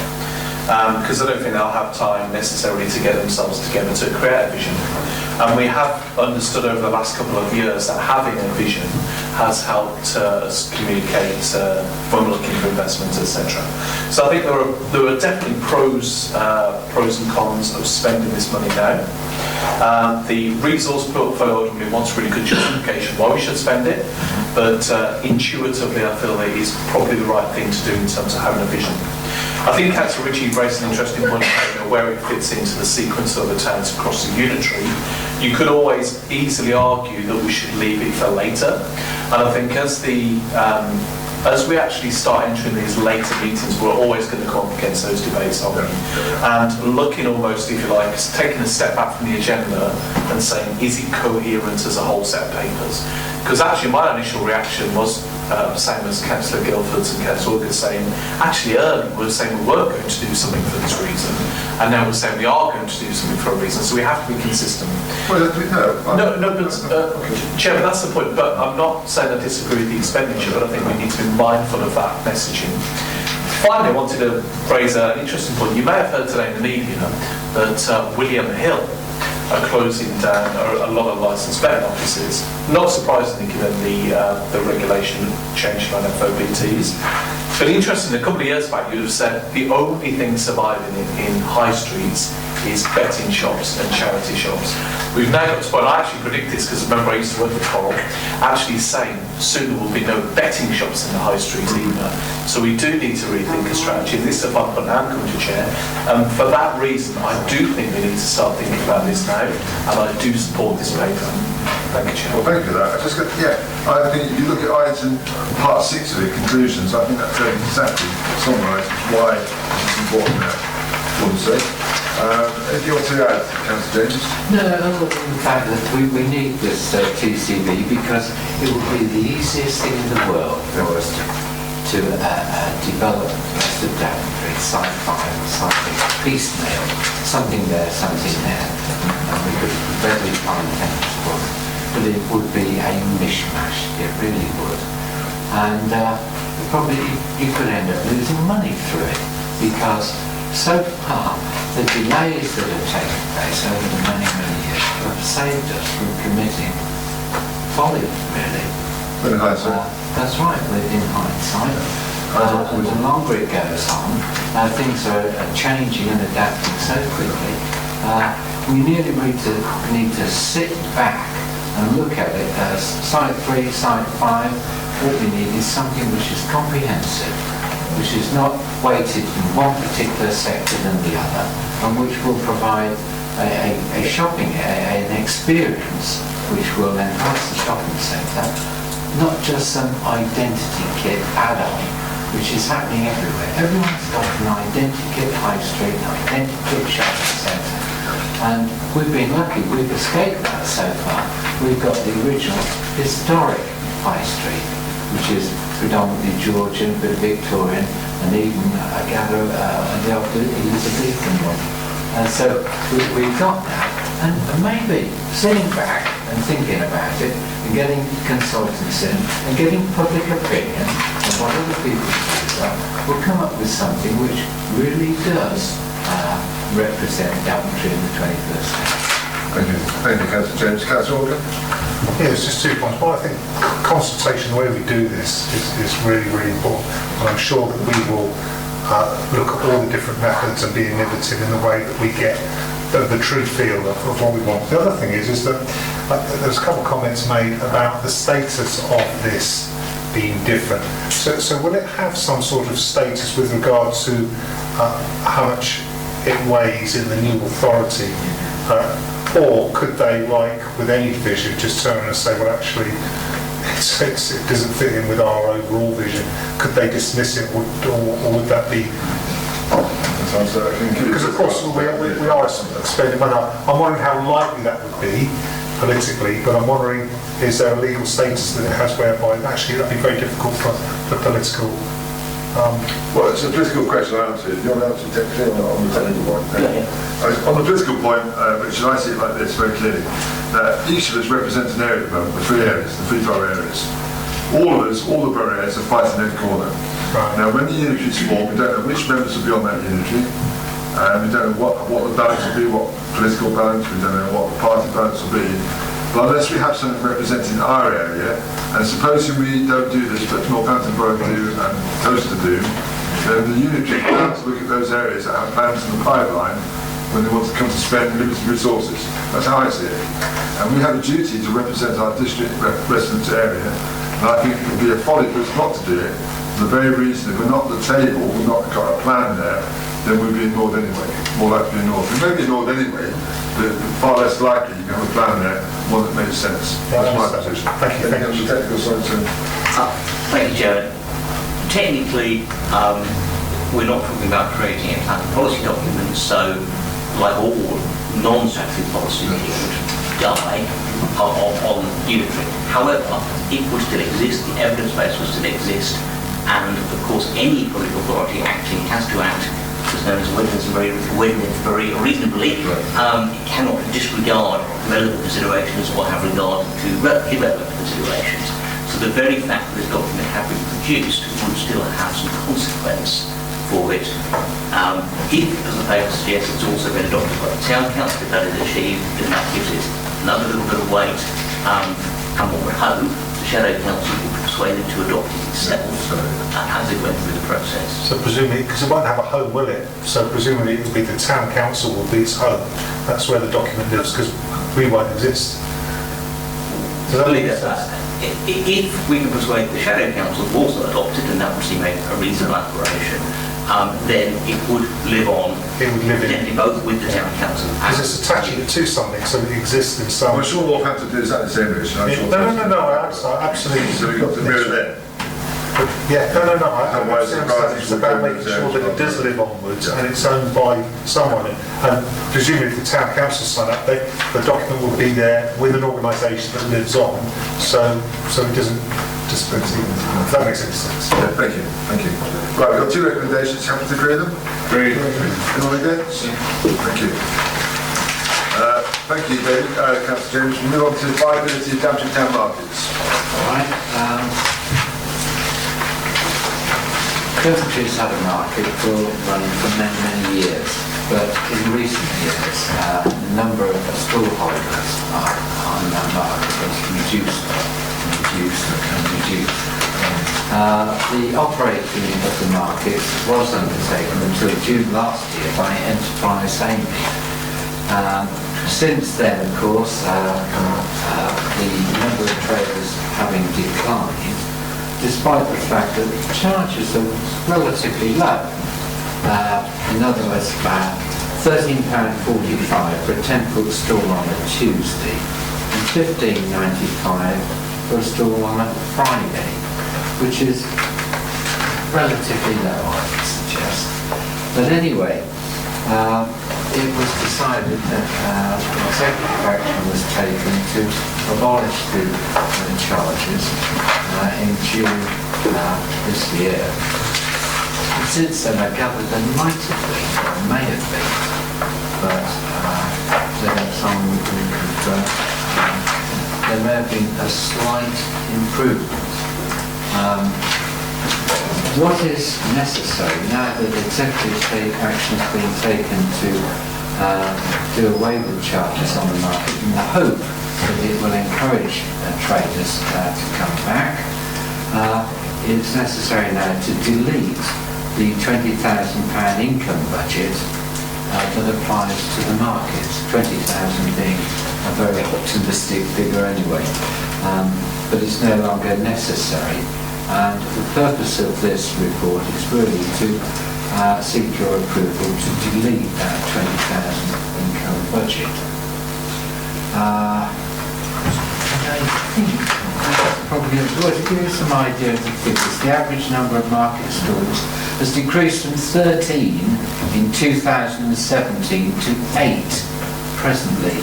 Because I don't think they'll have time necessarily to get themselves together to create a vision. And we have understood over the last couple of years that having a vision has helped us communicate when we're looking for investment, etc. So I think there are definitely pros and cons of spending this money now. The resource portfolio wants really good justification why we should spend it, but intuitively I feel that it is probably the right thing to do in terms of having a vision. I think Councillor Ritchie raised an interesting point about where it fits into the sequence of the towns across the unitary. You could always easily argue that we should leave it for later, and I think as we actually start entering these later meetings, we're always going to come up against those debates, aren't we? And looking almost, if you like, taking a step back from the agenda and saying, is it coherent as a whole set of papers? Because actually my initial reaction was same as Councillor Guildford's and Councillor Wilkins saying, actually early we were saying we weren't going to do something for this reason, and now we're saying we are going to do something for a reason, so we have to be consistent. Well, Chairman, that's the point, but I'm not saying I disagree with the expenditure, but I think we need to be mindful of that messaging. Finally, I wanted to raise an interesting point. You may have heard today in the media that William Hill are closing down a lot of licensed betting offices. Not surprisingly, given the regulation change around FOBTs. But interestingly, a couple of years back, you'd have said the only thing surviving in high streets is betting shops and charity shops. We've now got to the point, I actually predict this because remember I used to work with Coral, actually saying soon there will be no betting shops in the high street either. So we do need to rethink a strategy, and this is if I'm putting an coming to chair. For that reason, I do think we need to start thinking about this now, and I do support this paper. Thank you, Chair. Well, thank you for that. I think if you look at item part 6 of the conclusions, I think that exactly summarises why it's important now. If you want to add, Councillor James? No, other than the fact that we need this TCB because it will be the easiest thing in the world for us to develop the rest of Daventry, site 5, site piecemeal, something there, and we could readily find tenants for it. But it would be a mishmash, it really would. And probably you could end up losing money through it because so far, the delays that have taken place over the many, many years have saved us from committing folly, really. In hindsight. That's right, in hindsight. And the longer it goes on, things are changing and adapting so quickly. We really need to sit back and look at it as site 3, site 5. What we need is something which is comprehensive, which is not weighted in one particular sector than the other, and which will provide a shopping, an experience which will enhance the shopping centre, not just some identity kit add-on, which is happening everywhere. Everyone's got an identikit high street, an identikit shopping centre, and we've been lucky, we've escaped that so far. We've got the original historic high street, which is predominantly Georgian, but Victorian, and even, I gather, the old Elizabethan one. And so we've got that, and maybe sitting back and thinking about it, and getting consultants in, and getting public opinion of what other people's views are, we'll come up with something which really does represent Daventry in the 21st century. Thank you. Thank you, Councillor James. Councillor Walker? Yeah, it's just 2 points. Well, I think consultation, the way we do this, is really, really important. And I'm sure that we will look at all the different methods and be innovative in the way that we get the true feel of what we want. The other thing is that there's a couple of comments made about the status of this being different. So will it have some sort of status with regard to how much it weighs in the new authority? Or could they, like with any division, just turn around and say, well, actually, it doesn't fit in with our overall vision? Could they dismiss it, or would that be... Because of course we are spending money. I'm wondering how likely that would be politically, but I'm wondering, is there a legal status that it has whereby actually that'd be very difficult for political... Well, it's a political question I answer. Do you want to answer technically or not on the technical point? Yeah. On the political point, Richard, I see it like this very clearly. Each of us represents an area at the moment, the three areas, the three borough areas. All of us, all the borough areas are fighting in every corner. Right. Now, when the unitary is formed, we don't know which members will be on that unitary. We don't know what the balance will be, what political balance, we don't know what the party balance will be. But unless we have something representing our area, and supposing we don't do this, but Northampton Borough do and Toaster do, then the unitary can to look at those areas that have plans in the pipeline when they want to come to spend limited resources. That's how I see it. And we have a duty to represent our district residents area, and I think it would be a folly for us not to do it, for the very reason if we're not at the table, we've not got a plan there, then we'll be ignored anyway, more likely to be ignored. We may be ignored anyway, but far less likely you can have a plan there, one that makes sense. That's my position. Thank you. Thank you. Technical side too. Thank you, Chairman. Technically, we're not talking about creating a plan of policy document, so like all non-statutory policies, it would die on unitary. However, it would still exist, the evidence base would still exist, and of course any political authority acting has to act as known as very reasonably. It cannot disregard relevant considerations or have regard to irrelevant considerations. So the very fact that this document had been produced would still have some consequence for it. If, as the paper suggests, it's also been adopted by the Town Council, if that is achieved, then that gives it another little bit of weight. And what we hope, the Shadow Council will be persuaded to adopt it itself as it went through the process. So presumably, because it won't have a home, will it? So presumably it will be the Town Council will be its home. That's where the document lives, because we won't exist. Does that make sense? If we can persuade the Shadow Council to also adopt it, and that would seem a reasonable aspiration, then it would live on. It would live in both with the Town Council. Because it's attaching it to something, so it exists in some. I'm sure Northampton do exactly the same, Richard. No, absolutely. So we've got the mirror there. Yeah, no. It's about making sure that it does live onwards and it's owned by someone. And presumably if the Town Council sign up, the document will be there with an organisation that lives on, so it doesn't dispense even. If that makes any sense. Yeah, thank you. Right, we've got two recommendations. Happy to agree with them? Agreed. Anyone against? Thank you. Thank you, David. Councillor James. We move on to viability of Daventry town markets. All right. Daventry's had a market running for many years, but in recent years, the number of stallholders on that market has reduced. The operating of the market was undertaken until June last year by Enterprise Amy. Since then, of course, the number of traders having declined, despite the fact that the charges are relatively low. In other words, about £13.45 for a 10-foot stall on a Tuesday and £15.95 for a stall on a Friday, which is relatively low, I would suggest. But anyway, it was decided that executive action was taken to abolish the charges in June this year. And since then, I gather there might have been, or may have been, but someone can confirm, there may have been a slight improvement. What is necessary now that executive action has been taken to do away with charges on the market in the hope that it will encourage traders to come back, it's necessary now to delete the £20,000 income budget that applies to the market, 20,000 being a very optimistic figure anyway, but it's no longer necessary. And the purpose of this report is really to seek your approval to delete that 20,000 income budget. I think that's probably well, to give you some idea of the figures. The average number of market stalls has decreased from 13 in 2017 to 8 presently.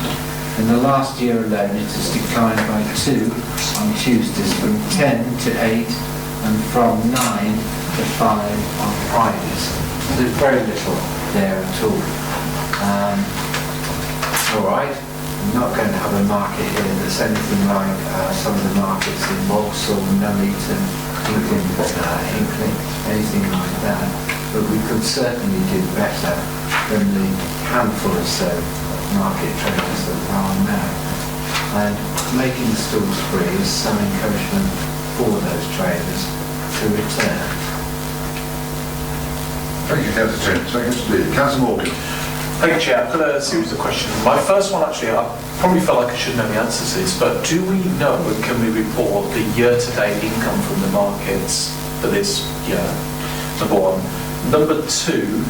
In the last year alone, it has declined by 2 on Tuesdays, from 10 to 8, and from 9 to 5 on Fridays. So there's very little there at all. All right, I'm not going to have a market here that's anything like some of the markets in Vauxhall, Nuneaton, Hinckley, anything like that. But we could certainly do better than the handful or so market traders that are now. And making the stalls free is some encouragement for those traders to return. Thank you, Councillor Morgan. Thank you, Chair. I've got a series of questions. My first one, actually, I probably felt like I should know the answers to this, but do we know and can we report the year-to-date income from the markets for this year? Number one. Number two,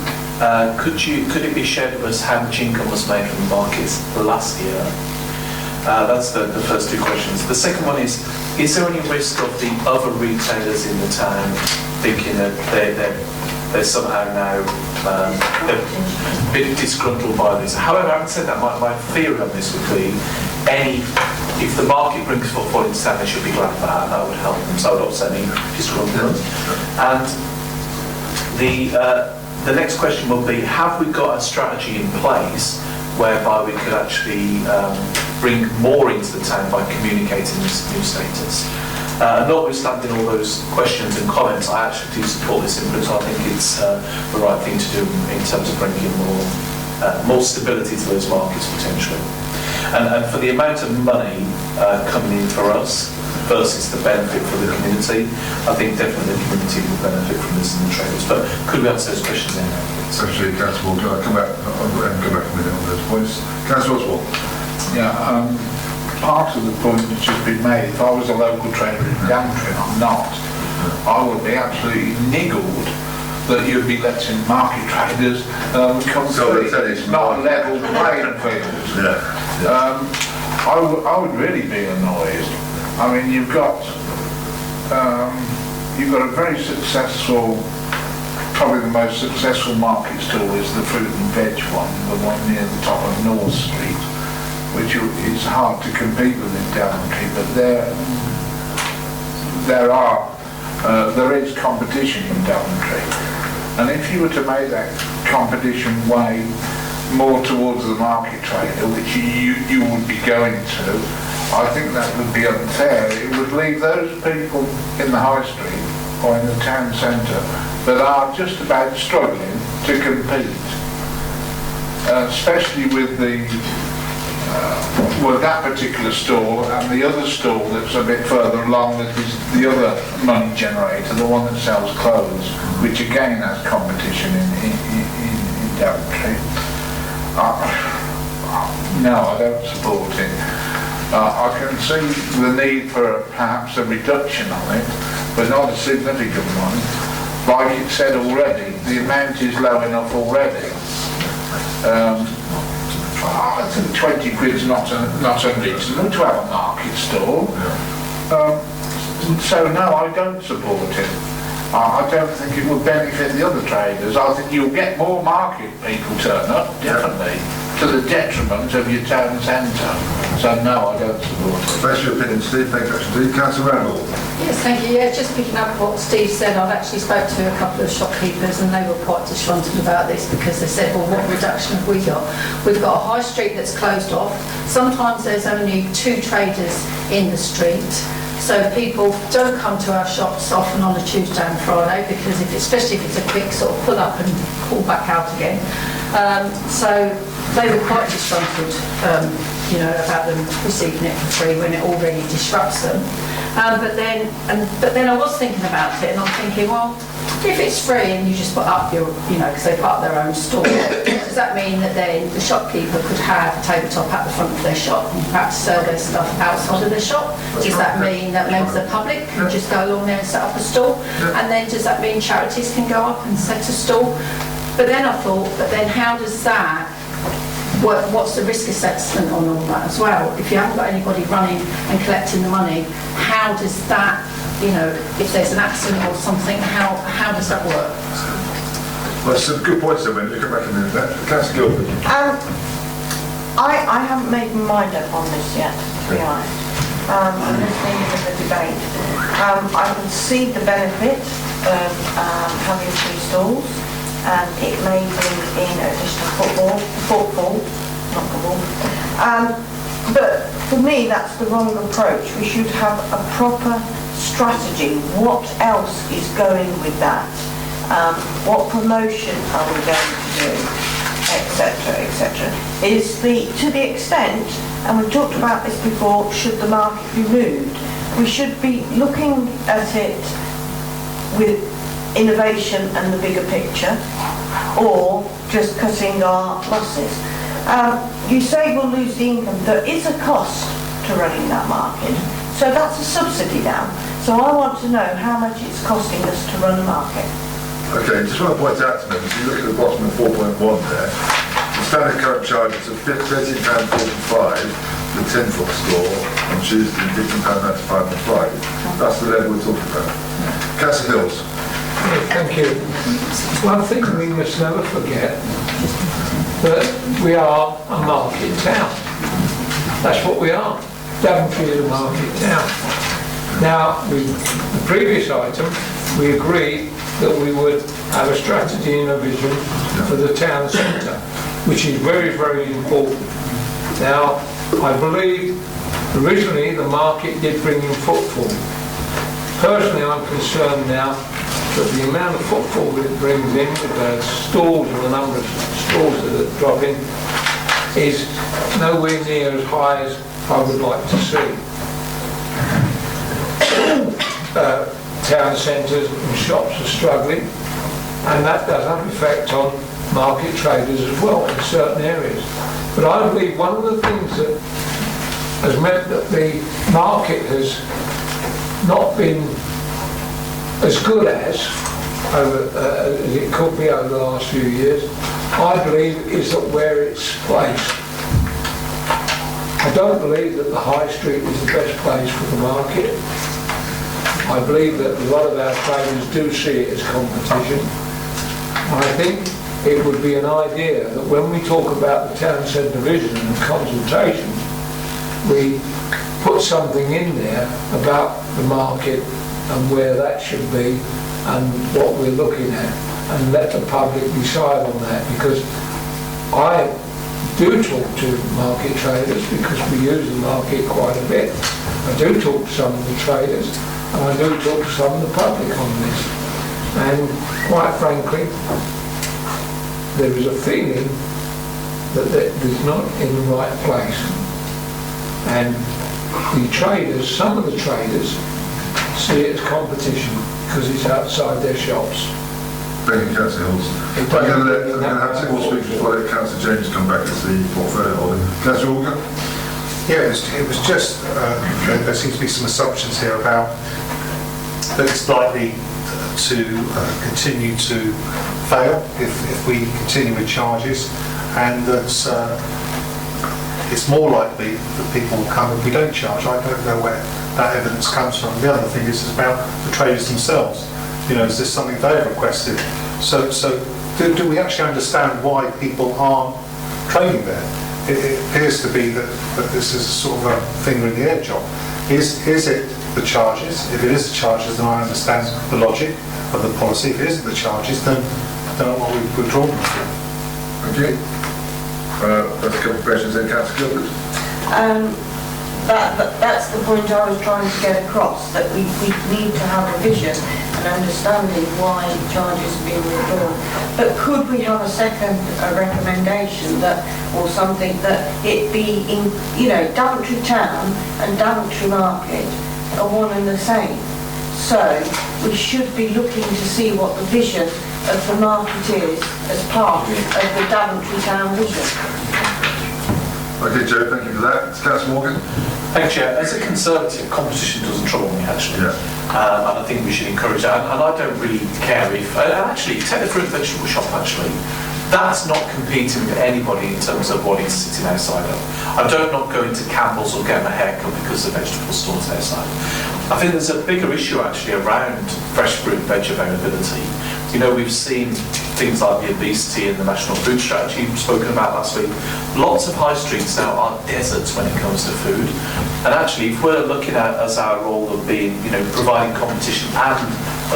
could it be shared with us how much income was made from the markets last year? That's the first two questions. The second one is there any risk of the other retailers in the town thinking that they're somehow now they're a bit disgruntled by this? However, having said that, my theory on this would be if the market brings footfall into town, they should be glad for that. That would help them. So I would offset any disgruntlement. And the next question will be, have we got a strategy in place whereby we could actually bring more into the town by communicating this new status? Notwithstanding all those questions and comments, I actually do support this input. I think it's the right thing to do in terms of bringing more stability to those markets potentially. And for the amount of money coming in for us versus the benefit for the community, I think definitely the community will benefit from this and the traders. But could we answer those questions then? Actually, Councillor Ward, I'll come back a minute on those points. Councillor Oswald. Yeah, part of the point that's just been made, if I was a local trader in Daventry, and I'm not, I would be absolutely niggled that you'd be letting market traders come through. It's not a level playing field. I would really be annoyed. I mean, you've got a very successful, probably the most successful market stall is the fruit and veg one, the one near the top of North Street, which is hard to compete with in Daventry, but there is competition in Daventry. And if you were to make that competition way more towards the market trader, which you would be going to, I think that would be unfair. It would leave those people in the high street or in the town centre that are just about struggling to compete, especially with that particular stall and the other stall that's a bit further along, that is the other money generator, the one that sells clothes, which again has competition in Daventry. No, I don't support it. I can see the need for perhaps a reduction on it, but not a significant one. Like it said already, the amount is low enough already. I think 20 quid is not unreasonable to have a market stall. So no, I don't support it. I don't think it would benefit the other traders. I think you'll get more market people turn up, definitely, to the detriment of your town centre. So no, I don't support it. That's your opinion, Steve. Thank you, Steve. Councillor Randall. Yes, thank you. Yeah, just picking up what Steve said, I've actually spoke to a couple of shopkeepers and they were quite disgruntled about this because they said, well, what reduction have we got? We've got a high street that's closed off. Sometimes there's only 2 traders in the street. So people don't come to our shops often on a Tuesday and Friday because especially if it's a quick sort of pull up and pull back out again. So they were quite disgruntled, about them receiving it for free when it already disrupts them. But then I was thinking about it, and I'm thinking, well, if it's free and you just put up your, because they put up their own store, does that mean that then the shopkeeper could have a tabletop at the front of their shop and perhaps sell their stuff outside of their shop? Does that mean that members of the public can just go along there and set up a stall? And then does that mean charities can go up and set a stall? But then I thought, but then how does that work? What's the risk assessment on all that as well? If you haven't got anybody running and collecting the money, how does that, if there's an accident or something, how does that work? Well, some good points there, when you come back in a minute. Councillor Gilbert. I haven't made my mind up on this yet, to be honest. I'm listening to the debate. I can see the benefit of having 3 stalls. It may bring in additional footfall, not football. But for me, that's the wrong approach. We should have a proper strategy. What else is going with that? What promotion are we going to do? Etc. etc. To the extent, and we've talked about this before, should the market be moved? We should be looking at it with innovation and the bigger picture, or just cutting our losses. You say we'll lose the income. There is a cost to running that market, so that's a subsidy now. So I want to know how much it's costing us to run a market. Okay, just want to point out to me, if you look at the bottom of 4.1 there, the standard current charges of £13.45 the 10-foot store on Tuesday and £15.95 on Friday. That's the level we're talking about. Councillor Hills. Thank you. One thing we must never forget, that we are a market town. That's what we are. Daventry is a market town. Now, the previous item, we agreed that we would have a strategy and a vision for the town centre, which is very, very important. Now, I believe originally the market did bring in footfall. Personally, I'm concerned now that the amount of footfall that it brings in with the stalls and the number of stalls that are dropping is nowhere near as high as I would like to see. Town centres and shops are struggling, and that does have an effect on market traders as well in certain areas. But I believe one of the things that has meant that the market has not been as good as it could be over the last few years, I believe, is that where it's placed. I don't believe that the high street is the best place for the market. I believe that a lot of our traders do see it as competition. And I think it would be an idea that when we talk about the town centre vision and consultation, we put something in there about the market and where that should be and what we're looking at, and let the public decide on that, because I do talk to market traders because we use the market quite a bit. I do talk to some of the traders, and I do talk to some of the public on this. And quite frankly, there is a feeling that it's not in the right place. And the traders, some of the traders, see it as competition because it's outside their shops. Thank you, Councillor Hills. I'm going to have 2 more speakers before I let Councillor James come back as the portfolio holder. Councillor Walker? Yeah, it was just, there seems to be some assumptions here about that it's likely to continue to fail if we continue with charges, and that it's more likely that people will come if we don't charge. I don't know where that evidence comes from. The other thing is about the traders themselves. Is this something they've requested? So do we actually understand why people aren't trading there? It appears to be that this is a sort of a finger in the air job. Is it the charges? If it is the charges, then I understand the logic of the policy. If it isn't the charges, then I don't know what we've withdrawn them for. Okay. That's a couple of questions then, Councillor Gilbert. That's the point I was trying to get across, that we need to have a vision and understanding why charges are being withdrawn. But could we have a second recommendation or something that it be in, Daventry Town and Daventry Market are one and the same. So we should be looking to see what the vision of the market is as part of the Daventry Town vision. Okay, Joe, thank you for that. Councillor Morgan? Thank you, Chair. As a Conservative, competition doesn't trouble me, actually. Yeah. And I think we should encourage that. And I don't really care if... actually, take the fruit and vegetable shop, actually. That's not competing with anybody in terms of what it's sitting outside of. I don't not go into Campbell's or get my haircut because the vegetable store's outside. I think there's a bigger issue, actually, around fresh fruit and veg availability. You know, we've seen things like the obesity and the National Food Strategy we've spoken about last week. Lots of high streets now are deserts when it comes to food. And actually, if we're looking at as our role of being, you know, providing competition and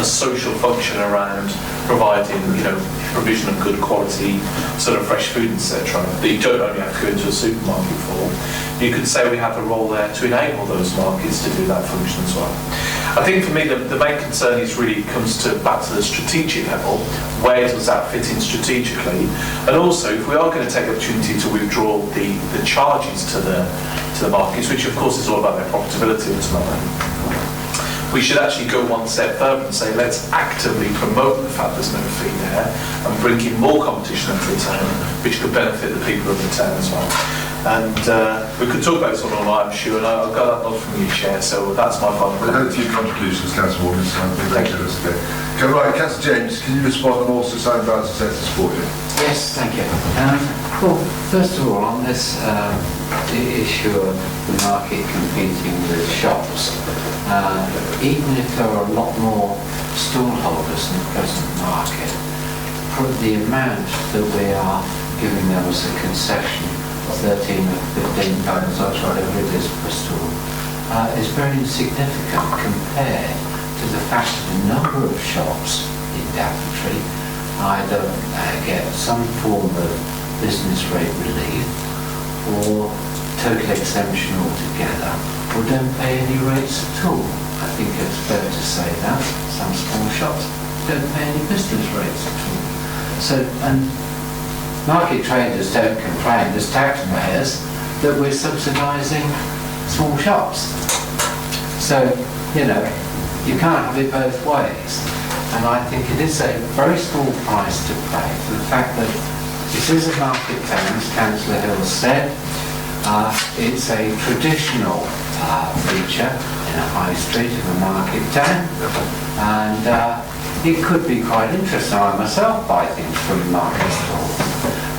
a social function around providing, you know, provision of good quality sort of fresh food, etc., that you don't only have to go into a supermarket for, you could say we have a role there to enable those markets to do that function as well. I think for me the main concern is really comes to back to the strategic level. Where does that fit in strategically? And also, if we are going to take the opportunity to withdraw the charges to the markets, which of course is all about their profitability ultimately, we should actually go one step further and say, let's actively promote the fact there's no fee there and bring in more competition into the town, which could benefit the people of the town as well. And we could talk about this on online, I'm sure, and I've got that nod from you, Chair, so that's my final comment. We've had a few contributions, Councillor Morgan, so I'm very generous today. Okay, right, Councillor James, can you respond and also sign balance and set to support you? Yes, thank you. Well, first of all, on this issue of the market competing with shops, even if there are a lot more stallholders in the present market, for the amount that we are giving them as a concession, 13 or 15 pounds or whatever it is per stall, is very insignificant compared to the fact that a number of shops in Daventry either get some form of business rate relief or total exemption altogether, or don't pay any rates at all. I think it's fair to say that some small shops don't pay any business rates at all. So, and market traders don't complain as taxpayers that we're subsidising small shops. So, you know, you can't have it both ways. And I think it is a very small price to pay for the fact that this is a market town, as Councillor Hill said. It's a traditional feature in a high street of a market town, and it could be quite interesting. I myself buy things from market stalls,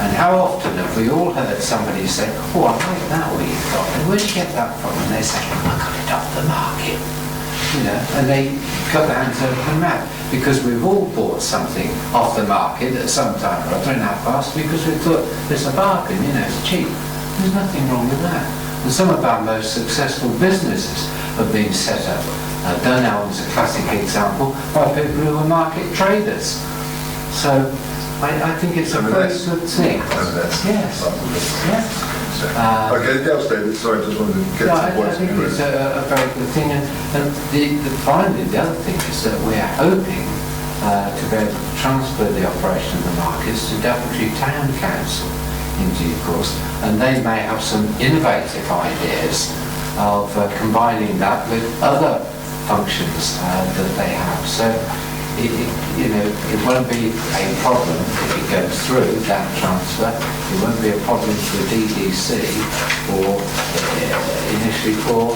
and how often have we all heard somebody say, "Oh, I like that what you've got, and where'd you get that from?" And they say, "I got it off the market." You know, and they cut their hands over the mouth, because we've all bought something off the market at some time or other in our past because we thought it's a bargain, you know, it's cheap. There's nothing wrong with that. And some of our most successful businesses have been set up. Dunelm's a classic example by people who are market traders. So I think it's a very good thing. Yes. Yes. Okay, else, David, sorry, I just wanted to get to the point. I think it's a very good thing, and finally the other thing is that we're hoping to be able to transfer the operation of the markets to Daventry Town Council in due course, and they may have some innovative ideas of combining that with other functions that they have. So it won't be a problem if it goes through that transfer. It won't be a problem for the DDC or initially for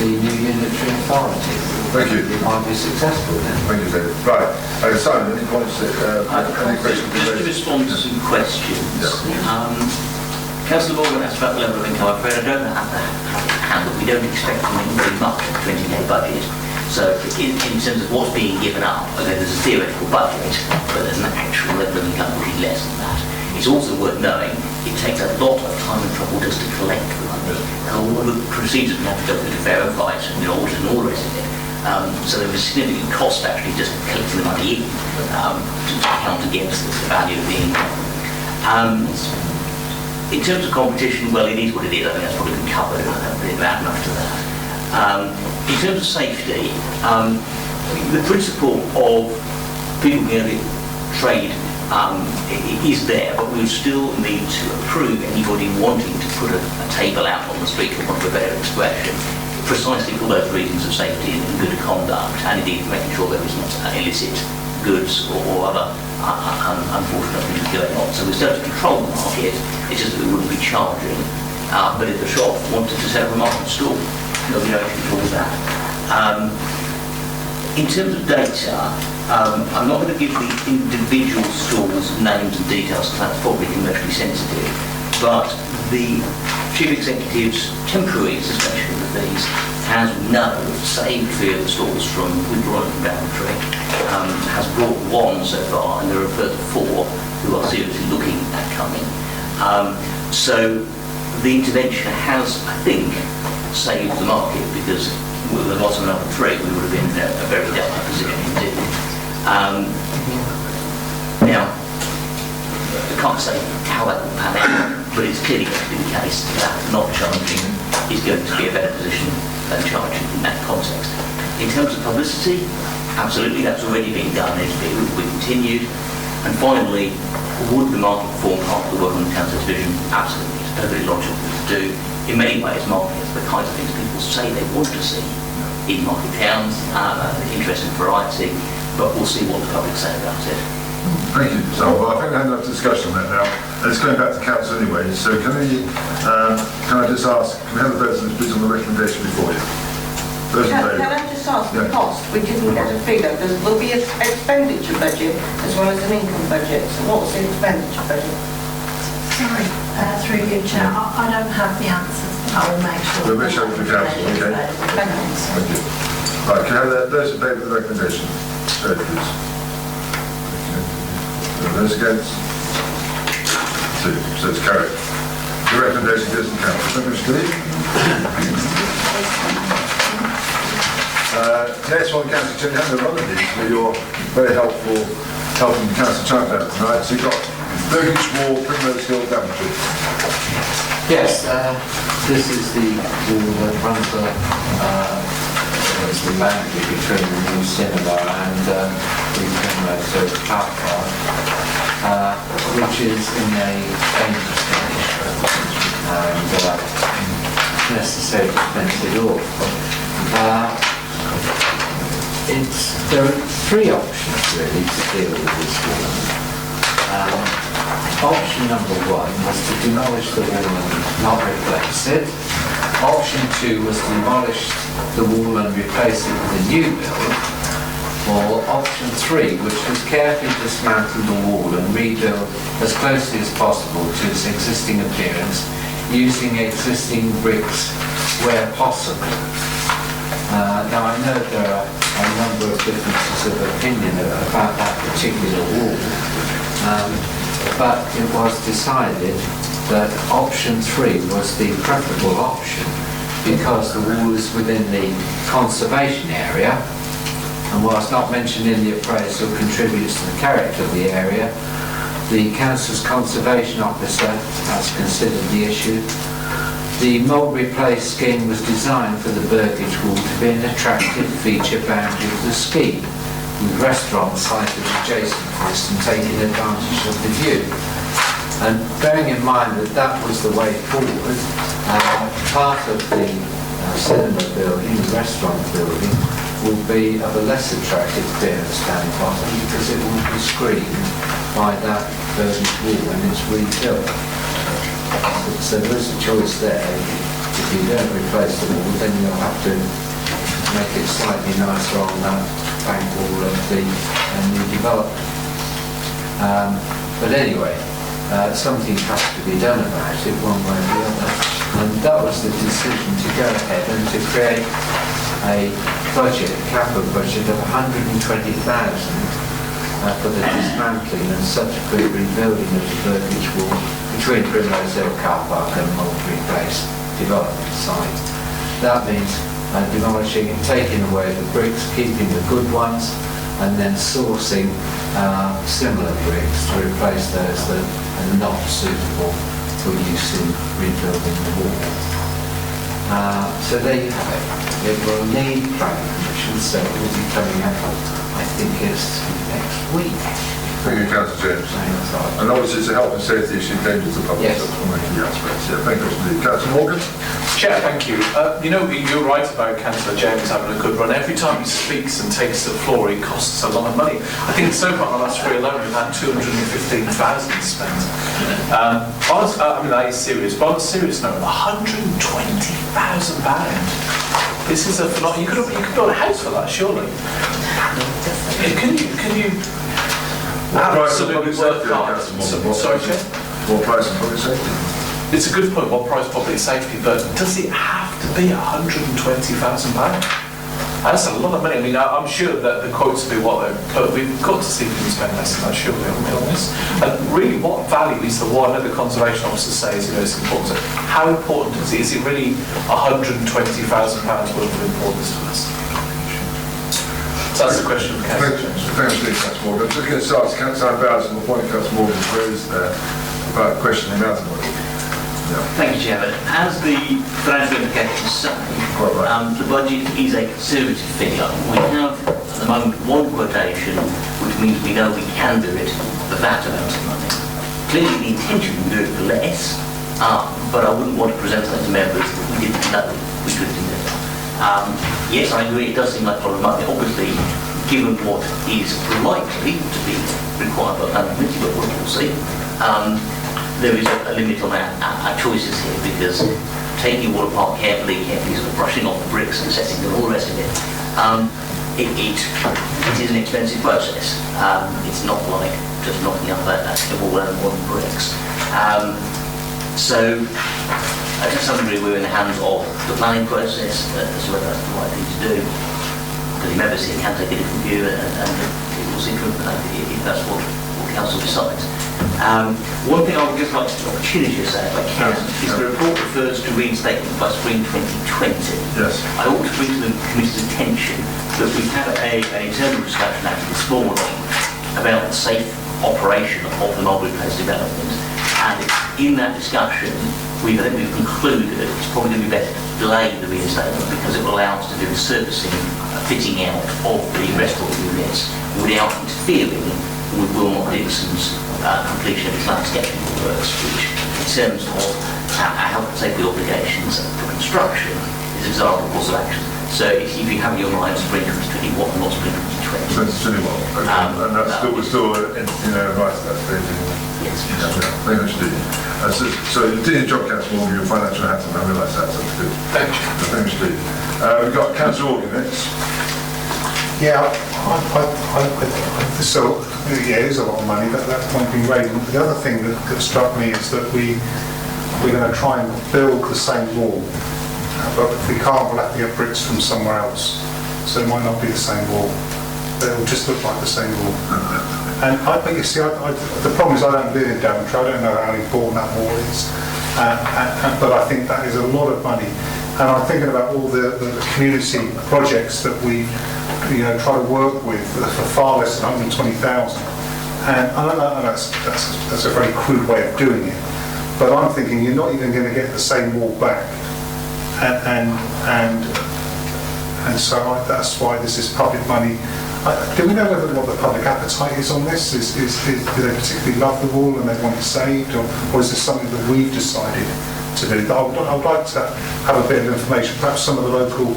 the new unitary authority. Thank you. It might be successful then. Thank you, David. Right. Simon, any points, any questions? Just to respond to some questions. Yeah. Councillor Morgan asked about the level of income. I'm afraid I don't know how to handle. We don't expect to make very much of the 20-day budget. So in terms of what's being given up, there's a theoretical budget, but there's an actual level of income which is less than that. It's also worth knowing it takes a lot of time and trouble just to collect the money. And all the procedures not to go to verify it and audit and all the rest of it. So there was a significant cost actually just collecting the money in to count against the value of the income. In terms of competition, well, it is what it is. I think that's probably been covered. I don't really add much to that. In terms of safety, the principle of people being able to trade is there, but we still need to approve anybody wanting to put a table out on the street, for want of a better expression, precisely for those reasons of safety and good conduct, and indeed making sure there isn't illicit goods or other unfortunate things going on. So we still have to control the market, it's just that we wouldn't be charging. But if the shop wanted to set up a market stall, there'll be no issue with that. In terms of data, I'm not going to give the individual stores names and details because that's probably commercially sensitive, but the Chief Executive's temporary suspension of the fees has, we know, saved 3 of the stores from withdrawing from Daventry, has brought 1 so far, and there are a further 4 who are seriously looking at coming. So the intervention has, I think, saved the market, because with the loss of another 3, we would have been in a very dire position indeed. Now, I can't say how that will pan out, but it's clearly going to be the case that not charging is going to be a better position than charging in that context. In terms of publicity, absolutely, that's already been done. It will be continued. And finally, would the market form part of the work on the council division? Absolutely. It's perfectly logical to do. In many ways, marketing is the kinds of things people say they want to see in market towns, interest and variety, but we'll see what the public say about it. Thank you. So, well, I think we had enough discussion on that now. It's going back to council anyway, so can I just ask, can we have the residents please on the recommendation before you? Can I just ask the cost? We didn't get a figure. There'll be an expenditure budget as well as an income budget. So what's the expenditure budget? Sorry, through you, Chair, I don't have the answers. I will make sure. We'll make sure for the council, okay? Thank you. Right, can I have those in favour of the recommendation? Vote, please. Those against? 2, so it's carried. The recommendation goes to the council. Thank you, Mr. Lee. Next one, Councillor Chin, hand over one of these for your very helpful helping Councillor Chant out tonight. So you've got Burgage Wall, Primrose Hill, Daventry. Yes, this is the wall that runs the boundary between the new cinema and the Primrose Hill car park, which is in a dangerous condition and necessary to fence it off. There are 3 options really to deal with this wall. Option number 1 was to demolish the wall and not replace it. Option 2 was to demolish the wall and replace it with a new build. Or option 3, which was carefully dismantle the wall and rebuild as closely as possible to its existing appearance using existing bricks where possible. Now I know there are a number of differences of opinion about that particular wall, but it was decided that option 3 was the preferable option because the wall is within the conservation area and whilst not mentioned in the appraisal contributes to the character of the area. The council's conservation officer has considered the issue. The Mulberry Place scheme was designed for the Burgage Wall to be an attractive feature boundary of the scheme, with restaurants sited adjacent to this and taking advantage of the view. And bearing in mind that that was the way forward, part of the cinema building, the restaurant building, will be of a less attractive appearance down the bottom because it will be screened by that Burgage Wall when it's rebuilt. So there is a choice there. If you don't replace the wall, then you'll have to make it slightly nicer on that bank wall of the new development. But anyway, something has to be done about it one way or the other. And that was the decision to go ahead and to create a budget, a capital budget of 120,000 for the dismantling and subsequent rebuilding of the Burgage Wall between Primrose Hill Car Park and Mulberry Place development site. That means demolishing and taking away the bricks, keeping the good ones, and then sourcing similar bricks to replace those that are not suitable for use in rebuilding the wall. So there you have it. It will need planning permission, so it will be coming up, I think it's next week, Thank you, Councillor James. And obviously it's a health and safety issue, danger to the public, Yes. that's one of the key aspects. Yeah, thank you, Mr. Lee. Councillor Morgan? Chair, thank you. You know, you're right about Councillor James having a good run. Every time he speaks and takes the floor, it costs a lot of money. I think so far in the last 3 alone, we've had 215,000 spent. I mean, that is serious, but on a serious note, £120,000. This is a phenomenon. You could build a house for that, surely. Can you absolutely work hard? Sorry, Chair? What price of public safety? It's a good point, what price public safety, but does it have to be £120,000? That's a lot of money. I mean, I'm sure that the quotes will be what they're, but we've got to see if we can spend less than that, surely, on this. And really, what value is the one? I know the conservation officer says, it's important. How important is it? Is it really £120,000 worth of importance to us? So that's the question of Councillor James. Thanks, Councillor Morgan. Just going to start, Councillor Bowers, and the point Councillor Morgan raised there about questioning the amount of money. Thank you, Chairman. As the financial implications say, the budget is a conservative figure. We have, at the moment, one quotation, which means we know we can do it for that amount of money. Clearly, the intention is to do it for less, but I wouldn't want to present that to members that we didn't know we could deliver. Yes, I agree, it does seem like a lot of money. Obviously, given what is likely to be required by the committee, but we'll see. There is a limit on our choices here, because taking it all apart carefully, sort of brushing off the bricks and setting and all the rest of it, it is an expensive process. It's not like just knocking up a wall and modern bricks. So, to some degree, we're in the hands of the planning process as to whether that's the right thing to do. Because the members here can take a different view, and we'll see if that's what Council decides. One thing I would just like to take the opportunity to say, if I can, is the report refers to reinstatement by spring 2020. Yes. I ought to bring to the committee's attention that we've had an internal discussion actually this morning about the safe operation of the Mulberry Place development, and in that discussion I think we've concluded that it's probably going to be better to delay the reinstatement, because it will allow us to do the servicing, fitting out of the restaurant units without interfering with Wilmot Dixon's completion of his landscaping works, which in terms of our health and safety obligations for construction is a desirable course of action. So if you have in your mind spring 2021 and not spring 2020. 2021, okay. And that's still, we're still advice at that stage. Yes. Very much indeed. So you did your job, Councillor Morgan, your financial hat, and I realise that, so that's good. Thank you. Thanks, Steve. We've got Councillor Morgan next. Yeah, so yeah, it is a lot of money. That point being raised. The other thing that struck me is that we're going to try and build the same wall, but if we can't, we'll have to get bricks from somewhere else. So it might not be the same wall, but it will just look like the same wall. And you see, the problem is I don't live in Daventry. I don't know how important that wall is, but I think that is a lot of money. And I'm thinking about all the community projects that we try to work with for far less than 120,000. And I know that's a very crude way of doing it, but I'm thinking you're not even going to get the same wall back. And so that's why this is public money. Do we know what the public appetite is on this? Do they particularly love the wall and they want it saved, or is this something that we've decided to do? I would like to have a bit of information. Perhaps some of the local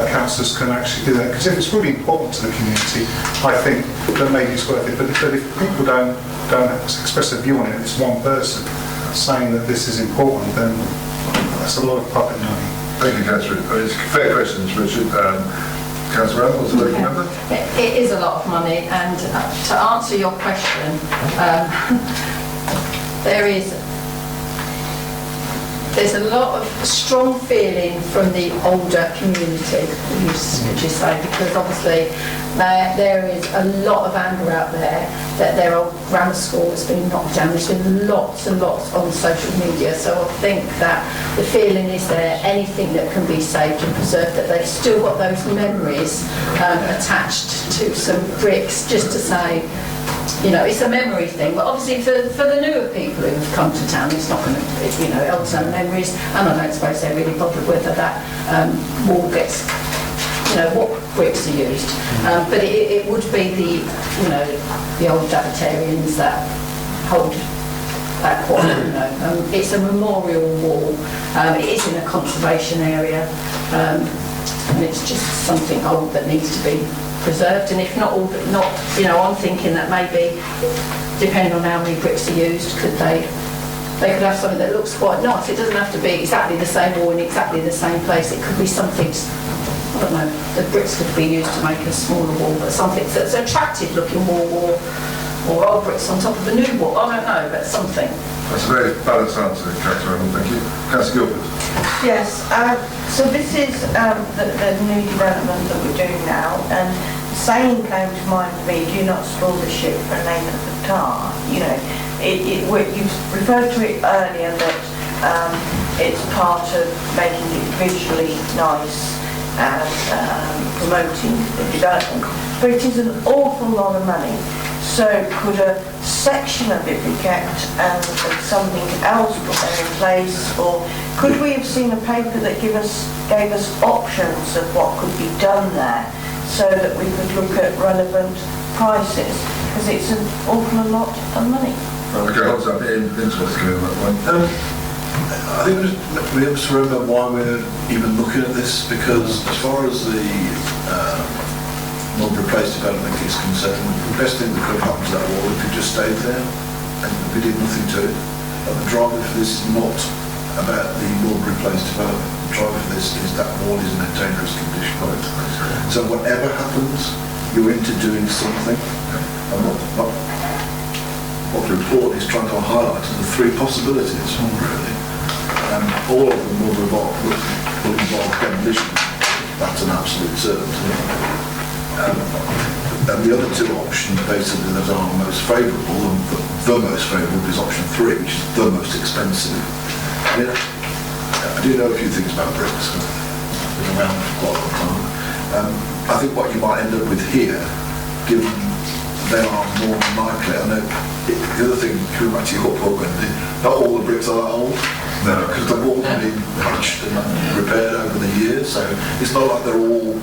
councillors can actually do that, because if it's really important to the community, I think that maybe it's worth it. But if people don't express a view on it, it's one person saying that this is important, then that's a lot of public money. Thank you, Councillor. It's fair questions, Richard. Councillor Reynolds, the local member? It is a lot of money, and to answer your question, there's a lot of strong feeling from the older community, would you say, because obviously there is a lot of anger out there that their old grammar school has been knocked down. There's been lots and lots on social media, so I think that the feeling is there, anything that can be saved and preserved, that they've still got those memories attached to some bricks, just to say, it's a memory thing, but obviously for the newer people who have come to town, it's not going to, old town memories, and I don't suppose they're really bothered whether that wall gets what bricks are used. But it would be the old Daventarians that hold that quarry. It's a memorial wall. It is in a conservation area, and it's just something old that needs to be preserved. And if not all, I'm thinking that maybe, depending on how many bricks are used, they could have something that looks quite nice. It doesn't have to be exactly the same wall in exactly the same place. It could be something, I don't know, the bricks could be used to make a smaller wall, but something that's an attractive looking wall, or old bricks on top of a new wall. I don't know, but something. That's a very balanced answer, Councillor Reynolds, thank you. Councillor Gilbert. Yes, so this is the new development that we're doing now, and the saying came to mind for me, do not spoil the ship for a name of the tar. You referred to it earlier that it's part of making it visually nice and promoting the development, but it is an awful lot of money. So could a section of it be kept and something else put there in place, or could we have seen a paper that gave us options of what could be done there, so that we could look at relevant prices, because it's an awful lot of money. Okay, what's up? Vince wants to go on that one. I think we have to remember why we're even looking at this, because as far as the non-replaced development is concerned, the best thing that could have happened to that wall if it just stayed there and we did nothing to it. But the driver for this is not about the non-replaced development. The driver for this is that wall is in a dangerous condition. So whatever happens, you're into doing something. And what the report is trying to highlight are the three possibilities, really. And all of them will involve demolition. That's an absolute certainty. And the other two options, basically, that are most favourable, and the most favourable is option 3, which is the most expensive. I do know a few things about bricks. I've been around for quite a long time. I think what you might end up with here, given they are more than likely, I know the other thing, coming back to your point, Wendy, not all the bricks are that old. No, because the walls have been patched and repaired over the years, so it's not like they're all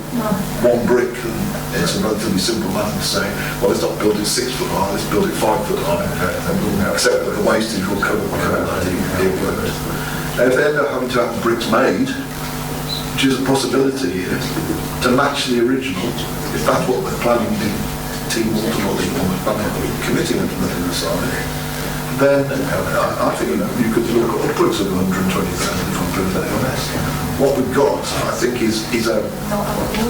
one brick, and it's a relatively simple matter to say, well, let's not build it 6 foot high, let's build it 5 foot high, and we'll accept that the wastage will cover that it works. Now, if they end up having to have bricks made, which is a possibility here, to match the original, if that's what the planning team want and what the planning committee want to decide, then I think you could look at upwards of 120,000 if I'm perfectly honest. What we've got, I think, is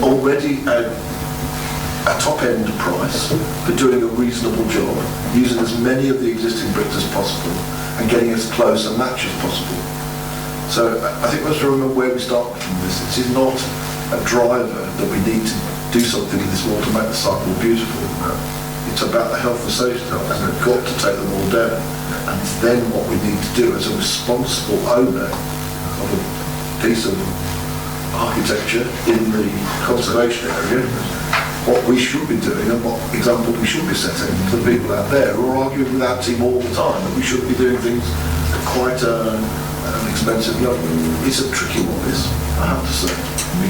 already a top-end price for doing a reasonable job, using as many of the existing bricks as possible and getting as close a match as possible. So I think we have to remember where we start from this. This is not a driver that we need to do something in this wall to make the site more beautiful. It's about the health and safety of it, and we've got to take them all down. And then what we need to do as a responsible owner of a piece of architecture in the conservation area, what we should be doing and what example we should be setting to the people out there who are arguing with our team all the time that we should be doing things at quite an expensive level. It's a tricky one, this, I have to say,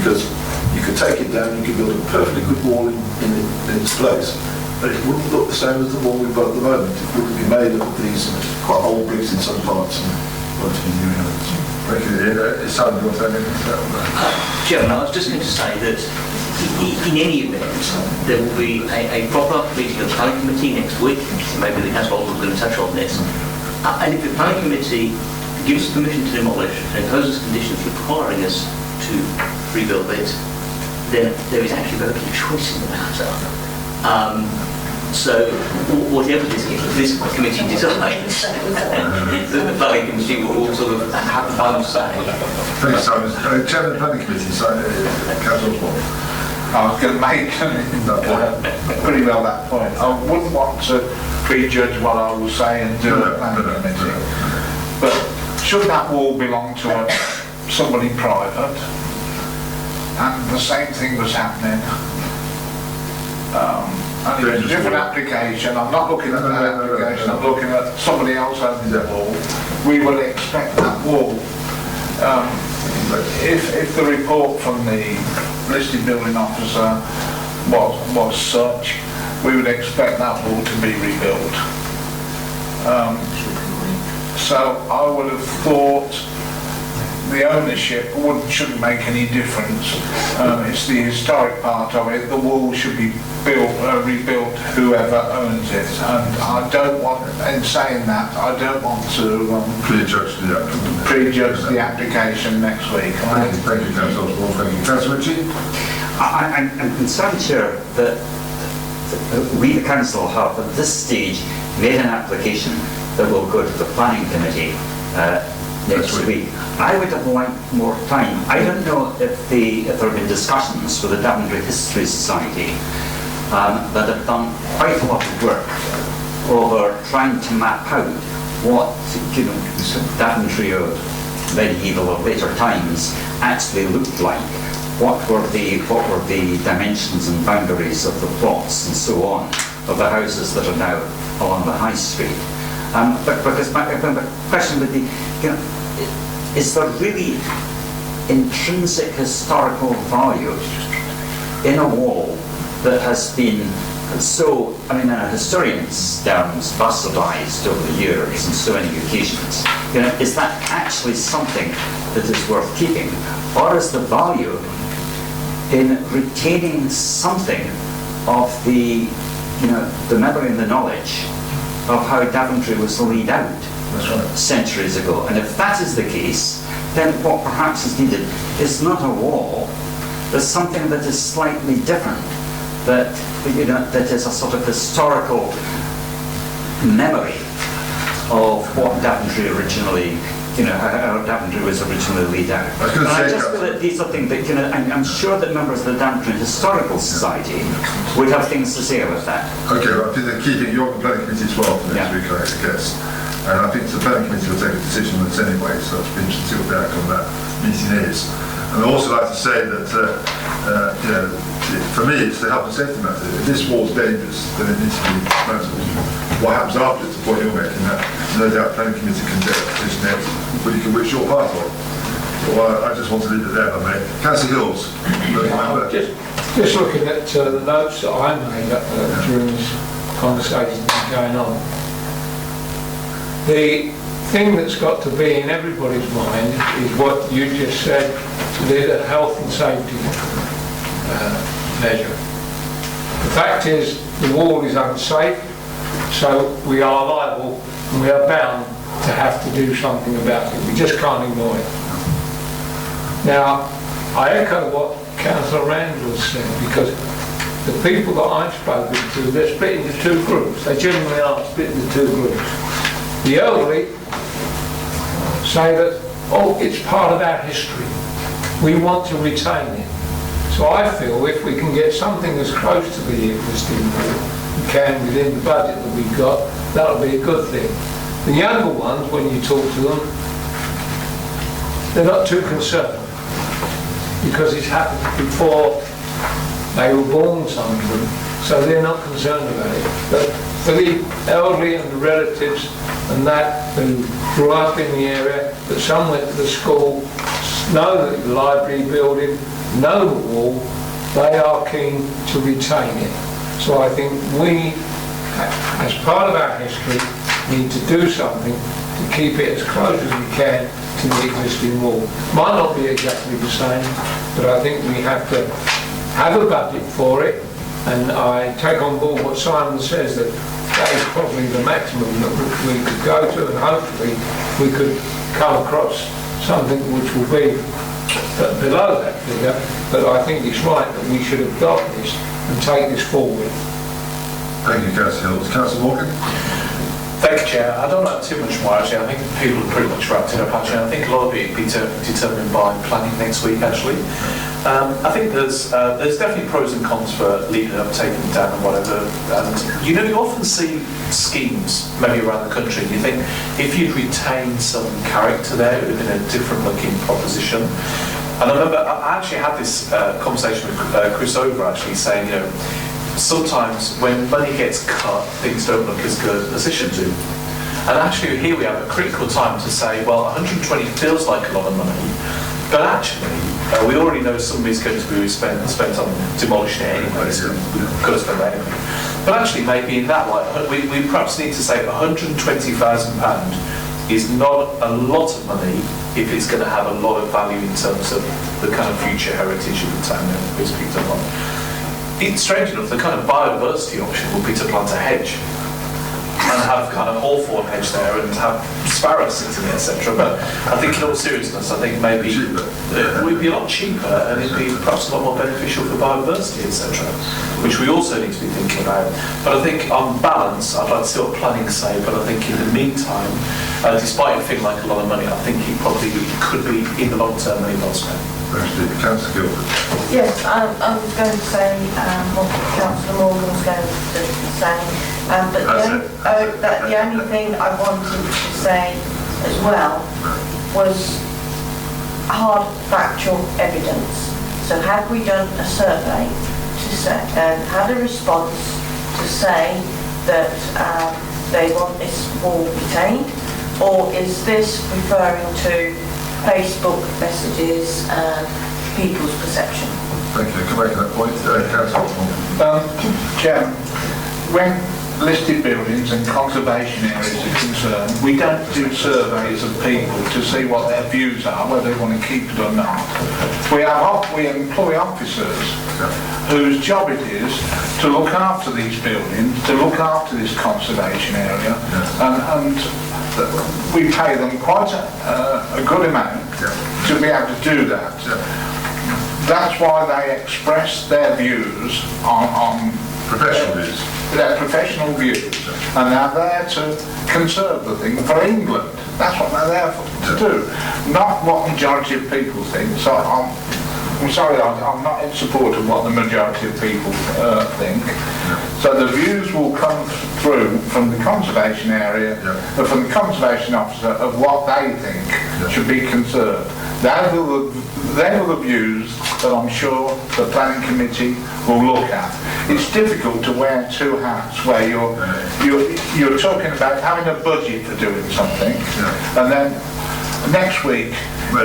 because you could take it down, you could build a perfectly good wall in its place, but it wouldn't look the same as the one we've got at the moment. It wouldn't be made of these quite old bricks in some parts and relatively new areas. Thank you. It's something you want to say anything to that? Chairman, I was just going to say that in any event, there will be a proper meeting of the planning committee next week. Maybe the council is going to touch on this. And if the planning committee gives permission to demolish and imposes conditions requiring us to rebuild it, then there is actually very little choice in the matter. So whatever this committee decides, the planning committee will sort of have the final say. Thanks, Simon. Chairman of the planning committee, Councillor Osborne. I was going to make pretty well that point. I wouldn't want to prejudge what I will say and do at the planning committee. But should that wall belong to somebody private, and the same thing was happening, and it's a different application, I'm not looking at that application, I'm looking at somebody else owning the wall, we will expect that wall If the report from the listed building officer was such, we would expect that wall to be rebuilt. So I would have thought the ownership shouldn't make any difference. It's the historic part of it. The wall should be rebuilt, whoever owns it. And I don't want, in saying that, I don't want to prejudge the application next week. Thank you, Councillor Osborne. Thank you, Councillor Ritchie. I'm concerned, Chair, that we, the council, have at this stage made an application that will go to the planning committee next week. I would have liked more time. I don't know if there have been discussions with the Daventry History Society that have done quite a lot of work over trying to map out what, Daventry of medieval or later times actually looked like. What were the dimensions and boundaries of the plots and so on of the houses that are now along the High Street? But because my question would be, is there really intrinsic historical value in a wall that has been so, in a historian's terms, bastardized over the years on so many occasions? Is that actually something that is worth keeping? Or is the value in retaining something of the memory and the knowledge of how Daventry was laid out centuries ago? And if that is the case, then what perhaps is needed is not a wall, but something that is slightly different, that is a sort of historical memory of what Daventry originally, how Daventry was originally laid out. I just feel that these are things that, I'm sure that members of the Daventry Historical Society would have things to say about that. Okay, well, I think they're keeping you on the planning committee as well for next week, I guess. And I think the planning committee will take a decision on this anyway, so it's been interesting to see what the outcome of that meeting is. And I'd also like to say that, for me, it's the health and safety matter. If this wall's dangerous, then it needs to be dismantled. What happens after it's the point you're making, that no doubt planning committee can take a decision next, which you're part of. Well, I just want to leave it there, mate. Councillor Hills. Just looking at the notes that I made during this conversation going on. The thing that's got to be in everybody's mind is what you just said, the health and safety measure. The fact is, the wall is unsafe, so we are liable and we are bound to have to do something about it. We just can't ignore it. Now, I echo what Councillor Randall said, because the people that I've spoken to, they're split into two groups. They genuinely are split into two groups. The elderly say that, it's part of our history. We want to retain it. So I feel if we can get something as close to the existing wall we can within the budget that we've got, that'll be a good thing. The younger ones, when you talk to them, they're not too concerned, because it's happened before they were born, some of them, so they're not concerned about it. But for the elderly and the relatives and that who grew up in the area, that some went to the school, know the library building, know the wall, they are keen to retain it. So I think we, as part of our history, need to do something to keep it as close as we can to the existing wall. Might not be exactly the same, but I think we have to have a budget for it, and I take on board what Simon says, that is probably the maximum that we could go to, and hopefully we could come across something which will be below that figure. But I think it's right that we should adopt this and take this forward. Thank you, Councillor Hills. Councillor Morgan? Thank you, Chair. I don't know too much more, actually. I think people are pretty much wrapped it up, actually. I think a lot of it will be determined by planning next week, actually. I think there's definitely pros and cons for leaving it up, taking it down and whatever. And, you often see schemes, maybe around the country, and you think, if you'd retained some character there, it would have been a different looking proposition. And I remember, I actually had this conversation with Chris Over, actually, saying, sometimes when money gets cut, things don't look as good as they should do. And actually here we have a critical time to say, well, 120 feels like a lot of money, But actually, we already know somebody's going to be spent on demolishing it anyway, so we've got to spend that anyway. But actually, maybe in that light, we perhaps need to say £120,000 is not a lot of money if it's going to have a lot of value in terms of the kind of future heritage of the town that is picked up on. It's strange enough, the kind of biodiversity option would be to plant a hedge and have kind of hawthorn hedge there and have sparrows sitting there, etc. But I think in all seriousness, I think maybe it would be a lot cheaper and it'd be perhaps a lot more beneficial for biodiversity, etc. Which we also need to be thinking about. But I think on balance, I'd like to see what planning say, but I think in the meantime, despite it feeling like a lot of money, I think it probably could be in the long term money well spent. Councillor Guildford. Yes, I was going to say what Councillor Morgan was going to say, but the only thing I wanted to say as well was hard factual evidence. So have we done a survey to say, had a response to say that they want this wall retained, or is this referring to Facebook messages and people's perception? Thank you. Come back to that point. Councillor. Chair, when listed buildings and conservation areas are concerned, we don't do surveys of people to see what their views are, whether they want to keep it or not. We employ officers whose job it is to look after these buildings, to look after this conservation area, and we pay them quite a good amount to be able to do that. That's why they express their views on professional views. Their professional views, and they're there to conserve the thing for England. That's what they're there to do, not what majority of people think. So I'm sorry, I'm not in support of what the majority of people think. So the views will come through from the conservation area, from the conservation officer of what they think should be conserved. They are the views that I'm sure the planning committee will look at. It's difficult to wear two hats where you're talking about having a budget for doing something, and then next week no,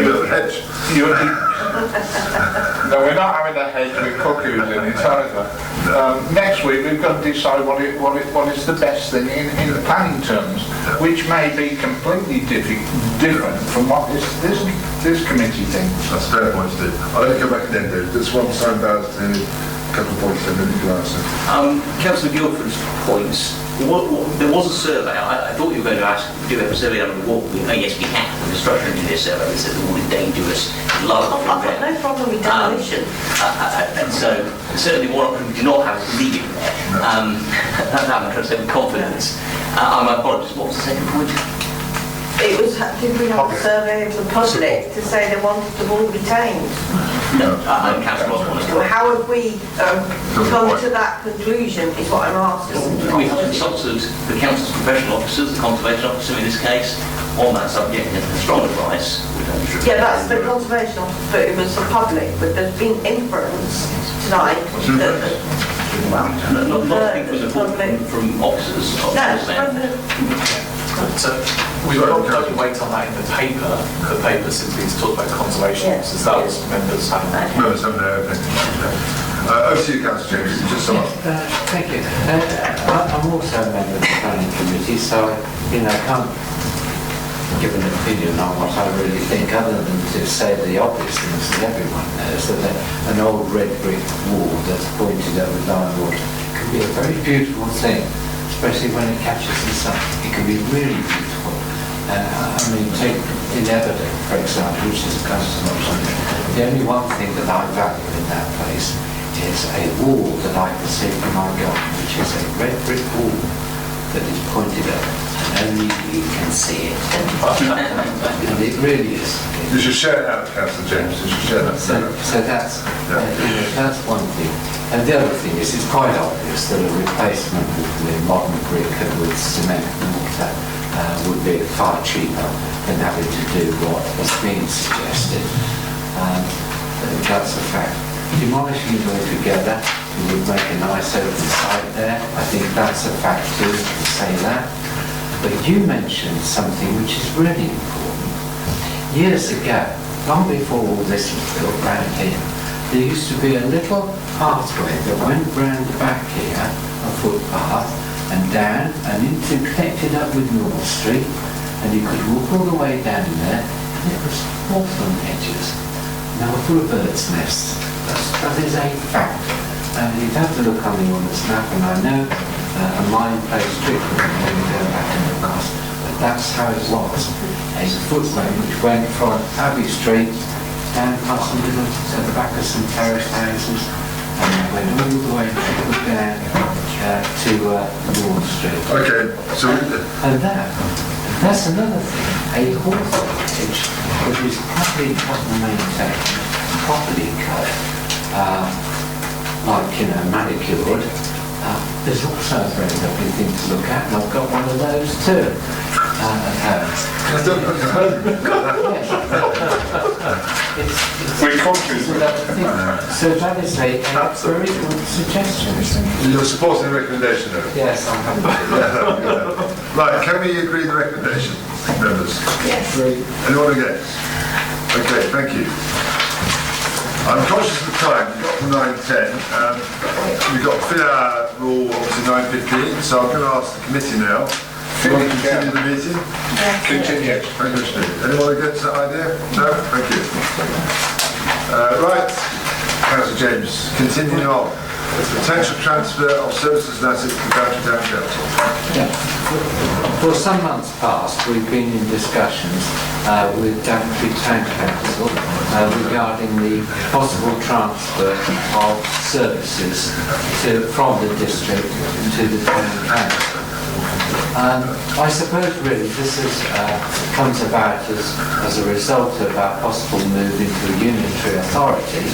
we're not having a hedge with cuckoos in it either. Next week we've got to decide what is the best thing in the planning terms, which may be completely different from what this committee thinks. That's a fair point, Steve. I'll let you come back at the end there. There's one sign down to a couple of points there, then you can answer. Councillor Guildford's points. There was a survey. I thought you were going to ask, do we have a survey on the wall? Yes, we have. The structural engineer survey that said the wall is dangerous. I've got no problem with demolition. And so, certainly one option we do not have is leaving it there. I'm trying to say with confidence. My apologies, what was the second point? It was, did we have a survey of the public to say they wanted the wall retained? No, Councillor Osborne. How have we come to that conclusion is what I'm asking. We've consulted the council's professional officers, the conservation officer in this case, on that subject, and a strong advice. Yeah, that's the conservation officer, but it was the public, but there's been inference tonight that, well, not think was a public from officers. But we won't wait on that in the paper. The paper simply to talk about conservation, since that was members having their opinion. Over to you, Councillor James. Just so thank you. I'm also a member of the planning committee, so I can't give an opinion on what I really think, other than to say the obvious things that everyone knows, that an old red brick wall that's pointed over lime water can be a very beautiful thing, especially when it catches the sun. It can be really beautiful. Take Inevitable, for example, which is a custom or something. The only one thing that I value in that place is a wall that I can see from my garden, which is a red brick wall that is pointed up, and only you can see it. And it really is. You should share it out, Councillor James. You should share that. So that's one thing. And the other thing is, it's quite obvious that a replacement with modern brick and with cement and mortar would be far cheaper than having to do what is being suggested. That's a fact. Demolishing it all together, you would make a nice open site there. I think that's a fact too, to say that. But you mentioned something which is really important. Years ago, long before all this was built round here, there used to be a little pathway that went round the back here, a footpath, and down and into, connected up with North Street, and you could walk all the way down there, and it was hawthorn hedges. Now full of birds' nests. That is a fact. And you'd have to look on the honest map, and I know a mine plays tricks when we go back in the past, but that's how it was. A footway which went from Abbey Street down past the middle to the back of some terraced houses, and it went all the way down to North Street. Okay, so... And that's another thing, a hawthorn hedge, which is properly cut and maintained, properly cut, manicured, there's also a very lovely thing to look at, and I've got one of those too. We're conscious. So that is a very good suggestion. You're supporting the recommendation, though? Yes, I'm happy. Right, can we agree the recommendation, members? Yes. Anyone against? Okay, thank you. I'm conscious of the time. We've got from 9:10. We've got fit-hour rule, obviously 9:15, so I'm going to ask the committee now. Do you want to continue the meeting? Yes. Continue. Thank you, Steve. Anyone against that idea? No? Thank you. Right, Councillor James, continuing on. Potential transfer of services and assets to Daventry Town Council. Yeah. For some months past, we've been in discussions with Daventry Town Council regarding the possible transfer of services from the district to the town council. I suppose really this comes about as a result of our possible move into a unitary authority,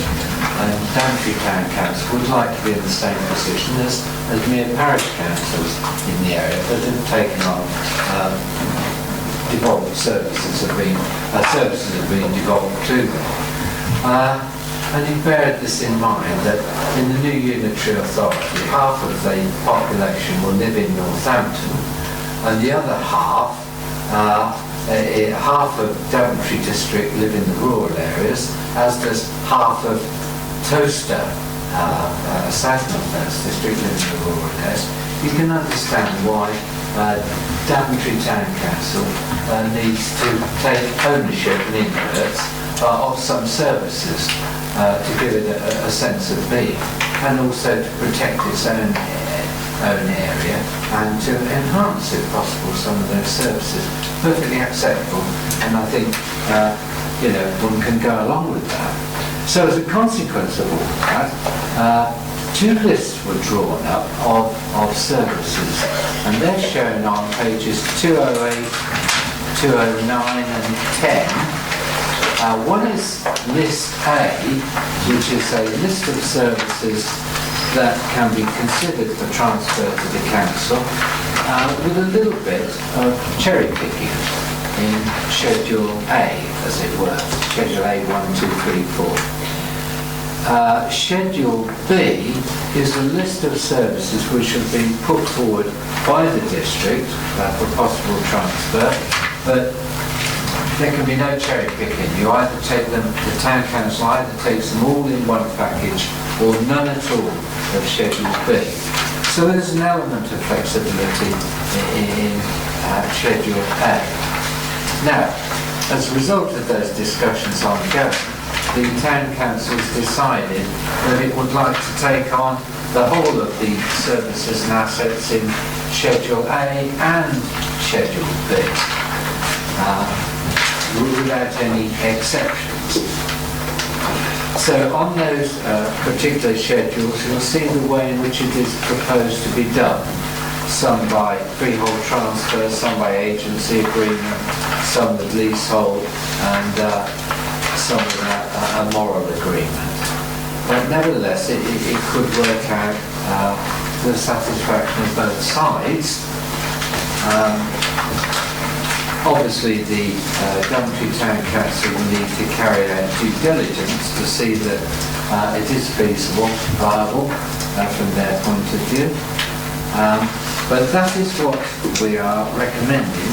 and Daventry Town Council would like to be in the same position as mere parish councils in the area that have taken on devolved services have been devolved to them. And you bear this in mind that in the new unitary authority, half of the population will live in Northampton, and the other half of Daventry district live in the rural areas, as does half of Towcester, South North district live in the rural areas. You can understand why Daventry Town Council needs to take ownership and inputs of some services to give it a sense of being, and also to protect its own area and to enhance, if possible, some of those services. Perfectly acceptable, and I think one can go along with that. So as a consequence of all that, two lists were drawn up of services, and they're shown on pages 208, 209 and 10. One is list A, which is a list of services that can be considered for transfer to the council, with a little bit of cherry picking in Schedule A, as it were, Schedule A 1, 2, 3, 4. Schedule B is a list of services which have been put forward by the district for possible transfer, but there can be no cherry picking. You either take them, the town council either takes them all in one package or none at all of Schedule B. So there's an element of flexibility in Schedule A. Now, as a result of those discussions ongoing, the town council has decided that it would like to take on the whole of the services and assets in Schedule A and Schedule B, without any exceptions. So on those particular schedules, you'll see the way in which it is proposed to be done. Some by freehold transfer, some by agency agreement, some with leasehold, and some with a moral agreement. But nevertheless, it could work out to the satisfaction of both sides. Obviously, the Daventry Town Council will need to carry out due diligence to see that it is feasible, viable from their point of view. But that is what we are recommending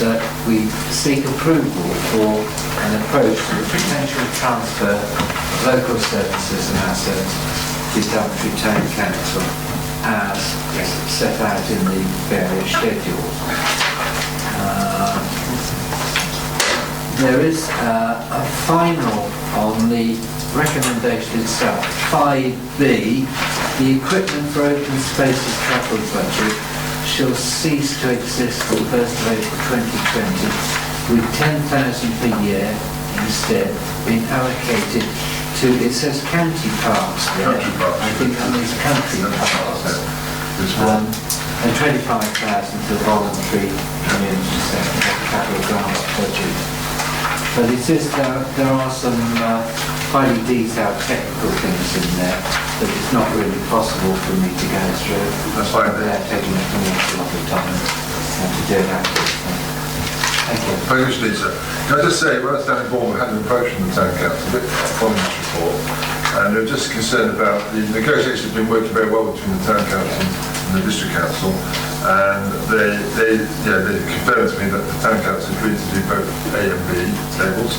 that we seek approval for an approach to the potential transfer of local services and assets to Daventry Town Council as set out in the various schedules. There is a final on the recommendation itself, 5B, the equipment for open spaces capital budget shall cease to exist from 1st of April 2020 with 10,000 per year instead being allocated to, it says county parks there, I think that means country parks, and 25,000 to the voluntary community sector capital grant budget. But it is, there are some highly detailed technical things in there that it's not really possible for me to go through. That's fine. They're taking up an awful lot of time to do that. Thank you. Thank you, Lisa. Can I just say, when I was down in Bournemouth, I had an approach from the Town Council, a bit following this report, and they were just concerned about the negotiations have been working very well between the Town Council and the District Council, and they confirmed to me that the Town Council agreed to do both A and B tables,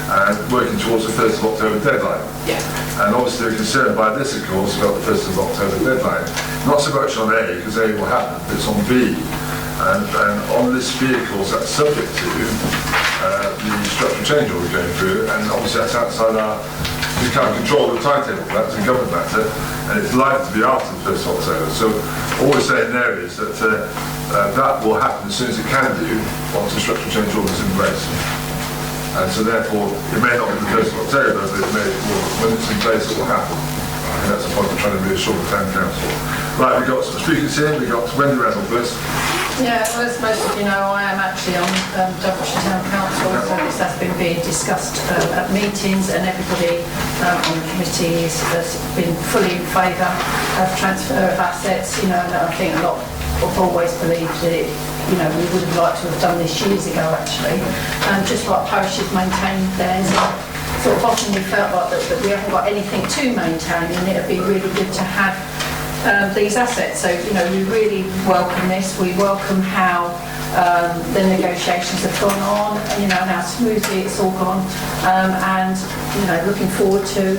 and working towards the 1st of October deadline. Yeah. And obviously they're concerned by this, of course, about the 1st of October deadline. Not so much on A, because A will happen, but it's on B. And on this vehicle, that's subject to the structural change we're going through, and obviously that's outside we can't control the timetable, that's a government matter, and it's likely to be after the 1st of October. So all we're saying there is that that will happen as soon as it can do once the structural change order is in place. And so therefore, it may not be the 1st of October, but it may, when it's in place, it will happen. And that's the point I'm trying to reassure the Town Council. Right, we've got some speakers here. We've got Wendy Reynolds first. Yeah, well, as most of you know, I am actually on Daventry Town Council, so this has been being discussed at meetings, and everybody on the committee has been fully in favour of transfer of assets. You know, and I think a lot have always believed that we would have liked to have done this years ago, actually. Just like parishes maintain theirs, sort of often we felt like that we haven't got anything to maintain, and it would be really good to have these assets. So, we really welcome this. We welcome how the negotiations have gone on, and how smoothly it's all gone, and looking forward to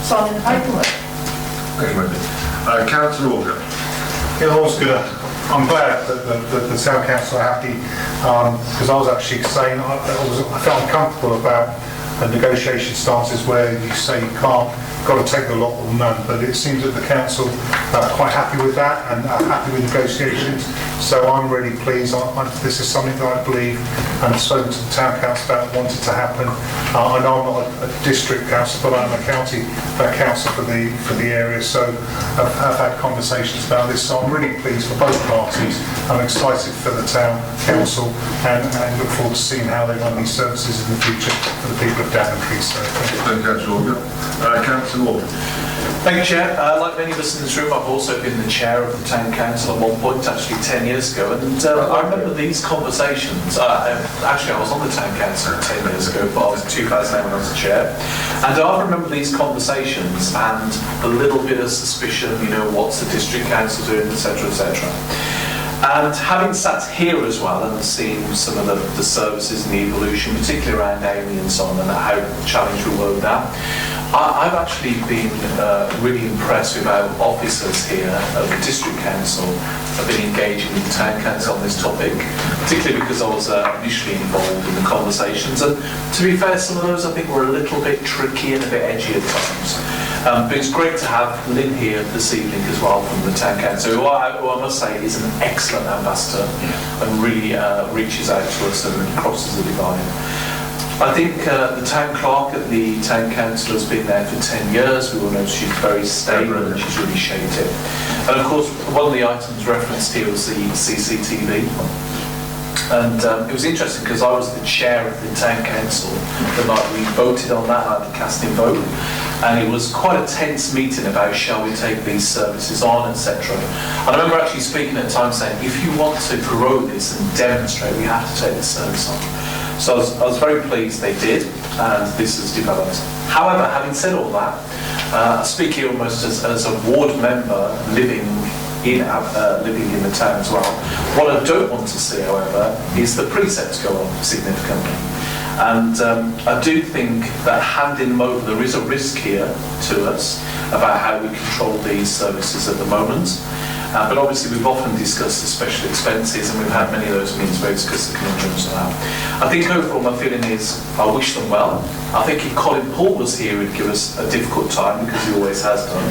signing the paperwork. Thank you, Wendy. Councillor Organ. Yeah, I'm glad that the Town Council are happy, because I was actually saying I felt uncomfortable about negotiation stances where you say you can't, got to take the lot or none, but it seems that the council are quite happy with that and are happy with negotiations, so I'm really pleased. This is something that I believe and spoken to the Town Council about wanted to happen. I know I'm not a district council, but I'm a county council for the area, so I've had conversations about this, so I'm really pleased for both parties. I'm excited for the Town Council and look forward to seeing how they run these services in the future for the people of Daventry. So thank you, Councillor Organ. Councillor Organ. Thank you, Chair. Like many of us in this room, I've also been the chair of the Town Council at one point, actually 10 years ago, and I remember these conversations. Actually, I was on the Town Council 10 years ago, but I was in 2008 when I was the chair, and I remember these conversations and a little bit of suspicion, what's the District Council doing, etc., etc. And having sat here as well and seen some of the services and the evolution, particularly around Amy and so on, and how challenged we were with that, I've actually been really impressed with how officers here at the District Council have been engaging with the Town Council on this topic, particularly because I was initially involved in the conversations. And to be fair, some of those I think were a little bit tricky and a bit edgy at times. But it's great to have Lynn here this evening as well from the Town Council, who I must say is an excellent ambassador and really reaches out to us and crosses the divide. I think the Town Clerk at the Town Council has been there for 10 years. We all know she's very stable and she's really shaped it. And of course, one of the items referenced here was the CCTV. And it was interesting because I was the chair of the Town Council the night we voted on that, I had the casting vote. And it was quite a tense meeting about shall we take these services on, etc. And I remember actually speaking at the time saying, if you want to grow this and demonstrate, we have to take this service on. So I was very pleased they did, and this has developed. However, having said all that, I speak here almost as a ward member living living in the town as well. What I don't want to see, however, is the precepts go up significantly. And I do think that handing them over, there is a risk here to us about how we control these services at the moment. But obviously we've often discussed the special expenses, and we've had many of those meetings where we discussed the conundrums of that. I think overall my feeling is I wish them well. I think if Colin Paul was here, he'd give us a difficult time, because he always has done.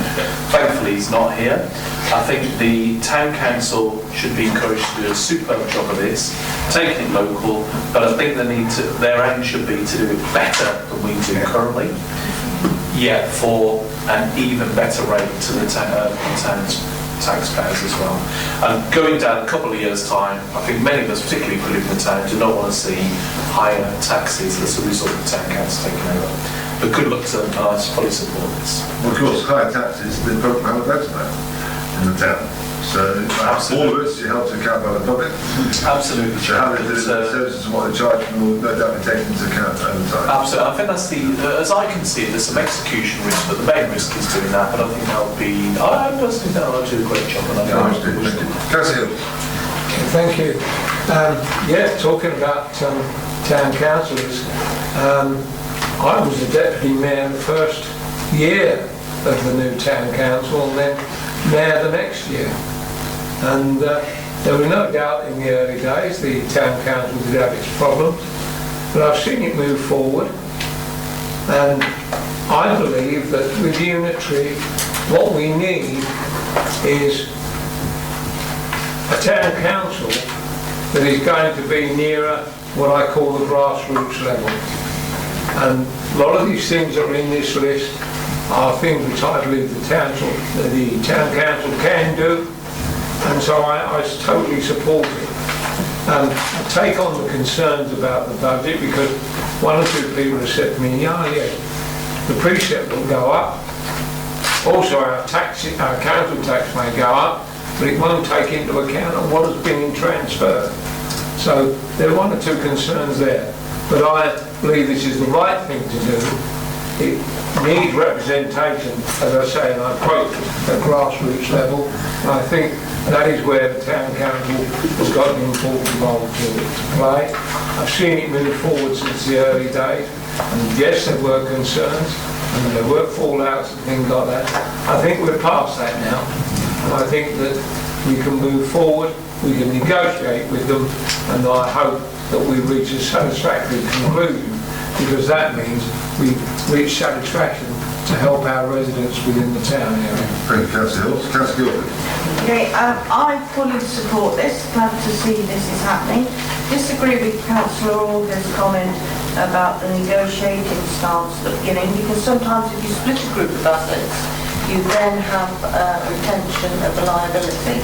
Thankfully he's not here. I think the town council should be encouraged to do a superb job of this, taking it local, but I think their aim should be to do it better than we do currently, yet for an even better rate to the town's taxpayers as well. And going down a couple of years' time, I think many of us, particularly who live in the town, do not want to see higher taxes as a result of the town council taking over. But good luck to them, and I fully support this. Well, of course, higher taxes, the public have a vote now in the town. So all of us, you're held to account by the public. Absolutely. So how they deliver the services and what they charge will no doubt be taken into account over time. Absolutely. I think that's as I can see it, there's some execution risk, but the main risk is doing that. But I think that'll be, I personally think that'll do a great job. And Councillor Hill. Thank you. Talking about town councillors, I was the deputy mayor the first year of the new town council, and then mayor the next year. And there was no doubt in the early days the town council did have its problems, but I've seen it move forward, and I believe that with Unitary what we need is a town council that is going to be nearer what I call the grassroots level. And a lot of these things that are in this list are things which I believe the town council can do, and so I totally support it. I take on the concerns about the budget, because one or two people have said to me, the precept will go up, also our council tax may go up, but it won't take into account of what has been transferred. So there are one or two concerns there, but I believe this is the right thing to do. It needs representation, as I say, and I quote, at grassroots level, and I think that is where the town council has got an important role to play. I've seen it move forward since the early days, and yes, there were concerns, and there were fallouts and things like that. I think we're past that now, and I think that we can move forward, we can negotiate with them, and I hope that we reach a satisfactory conclusion, because that means we reach satisfaction to help our residents within the town area. Thank you, Councillor Hill. Councillor Gilbert. Okay, I fully support this, glad to see this is happening. Disagree with Councillor Alder's comment about the negotiating stance at the beginning, because sometimes if you split a group of assets, you then have retention of the liability.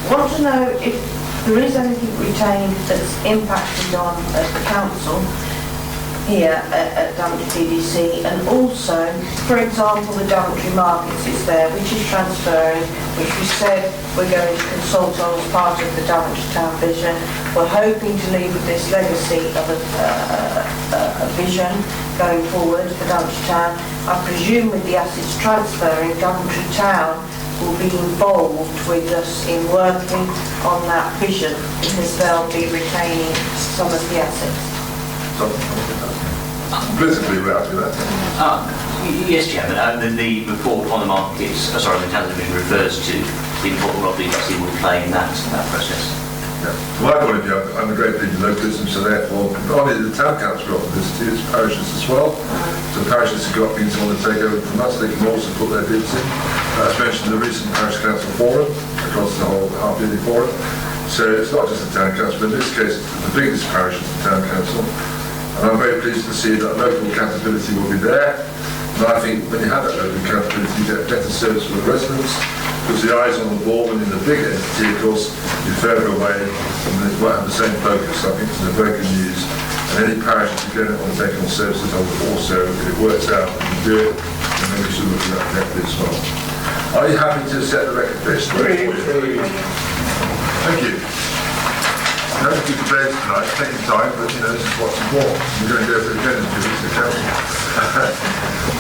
Want to know if there is anything retained that's impacted on the council here at Daventry PDC, and also, for example, the Daventry markets is there, which is transferring, which we said we're going to consult on as part of the Daventry Town vision. We're hoping to leave with this legacy of a vision going forward for Daventry Town. I presume with the assets transferring, Daventry Town will be involved with us in working on that vision, because they'll be retaining some of the assets. Politically, we're out with that. Yes, Chairman. The report on the markets, the town division refers to the important role the EPC will play in that process. Yeah. From my point of view, I'm a great believer in localism, so therefore, not only the town council got publicity, it's parishes as well. So parishes have got things they want to take over from us, they can also put their bids in. As mentioned, the recent parish council forum, across the whole half-yearly forum. So it's not just the town council, but in this case, the biggest parish is the town council. And I'm very pleased to see that local accountability will be there. And I think when you have that local accountability, you get better service for the residents, because the eyes on the ball, and in the bigger entity, of course, you're further away and they won't have the same focus. I think it's very good news. And any parish that you don't want to take on services, I would also, if it works out and you do it, then maybe we should look at that carefully as well. Are you happy to set the record for history? Thank you. I don't think you're prepared tonight, it's taking time, but this is what's important. We're going to go through the agenda to the council.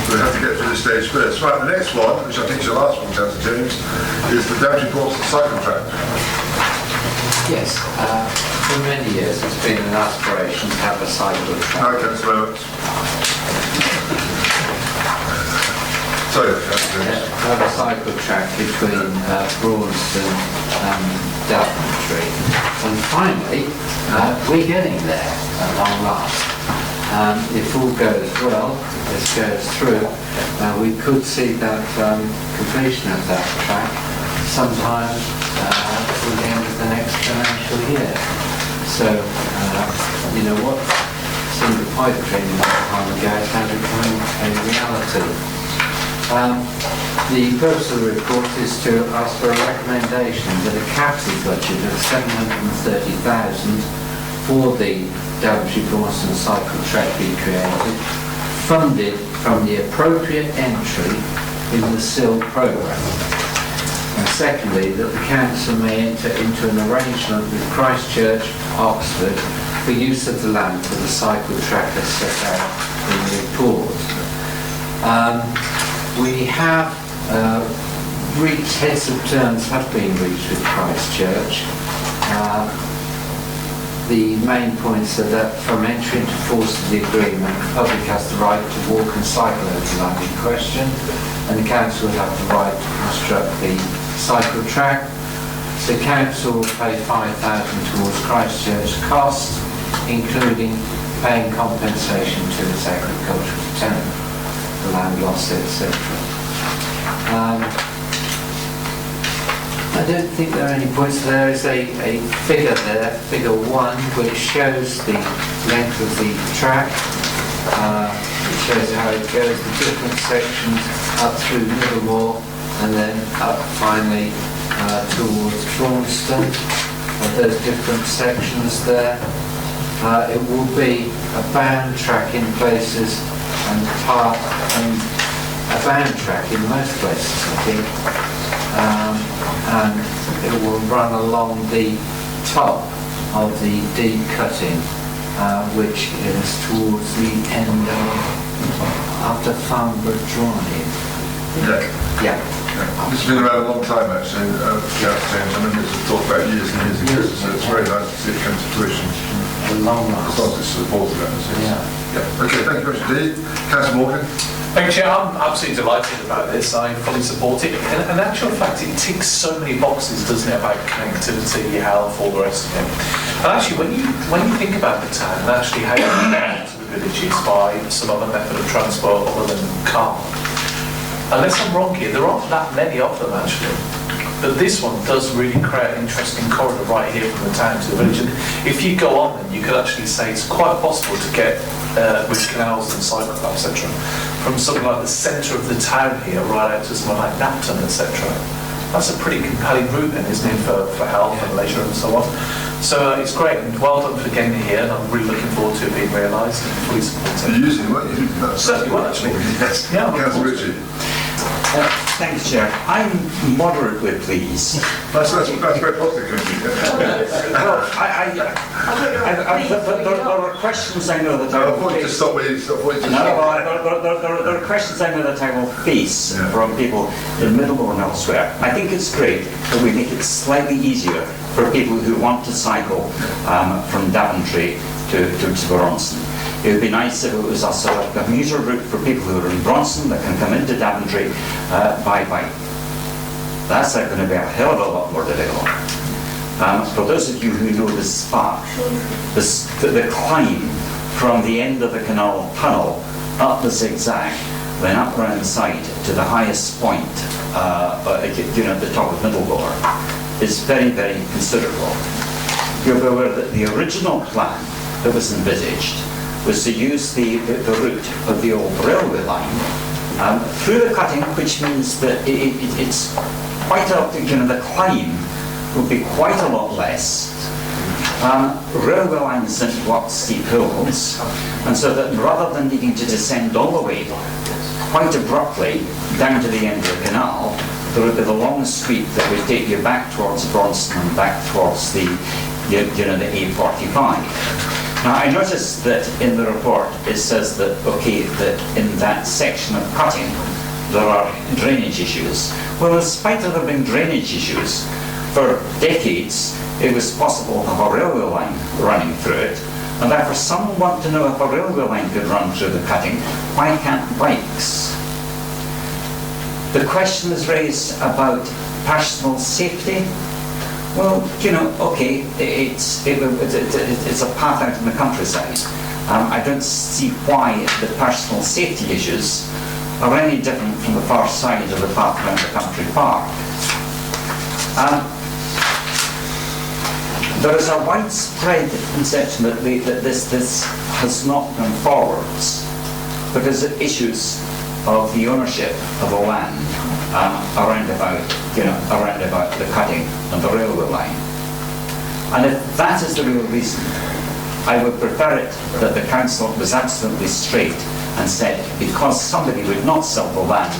So we have to get through this stage first. Right, the next one, which I think is your last one, Councillor James, is the Daventry Portsmouth cycle track. Yes, for many years it's been an aspiration to have a cycle track. No, Councillor. Sorry, Councillor. To have a cycle track between Braunston and Daventry. And finally, we're getting there at long last. If all goes well, this goes through, we could see that completion of that track sometime before the end of the next financial year. So, you know what seemed a pipe dream a long time ago is now becoming a reality. The purpose of the report is to ask for a recommendation that a capital budget of 730,000 for the Daventry Braunston cycle track be created, funded from the appropriate entry in the SIL programme. And secondly, that the council may enter into an arrangement with Christchurch, Oxford, for use of the land for the cycle track as set out in the report. We have reached, heads of terms have been reached with Christchurch. The main points are that from entry into force of the agreement, the public has the right to walk and cycle over the land in question, and the council will have the right to construct the cycle track. So the council will pay 5,000 towards Christchurch costs, including paying compensation to its agricultural tenant, the land loss, etc. I don't think there are any points. There is a figure there, figure 1, which shows the length of the track. It shows how it goes, the different sections up through Middlemore and then up finally towards Braunston. Those different sections there. It will be a bound track in places and a bound track in most places, I think. And it will run along the top of the deep cutting, which is towards the end of after Farnborough Drive. Yeah. This has been around a long time actually, James. I mean, this was talked about years and years ago, so it's very nice to see it come to fruition. A long last. Because it's supported that. Yeah. Okay, thank you very much indeed. Councillor Morgan. Thank you, Chair. I'm absolutely delighted about this. I fully support it. In actual fact, it ticks so many boxes, doesn't it, about connectivity, health, all the rest of it. And actually, when you think about the town and actually how you get to the villages by some other method of transport other than car, unless I'm wrong here, there aren't that many of them actually. But this one does really create an interesting corridor right here from the town to the village. And if you go on then, you could actually say it's quite possible to get with canals and cycle paths, etc., from something like the centre of the town here right out to somewhere like Napton, etc. That's a pretty compelling route then, isn't it, for health and leisure and so on. So it's great, and well done for getting it here, and I'm really looking forward to it being realised and fully supported. You're using it, weren't you? Certainly will, actually. Yes. Yeah, Councillor Ritchie. Thanks, Chair. I'm moderately pleased. That's very positive. Well, there are questions I know that I will face. There are questions I know that I will face from people in Middlemore and elsewhere. I think it's great that we make it slightly easier for people who want to cycle from Daventry to Braunston. It would be nice if it was a sort of commuter route for people who are in Braunston that can come into Daventry by bike. That's going to be a hell of a lot more difficult. For those of you who know the Spa, the climb from the end of the canal tunnel up the zigzag, then up around the side to the highest point, at the top of Middlemore, is very, very considerable. You'll be aware that the original plan that was envisaged was to use the route of the old railway line through the cutting, which means that it's quite a, the climb will be quite a lot less. Railway lines into what steep hills, and so that rather than needing to descend all the way quite abruptly down to the end of the canal, there would be the long sweep that would take you back towards Braunston and back towards the A45. Now, I noticed that in the report it says that, okay, that in that section of cutting, there are drainage issues. Well, in spite of there being drainage issues, for decades it was possible to have a railway line running through it, and therefore some want to know if a railway line could run through the cutting, why can't bikes? The question is raised about personal safety. Well, you know, okay, it's a path out in the countryside. I don't see why the personal safety issues are any different from the far side of the path around the country park. There is a widespread conception that this has not gone forwards because of issues of the ownership of the land around about the cutting and the railway line. And if that is the real reason, I would prefer it that the council was absolutely straight and said, because somebody would not sell the land,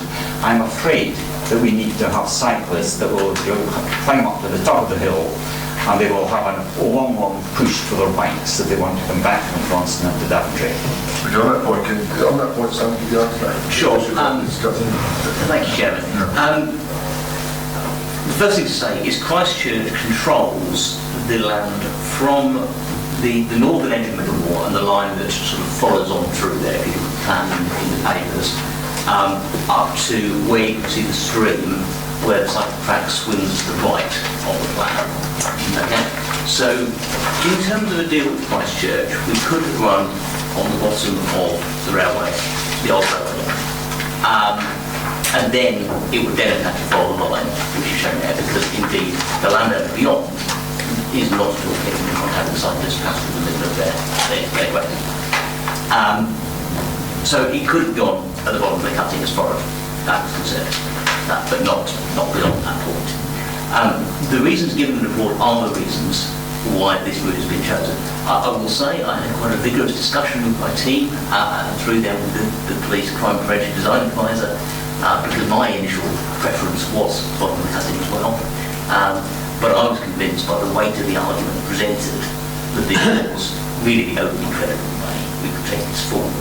I'm afraid that we need to have cyclists that will climb up to the top of the hill, and they will have a long push for their bikes if they want to come back from Bronson into Daventry. On that point, Sam, could you answer that? Sure. Thank you, Chairman. Yeah. The first thing to say is Christchurch controls the land from the northern end of Middlemore and the line that sort of follows on through there, if you can plan in the papers, up to where you can see the stream where the cycle track swings to the right of the plan. Okay? So, in terms of a deal with Christchurch, we could run on the bottom of the railway, the old railway line. And then it would then have to follow the line, which is shown there, because indeed the landowner beyond is not at all capable of having cyclists pass through the middle of their way. So it could have gone at the bottom of the cutting as far as that was concerned, but not beyond that point. The reasons given in the report are the reasons why this route has been chosen. I will say I had quite a vigorous discussion with my team, through them with the police crime prevention design advisor, because my initial preference was bottom of the cutting as well. But I was convinced by the weight of the argument presented that this was really the only credible way we could take this forward,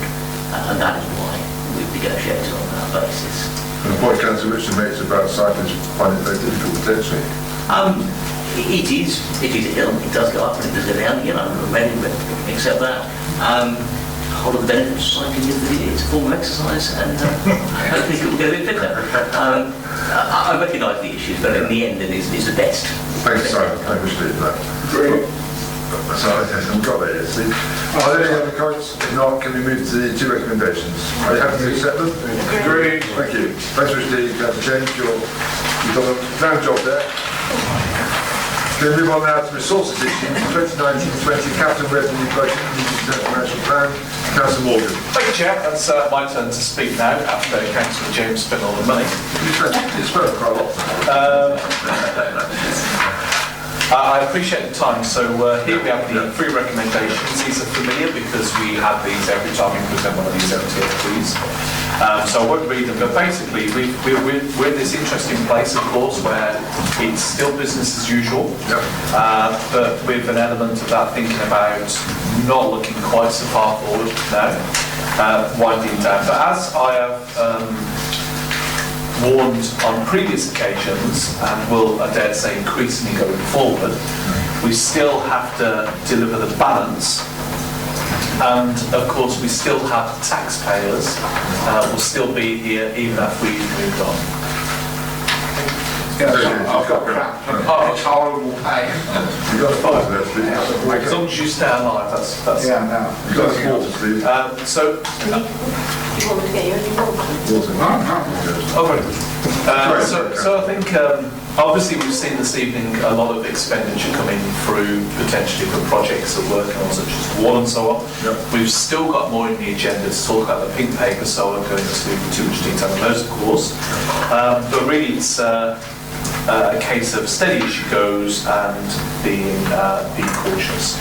and that is why we've negotiated on that basis. And the point Councillor Richard makes about cyclists find it very difficult potentially. It is a hill. It does go up and it does go down. You know, ready to accept that. Whole of the benefits of cycling is that it's a form of exercise, and I think it will get a bit fitter. I recognise the issues, but in the end, it is the best. Thanks, Simon. Thank you, Steve. Great. Sorry, we've got that yet, Steve. Are there any other comments? If not, can we move to the two recommendations? Are you happy to accept them? Agreed. Thank you. Thanks, Steve. Councillor James, you've done a grand job there. Can we move on now to resources issues, 2019-20 capital revenue budget, financial plan. Councillor Morgan. Thank you, Chair. It's my turn to speak now after Councillor James spent all the money. You spent quite a lot. I appreciate the time. So here we have the three recommendations. These are familiar because we have these every time we present one of these MTFPs. So I won't read them, but basically we're in this interesting place, of course, where it's still business as usual, but with an element of that thinking about not looking quite so far forward now, winding down. But as I have warned on previous occasions, and will, I dare say, increasingly going forward, we still have to deliver the balance. And of course, we still have taxpayers will still be here even after we've moved on. I've got crap. It's horrible pain. You've got a five there, Steve. As long as you stay alive, that's yeah, no. You've got a water, Steve. So. You want me to get you any water? So I think obviously we've seen this evening a lot of expenditure coming through potentially for projects that we're working on, such as water and so on. Yep. We've still got more in the agenda to talk about the pink paper, so I won't go into too much detail on those, of course. But really it's a case of steady as she goes and being cautious.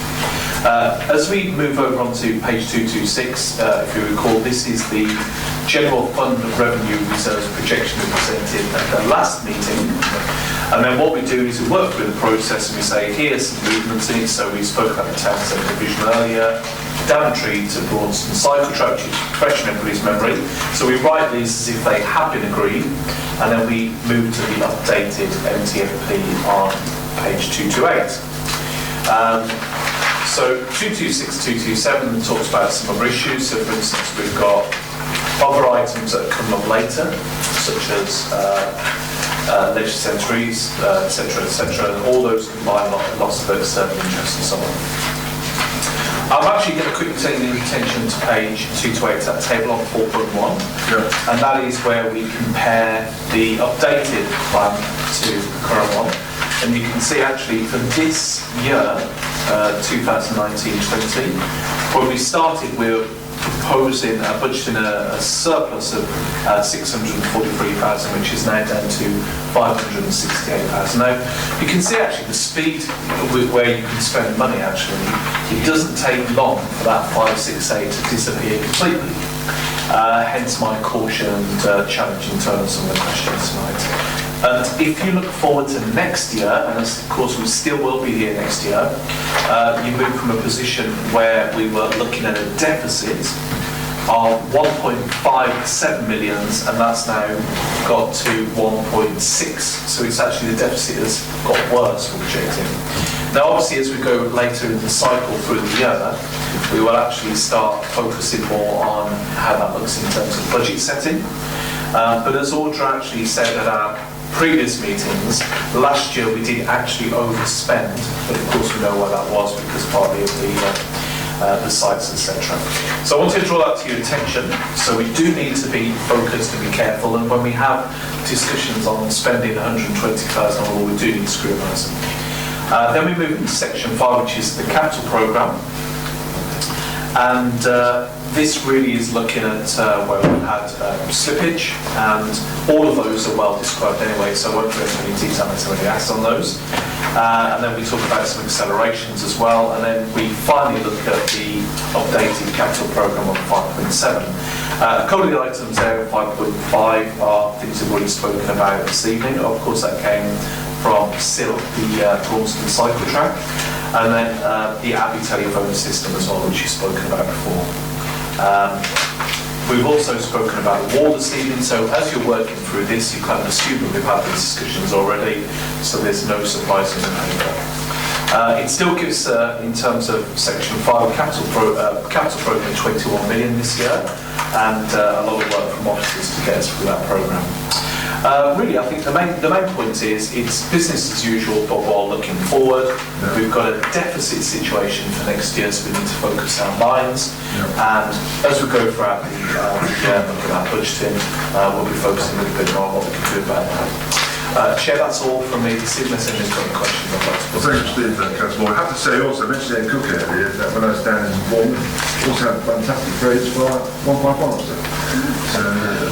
As we move over onto page 226, if you recall, this is the general fund revenue reserves projection we presented at the last meeting. And then what we do is we work through the process and we say, here's some movements in it. So we spoke about the town centre division earlier. Daventry to Braunston cycle track, which is fresh in everybody's memory. So we write these as if they have been agreed, and then we move to the updated MTFP on page 228. So 226, 227 talks about some other issues. So for instance, we've got other items that come up later, such as leisure centres, etc., and all those combine lots of external interest and so on. I'm actually going to quickly take your attention to page 228, that table on 4.1, and that is where we compare the updated plan to the current one. And you can see actually for this year, 2019-20, when we started, we were proposing, budgeting a surplus of 643,000, which is now down to 568,000. Now, you can see actually the speed where you can spend money actually, it doesn't take long for that 568 to disappear completely. Hence my caution and challenge in terms of some of the questions tonight. And if you look forward to next year, and of course we still will be here next year, you move from a position where we were looking at a deficit of 1.57 million, and that's now got to 1.6. So it's actually, the deficit has got worse, we're projecting. Now obviously as we go later in the cycle through the year, we will actually start focusing more on how that looks in terms of budget setting. But as Audra actually said at our previous meetings, last year we did actually overspend, but of course we know why that was, because partly of the sites, etc. So I want to draw that to your attention. So we do need to be focused and be careful, and when we have discussions on spending 120,000, well, we do need to scrutinise them. Then we move into section 5, which is the capital programme. And this really is looking at where we've had slippage, and all of those are well described anyway, so I won't go into any detail until somebody asks on those. And then we talk about some accelerations as well, and then we finally look at the updated capital programme on 5.7. A couple of the items there, 5.5, are things we've already spoken about this evening. Of course, that came from SIL, the Braunston cycle track, and then the Abbey telephone system as well, which you've spoken about before. We've also spoken about the wall this evening, so as you're working through this, you kind of assume that we've had these discussions already, so there's no surprises in there. It still gives, in terms of section 5, capital programme 21 million this year, and a lot of work from officers to get us through that programme. Really, I think the main point is it's business as usual, but while looking forward, we've got a deficit situation for next year, so we need to focus our minds. And as we go throughout the year, look at our budgeting, we'll be focusing a little bit more on what we can do about that. Chair, that's all from me this evening. Unless anyone's got any questions, I'd like to put. Thank you, Steve, Councillor. I have to say also, I mentioned Ed Cook earlier, that when I was down in Bournemouth, also had fantastic grades for 1.1 officer. So,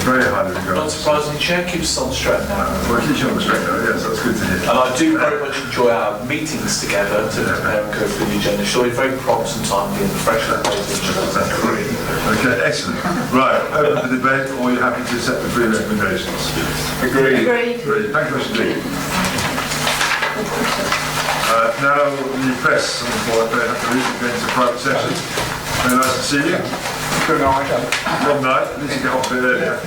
very highly regarded. Not surprisingly, Chair keeps us on the straight now. Well, it keeps you on the straight now, yes, that's good to hear. And I do very much enjoy our meetings together to prepare and go through the agenda. Sure, you're very prompt and timely and fresh that day. That's great. Okay, excellent. Right, open the debate, or are you happy to accept the 3 recommendations? Agreed. Agreed. Thank you, Mr. Dean. Now, the press on the board, they have to leave and go into private session. Very nice to see you. Good night. Good night. At least you get off a bit earlier.